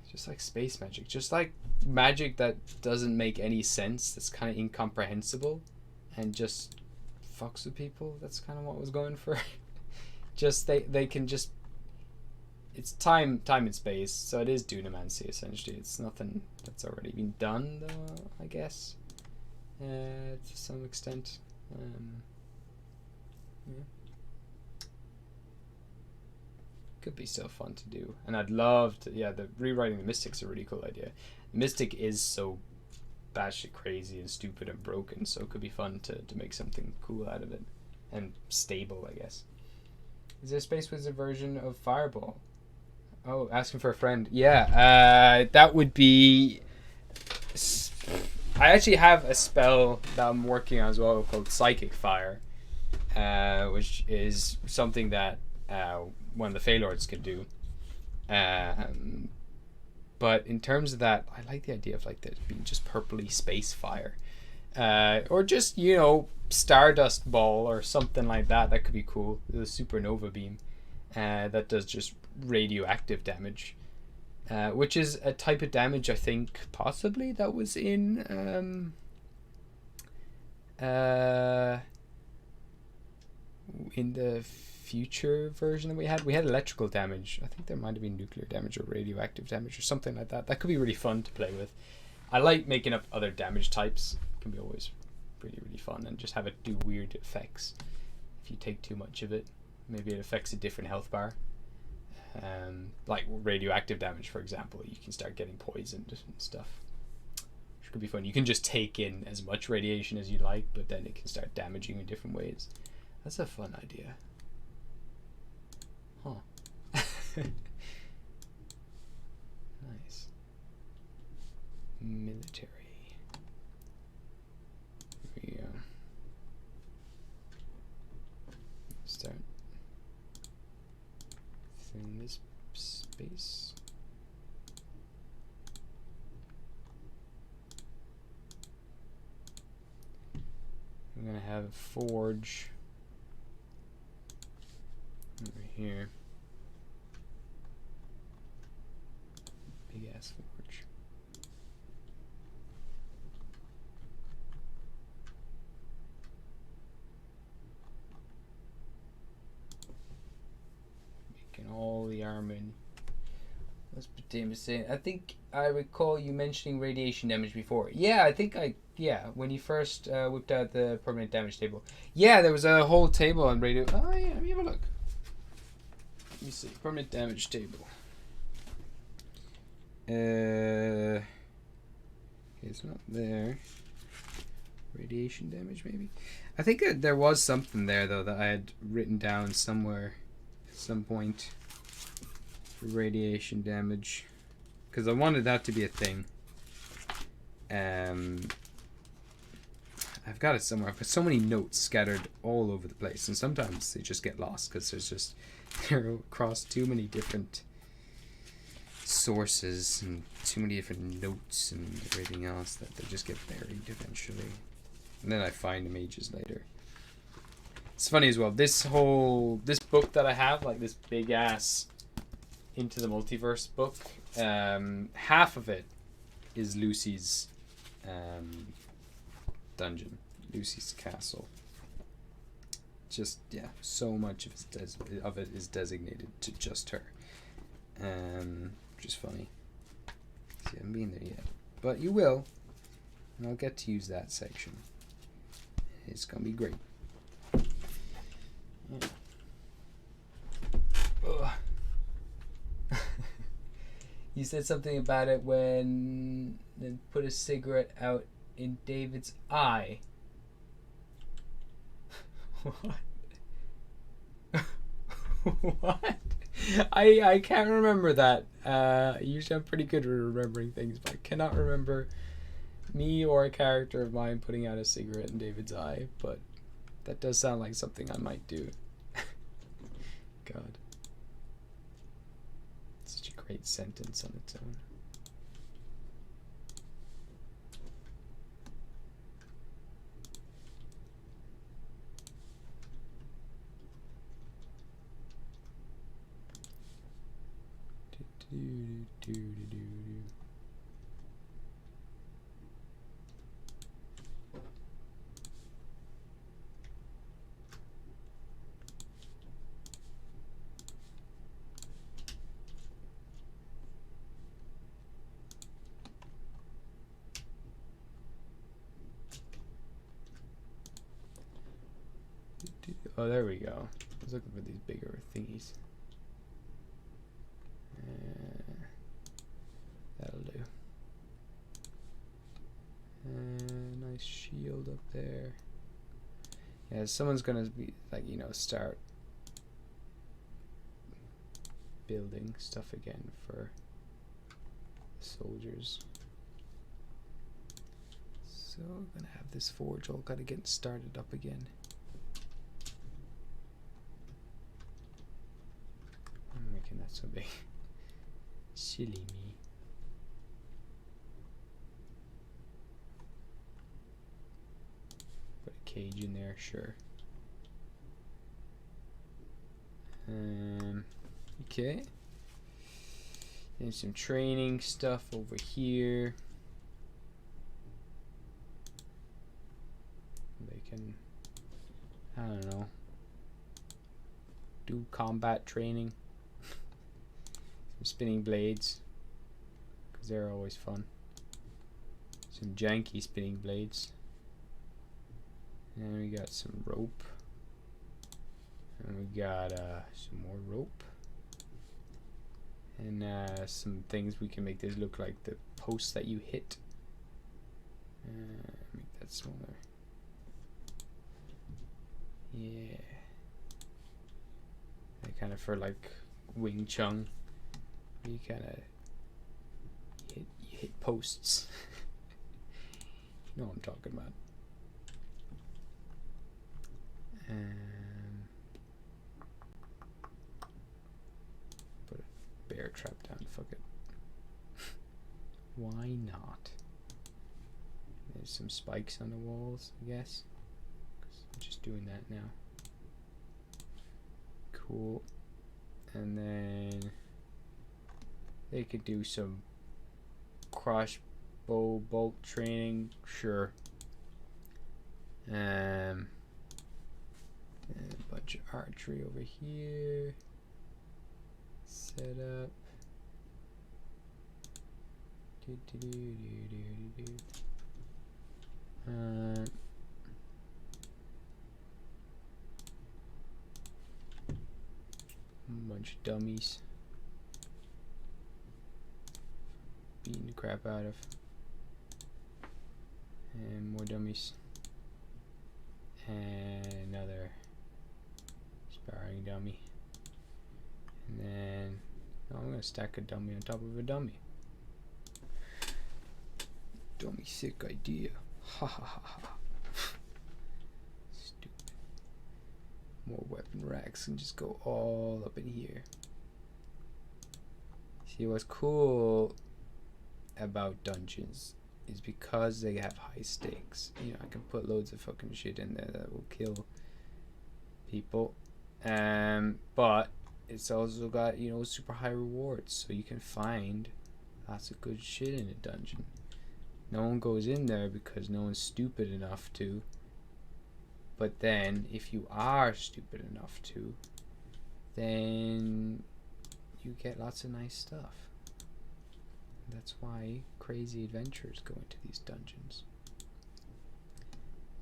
just like space magic, just like magic that doesn't make any sense, that's kind of incomprehensible and just fucks with people. That's kind of what I was going for. Just they can just, it's time and space, so it is Dunamancy essentially. It's nothing that's already been done though, I guess, to some extent. Yeah. Could be so fun to do, and I'd love to. Yeah, the rewriting the Mystic's a really cool idea. The Mystic is so batshit crazy and stupid and broken, so it could be fun to make something cool out of it and stable, I guess. Is there a Space Wizard version of Fireball? Oh, asking for a friend. Yeah, that would be. I actually have a spell that I'm working on as well called Psychic Fire, which is something that one of the Fey Lords can do. But in terms of that, I like the idea of like that being just purpley space fire, or just stardust ball or something like that. That could be cool. The supernova beam, that does just radioactive damage. Which is a type of damage I think possibly that was in the future version that we had. We had electrical damage. I think there might have been nuclear damage or radioactive damage or something like that. That could be really fun to play with. I like making up other damage types. It can be always really fun, and just have it do weird effects. If you take too much of it, maybe it affects a different health bar. Like radioactive damage, for example, you can start getting poisoned and stuff, which could be fun. You can just take in as much radiation as you like, but then it can start damaging you in different ways. That's a fun idea. Huh. Nice. Military. Here we go. Start filling this space. I'm gonna have a forge over here. Big ass forge. Making all the armor. What's Potamus saying? I think I recall you mentioning radiation damage before. Yeah, I think when you first whipped out the permanent damage table. Yeah, there was a whole table on radio. Oh yeah, let me have a look. Let me see. Permanent damage table. It's not there. Radiation damage, maybe? I think there was something there, though, that I had written down somewhere at some point for radiation damage. Because I wanted that to be a thing. I've got it somewhere. I've got so many notes scattered all over the place, and sometimes they just get lost because there's just they're across too many different sources and too many different notes and everything else that they just get buried eventually. And then I find them ages later. It's funny as well. This book that I have, like this big ass Into the Multiverse book, half of it is Lucy's dungeon, Lucy's castle. Just so much of it is designated to just her, which is funny. See, I haven't been there yet, but you will, and I'll get to use that section. It's gonna be great. You said something about it when they put a cigarette out in David's eye. What? What? I can't remember that. Usually I'm pretty good at remembering things, but I cannot remember me or a character of mine putting out a cigarette in David's eye, but that does sound like something I might do. God. Such a great sentence on its own. Oh, there we go. I was looking for these bigger thingies. That'll do. Nice shield up there. Yeah, someone's gonna be like, start building stuff again for soldiers. So I'm gonna have this forge all gotta get started up again. I'm making that so big. Silly me. Put a cage in there, sure. Okay. And some training stuff over here. They can, I don't know, do combat training. Some spinning blades, because they're always fun. Some janky spinning blades. And we got some rope. And we got some more rope. And some things we can make this look like the posts that you hit. Make that smaller. Yeah. They kind of for like Wing Chun. You kind of hit posts. You know what I'm talking about. Put a bear trap down. Fuck it. Why not? There's some spikes on the walls, I guess. I'm just doing that now. Cool. And then they could do some crossbow bolt training, sure. And a bunch of archery over here. Set up. A bunch of dummies. Beating the crap out of. And more dummies. And another sparring dummy. And then I'm gonna stack a dummy on top of a dummy. Dummy sick idea. Ha ha ha ha. Stupid. More weapon racks and just go all up in here. See, what's cool about dungeons is because they have high stakes. You know, I can put loads of fucking shit in there that will kill people. But it's also got, you know, super high rewards, so you can find lots of good shit in a dungeon. No one goes in there because no one's stupid enough to. But then, if you are stupid enough to, then you get lots of nice stuff. That's why crazy adventurers go into these dungeons.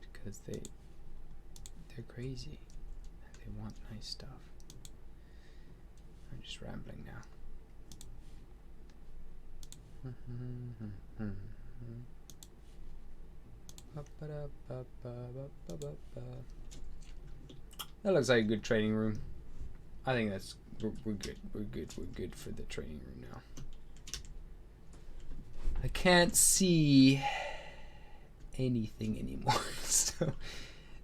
Because they're crazy and they want nice stuff. I'm just rambling now. That looks like a good training room. I think that's we're good. We're good for the training room now. I can't see anything anymore, so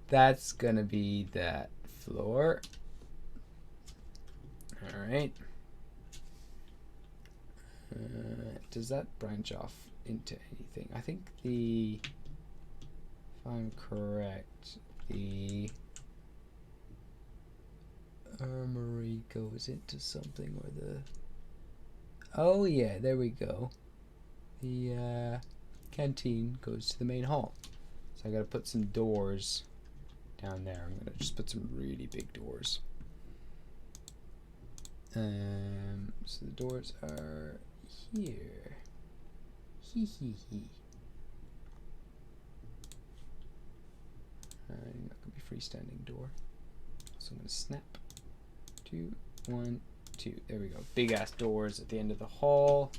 that's gonna be that floor. All right. Does that branch off into anything? I think if I'm correct, the armory goes into something, or the, oh yeah, there we go. The canteen goes to the main hall. So I gotta put some doors down there. I'm gonna just put some really big doors. So the doors are here. Hee hee hee. Not gonna be freestanding door. So I'm gonna snap. 2, 1, 2. There we go. Big ass doors at the end of the hall.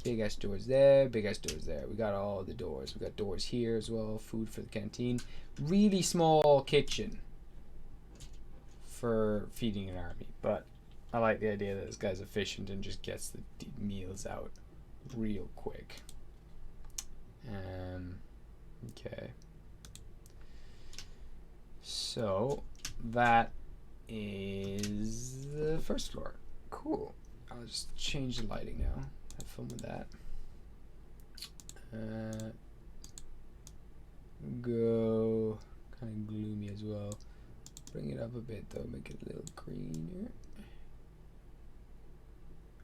Big ass doors there. Big ass doors there. We got all the doors. We got doors here as well. Food for the canteen. Really small kitchen for feeding an army, but I like the idea that this guy's efficient and just gets the meals out real quick. Okay. So that is the first floor. Cool. I'll just change the lighting now. Have fun with that. Go kind of gloomy as well. Bring it up a bit though, make it a little greener.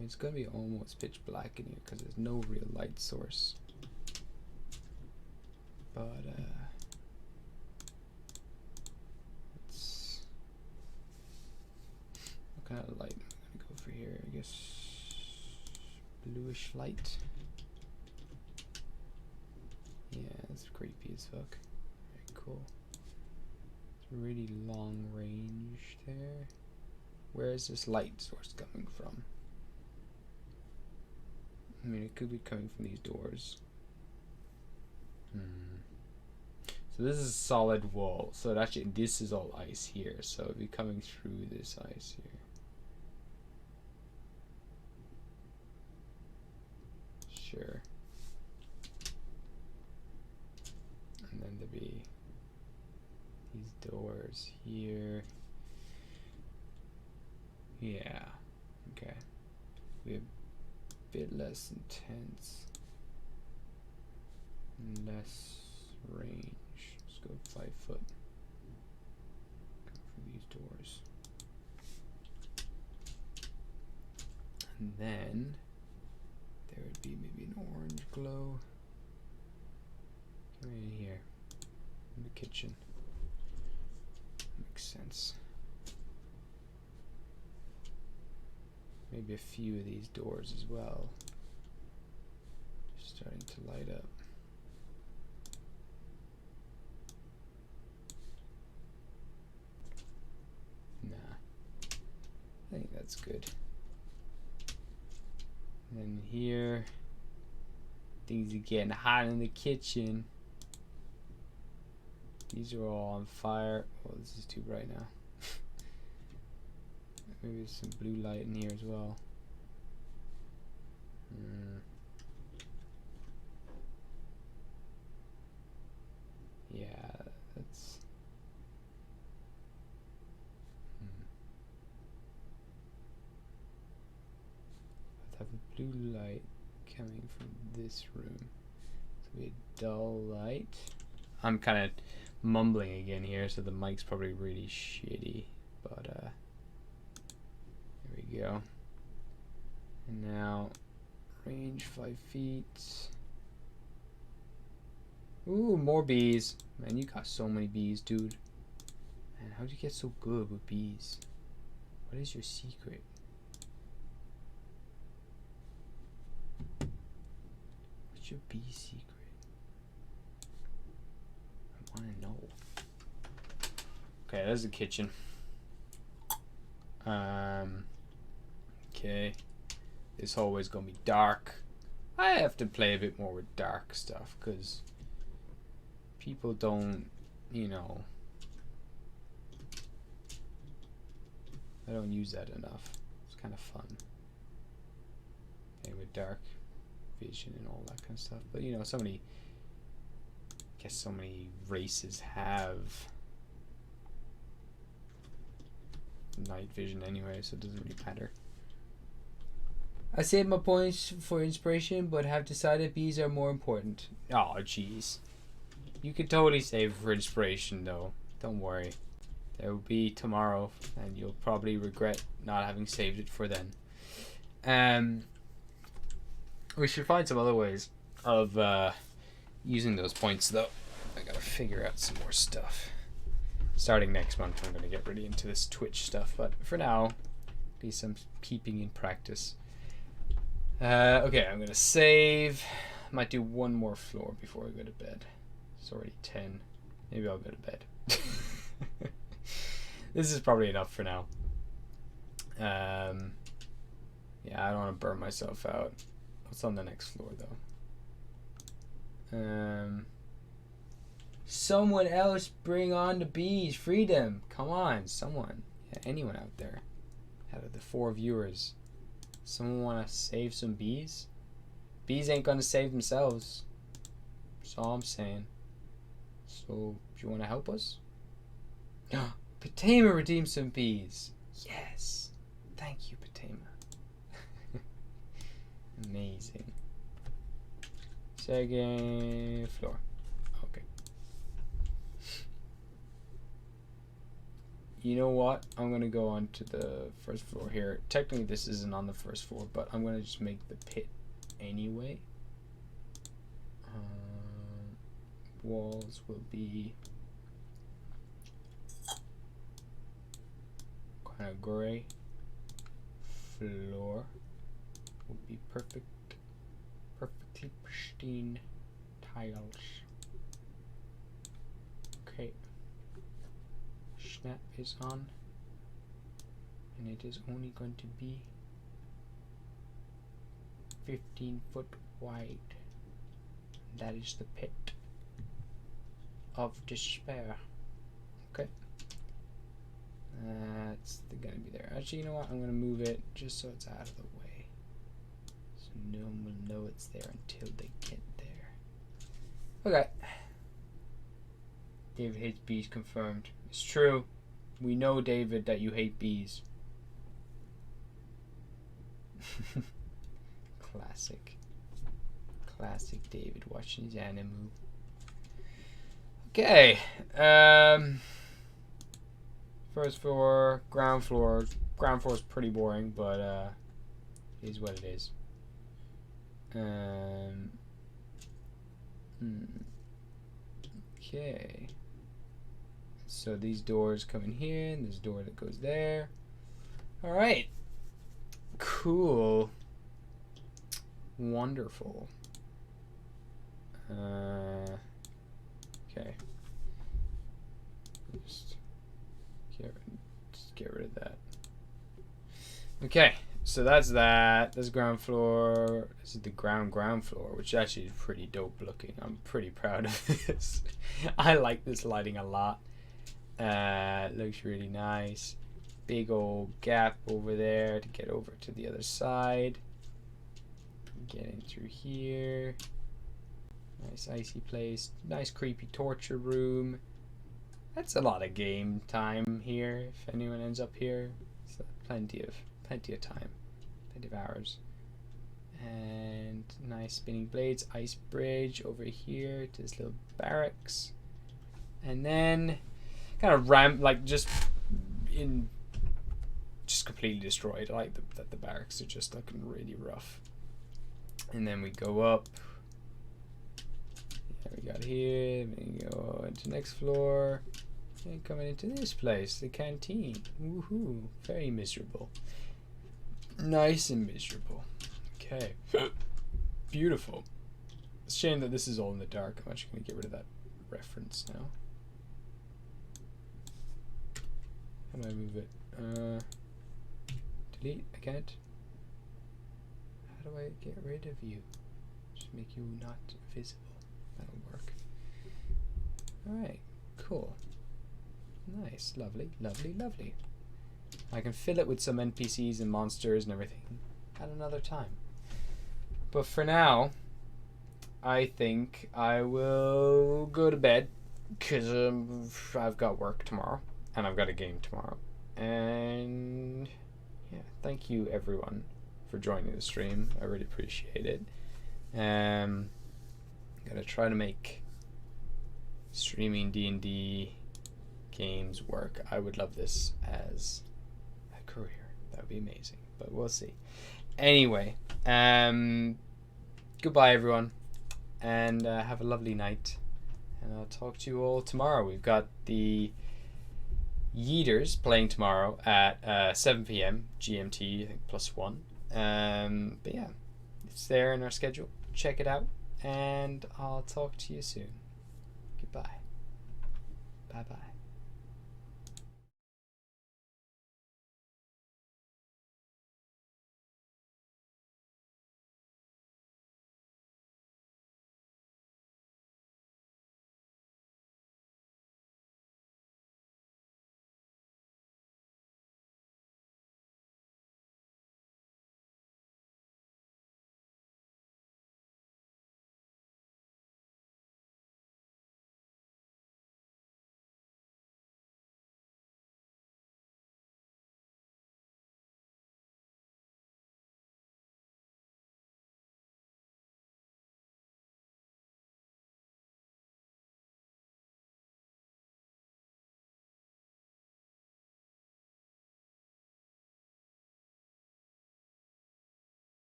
It's gonna be almost pitch black in here because there's no real light source. But let's, what kind of light am I gonna go for here? I guess bluish light. Yeah, that's creepy as fuck. Very cool. It's really long range there. Where is this light source coming from? I mean, it could be coming from these doors. So this is a solid wall. So actually, this is all ice here. So it'd be coming through this ice here. Sure. And then there'd be these doors here. Yeah. Okay. We have a bit less intense. Less range. Let's go 5 foot. Go for these doors. And then there would be maybe an orange glow. Right in here. In the kitchen. Makes sense. Maybe a few of these doors as well. Just starting to light up. Nah. I think that's good. And then here, things are getting hot in the kitchen. These are all on fire. Oh, this is too bright now. Maybe there's some blue light in here as well. Yeah, that's... Let's have a blue light coming from this room. So we have dull light. I'm kind of mumbling again here, so the mic's probably really shitty, but there we go. And now range 5 feet. Ooh, more bees. Man, you got so many bees, dude. Man, how'd you get so good with bees? What is your secret? What's your bee secret? I want to know. Okay, there's the kitchen. Okay. This hallway's gonna be dark. I have to play a bit more with dark stuff because people don't, you know, I don't use that enough. It's kind of fun. Okay, with dark vision and all that kind of stuff. But you know, so many, I guess so many races have night vision anyway, so it doesn't really matter. I saved my points for inspiration, but have decided bees are more important. Oh, jeez. You could totally save for inspiration, though. Don't worry. There will be tomorrow, and you'll probably regret not having saved it for then. We should find some other ways of using those points, though. I gotta figure out some more stuff. Starting next month, I'm gonna get really into this Twitch stuff, but for now, do some keeping in practice. Okay, I'm gonna save. Might do one more floor before I go to bed. It's already 10. Maybe I'll go to bed. This is probably enough for now. Yeah, I don't want to burn myself out. What's on the next floor though? Someone else bring on the bees. Free them. Come on, someone. Yeah, anyone out there. out of the 4 viewers. Someone want to save some bees? Bees ain't gonna save themselves. That's all I'm saying. So, do you want to help us? Patema redeemed some bees. Yes. Thank you, Patema. Amazing. Second floor. Okay. You know what? I'm going to go on to the first floor here. Technically, this isn't on the first floor, but I'm going to just make the pit anyway. Walls will be kind of gray. Floor will be perfectly pristine tiles. Okay. Snap is on, and it is only going to be 15 foot wide. That is the pit of despair. Okay. That's gonna be there. Actually, you know what? I'm gonna move it just so it's out of the way, so no one will know it's there until they get there. Okay. David hates bees confirmed. It's true. We know, David, that you hate bees. Classic. Classic David watching his anime. Okay. First floor, ground floor. Ground floor is pretty boring, but it is what it is. Okay. So these doors come in here, and there's a door that goes there. All right. Cool. Wonderful. Okay. Just get rid of that. Okay, so that's that. That's ground floor. This is the ground floor, which actually is pretty dope looking. I'm pretty proud of this. I like this lighting a lot. Looks really nice. Big old gap over there to get over to the other side. Get in through here. Nice icy place. Nice creepy torture room. That's a lot of game time here. If anyone ends up here, so plenty of time, plenty of hours. And nice spinning blades. Ice bridge over here to this little barracks. And then kind of just completely destroyed. I like that the barracks are just looking really rough. And then we go up. Yeah, we got here. Then go into the next floor. And coming into this place, the canteen. Woohoo! Very miserable. Nice and miserable. Okay. Beautiful. It's a shame that this is all in the dark. I'm actually going to get rid of that reference now. How do I move it? Delete? I can't. How do I get rid of you? Just make you not visible. That'll work. Alright, cool. Nice, lovely, lovely, lovely. I can fill it with some NPCs and monsters and everything at another time. But for now, I think I will go to bed because I've got work tomorrow and I've got a game tomorrow. And yeah, thank you everyone for joining the stream. I really appreciate it. I'm gonna try to make streaming D&D games work. I would love this as a career. That would be amazing, but we'll see. Anyway, goodbye everyone, and have a lovely night, and I'll talk to you all tomorrow. We've got the Yeeters playing tomorrow at 7 p.m. GMT, I think +1. But yeah, it's there in our schedule. Check it out, and I'll talk to you soon.